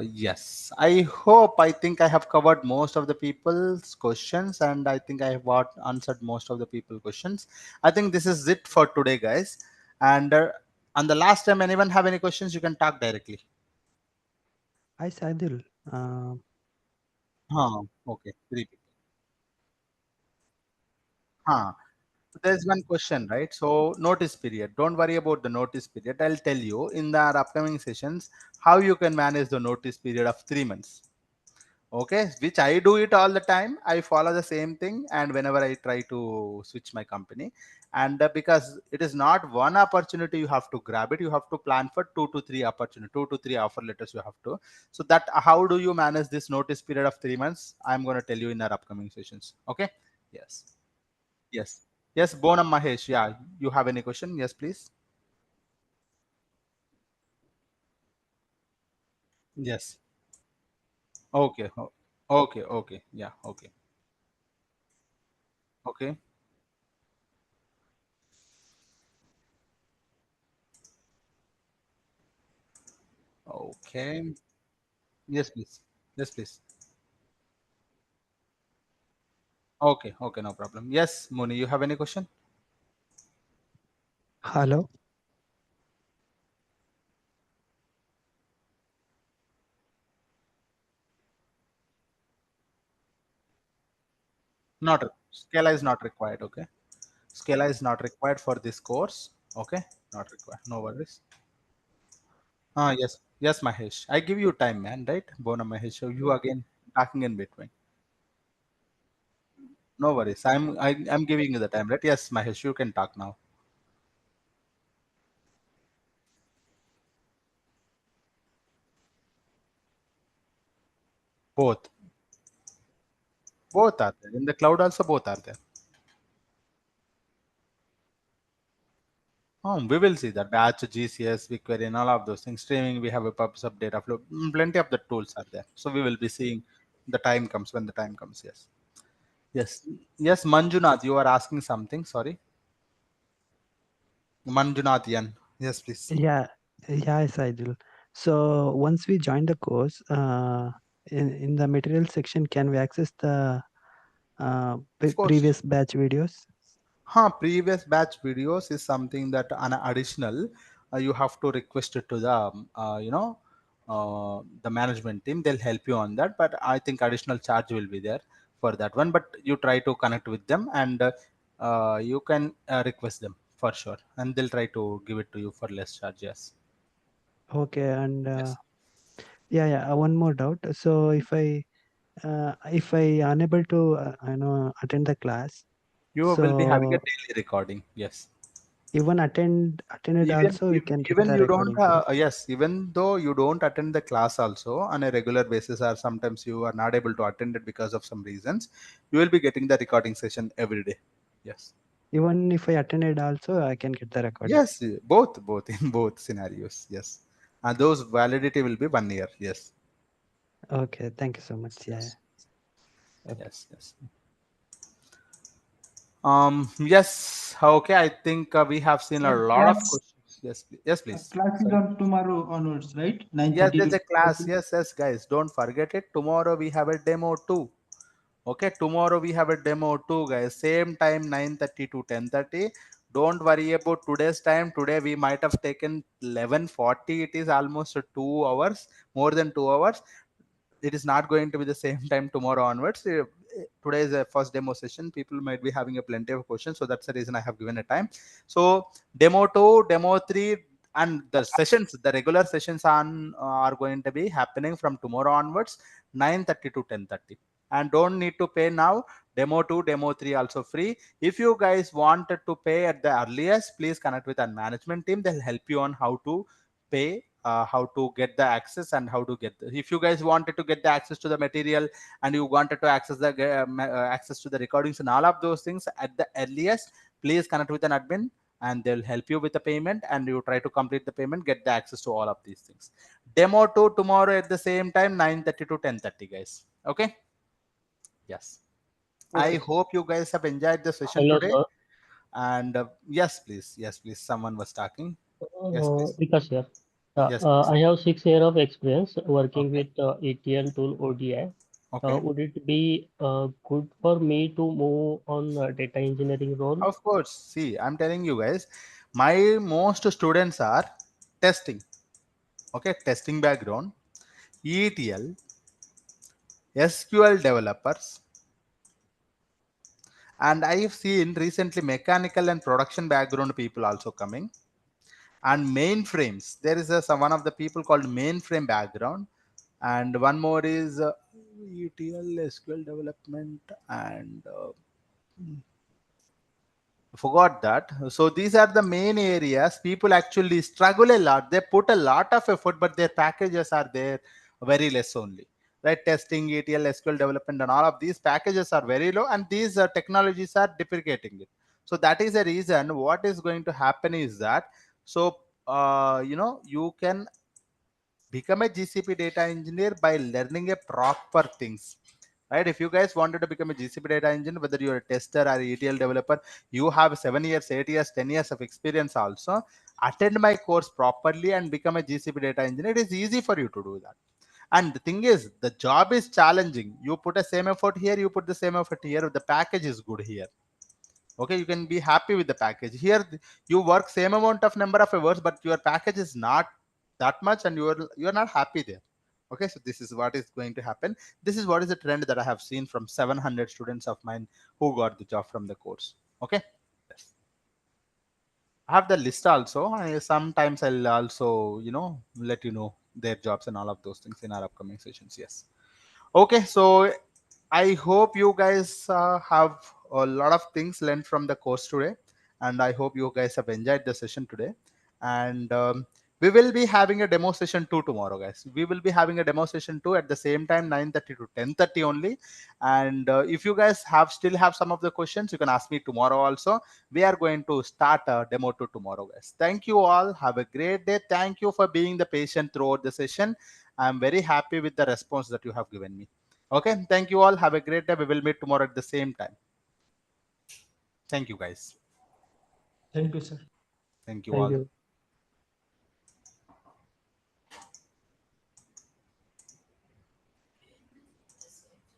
Speaker 1: yes, I think I have covered most of the people's questions, and I think I have answered most of the people questions. I think this is it for today, guys. And the last time, anyone have any questions, you can talk directly.
Speaker 10: Hi, Saidhul.
Speaker 1: Okay, three people. Huh. There's one question, right? So notice period. Don't worry about the notice period. I'll tell you in the upcoming sessions how you can manage the notice period of 3 months. Okay, which I do it all the time. I follow the same thing, and whenever I try to switch my company, and because it is not one opportunity you have to grab it, you have to plan for 2 to 3 opportunity, 2 to 3 offer letters you have to. So that how do you manage this notice period of 3 months? I'm going to tell you in our upcoming sessions. Okay. Yes. Yes. Yes, Bonam Mahesh. Yeah, you have any question? Yes, please. Yes. Okay. Okay. Okay. Yeah. Okay. Okay. Okay. Yes, please. Yes, please. Okay. Okay. No problem. Yes, Moni, you have any question?
Speaker 10: Hello.
Speaker 1: Not Scala is not required. Okay. Scala is not required for this course. Okay. Not required. No worries. Yes. Yes, Mahesh. I give you time, man. Right? Bonam Mahesh. So you again talking in between. No worries. I'm giving you the time, right? Yes, Mahesh. You can talk now. Both. Both are there. In the cloud also both are there. We will see that batch, GCS, BigQuery, and all of those things. Streaming, we have a purpose of data flow. Plenty of the tools are there. So we will be seeing the time comes when the time comes. Yes. Yes. Yes, Manjunath, you are asking something. Sorry. Manjunath Yan. Yes, please.
Speaker 10: Yeah, yeah, Saidhul. So once we join the course, in the material section, can we access the
Speaker 1: Of course.
Speaker 10: previous batch videos?
Speaker 1: Previous batch videos is something that an additional you have to request it to the the management team. They'll help you on that, but I think additional charge will be there for that one. But you try to connect with them, and you can request them for sure, and they'll try to give it to you for less charge. Yes.
Speaker 10: Okay, and
Speaker 1: Yes.
Speaker 10: one more doubt. So if I unable to attend the class,
Speaker 1: You will be having a
Speaker 10: so
Speaker 1: daily recording. Yes.
Speaker 10: even attended
Speaker 1: even
Speaker 10: also we
Speaker 1: if,
Speaker 10: can get
Speaker 1: even
Speaker 10: the
Speaker 1: you don't
Speaker 10: recording, correct?
Speaker 1: yes, even though you don't attend the class also on a regular basis, or sometimes you are not able to attend it because of some reasons, you will be getting the recording session every day. Yes.
Speaker 10: Even if I attended also, I can get the recording.
Speaker 1: Yes, both in both scenarios. Yes, and those validity will be 1 year. Yes.
Speaker 10: Okay, thank you so much. Yeah.
Speaker 1: Yes.
Speaker 10: Okay.
Speaker 1: Yes. Yes. Yes. Okay, I think we have seen a lot of
Speaker 9: Yes.
Speaker 1: questions. Yes, please.
Speaker 9: Class is
Speaker 1: Sorry.
Speaker 9: on tomorrow onwards, right?
Speaker 1: Yes,
Speaker 9: 9:30
Speaker 1: there's
Speaker 9: to
Speaker 1: a class.
Speaker 9: 10:30.
Speaker 1: Yes, guys. Don't forget it. Tomorrow we have a demo too. Okay, tomorrow we have a demo too, guys. Same time, 9:30 to 10:30. Don't worry about today's time. Today we might have taken 11:40. It is almost 2 hours, more than 2 hours. It is not going to be the same time tomorrow onwards. Today is a first demo session. People might be having a plenty of questions, so that's the reason I have given a time. So demo 2, demo 3, and the sessions, the regular sessions are going to be happening from tomorrow onwards, 9:30 to 10:30. And don't need to pay now. Demo 2, demo 3 also free. If you guys wanted to pay at the earliest, please connect with our management team. They'll help you on how to pay, how to get the access, and how to get if you guys wanted to get the access to the material, and you wanted to access the access to the recordings and all of those things at the earliest, please connect with an admin, and they'll help you with the payment, and you try to complete the payment, get the access to all of these things. Demo 2 tomorrow at the same time, 9:30 to 10:30, guys. Okay. Yes. I
Speaker 3: Okay.
Speaker 1: hope you guys have enjoyed the session
Speaker 3: Hello,
Speaker 1: today.
Speaker 3: sir.
Speaker 1: And yes, please. Yes, please. Someone was talking. Yes, please.
Speaker 3: Vikas here.
Speaker 1: Yes, please.
Speaker 3: I have 6 years of experience working
Speaker 1: Okay.
Speaker 3: with ETL tool ODI.
Speaker 1: Okay.
Speaker 3: Would it be good for me to move on data engineering role?
Speaker 1: Of course. See, I'm telling you guys, my most students are testing. Okay, testing background, ETL, SQL developers, and I've seen recently mechanical and production background people also coming. And mainframes. There is one of the people called mainframe background, and one more is ETL, SQL development, and forgot that. So these are the main areas people actually struggle a lot. They put a lot of effort, but their packages are there very less only. Right, testing, ETL, SQL development, and all of these packages are very low, and these technologies are deprecating it. So that is the reason. What is going to happen is that, so you can become a GCP data engineer by learning a proper things. Right, if you guys wanted to become a GCP data engineer, whether you're a tester or a ETL developer, you have 7 years, 8 years, 10 years of experience also, attend my course properly and become a GCP data engineer. It is easy for you to do that. And the thing is, the job is challenging. You put the same effort here, you put the same effort here, the package is good here. Okay, you can be happy with the package here. You work same amount of number of hours, but your package is not that much, and you're not happy there. Okay, so this is what is going to happen. This is what is the trend that I have seen from 700 students of mine who got the job from the course. Okay. Yes. I have the list also. Sometimes I'll also let you know their jobs and all of those things in our upcoming sessions. Yes. Okay, so I hope you guys have a lot of things learned from the course today, and I hope you guys have enjoyed the session today. And we will be having a demo session 2 tomorrow, guys. We will be having a demo session 2 at the same time, 9:30 to 10:30 only. And if you guys still have some of the questions, you can ask me tomorrow also. We are going to start a demo 2 tomorrow, guys. Thank you all. Have a great day. Thank you for being the patient throughout the session. I'm very happy with the response that you have given me. Okay, thank you all. Have a great day. We will meet tomorrow at the same time. Thank you, guys.
Speaker 9: Thank you, sir.
Speaker 1: Thank you
Speaker 3: Thank
Speaker 1: all.
Speaker 3: you.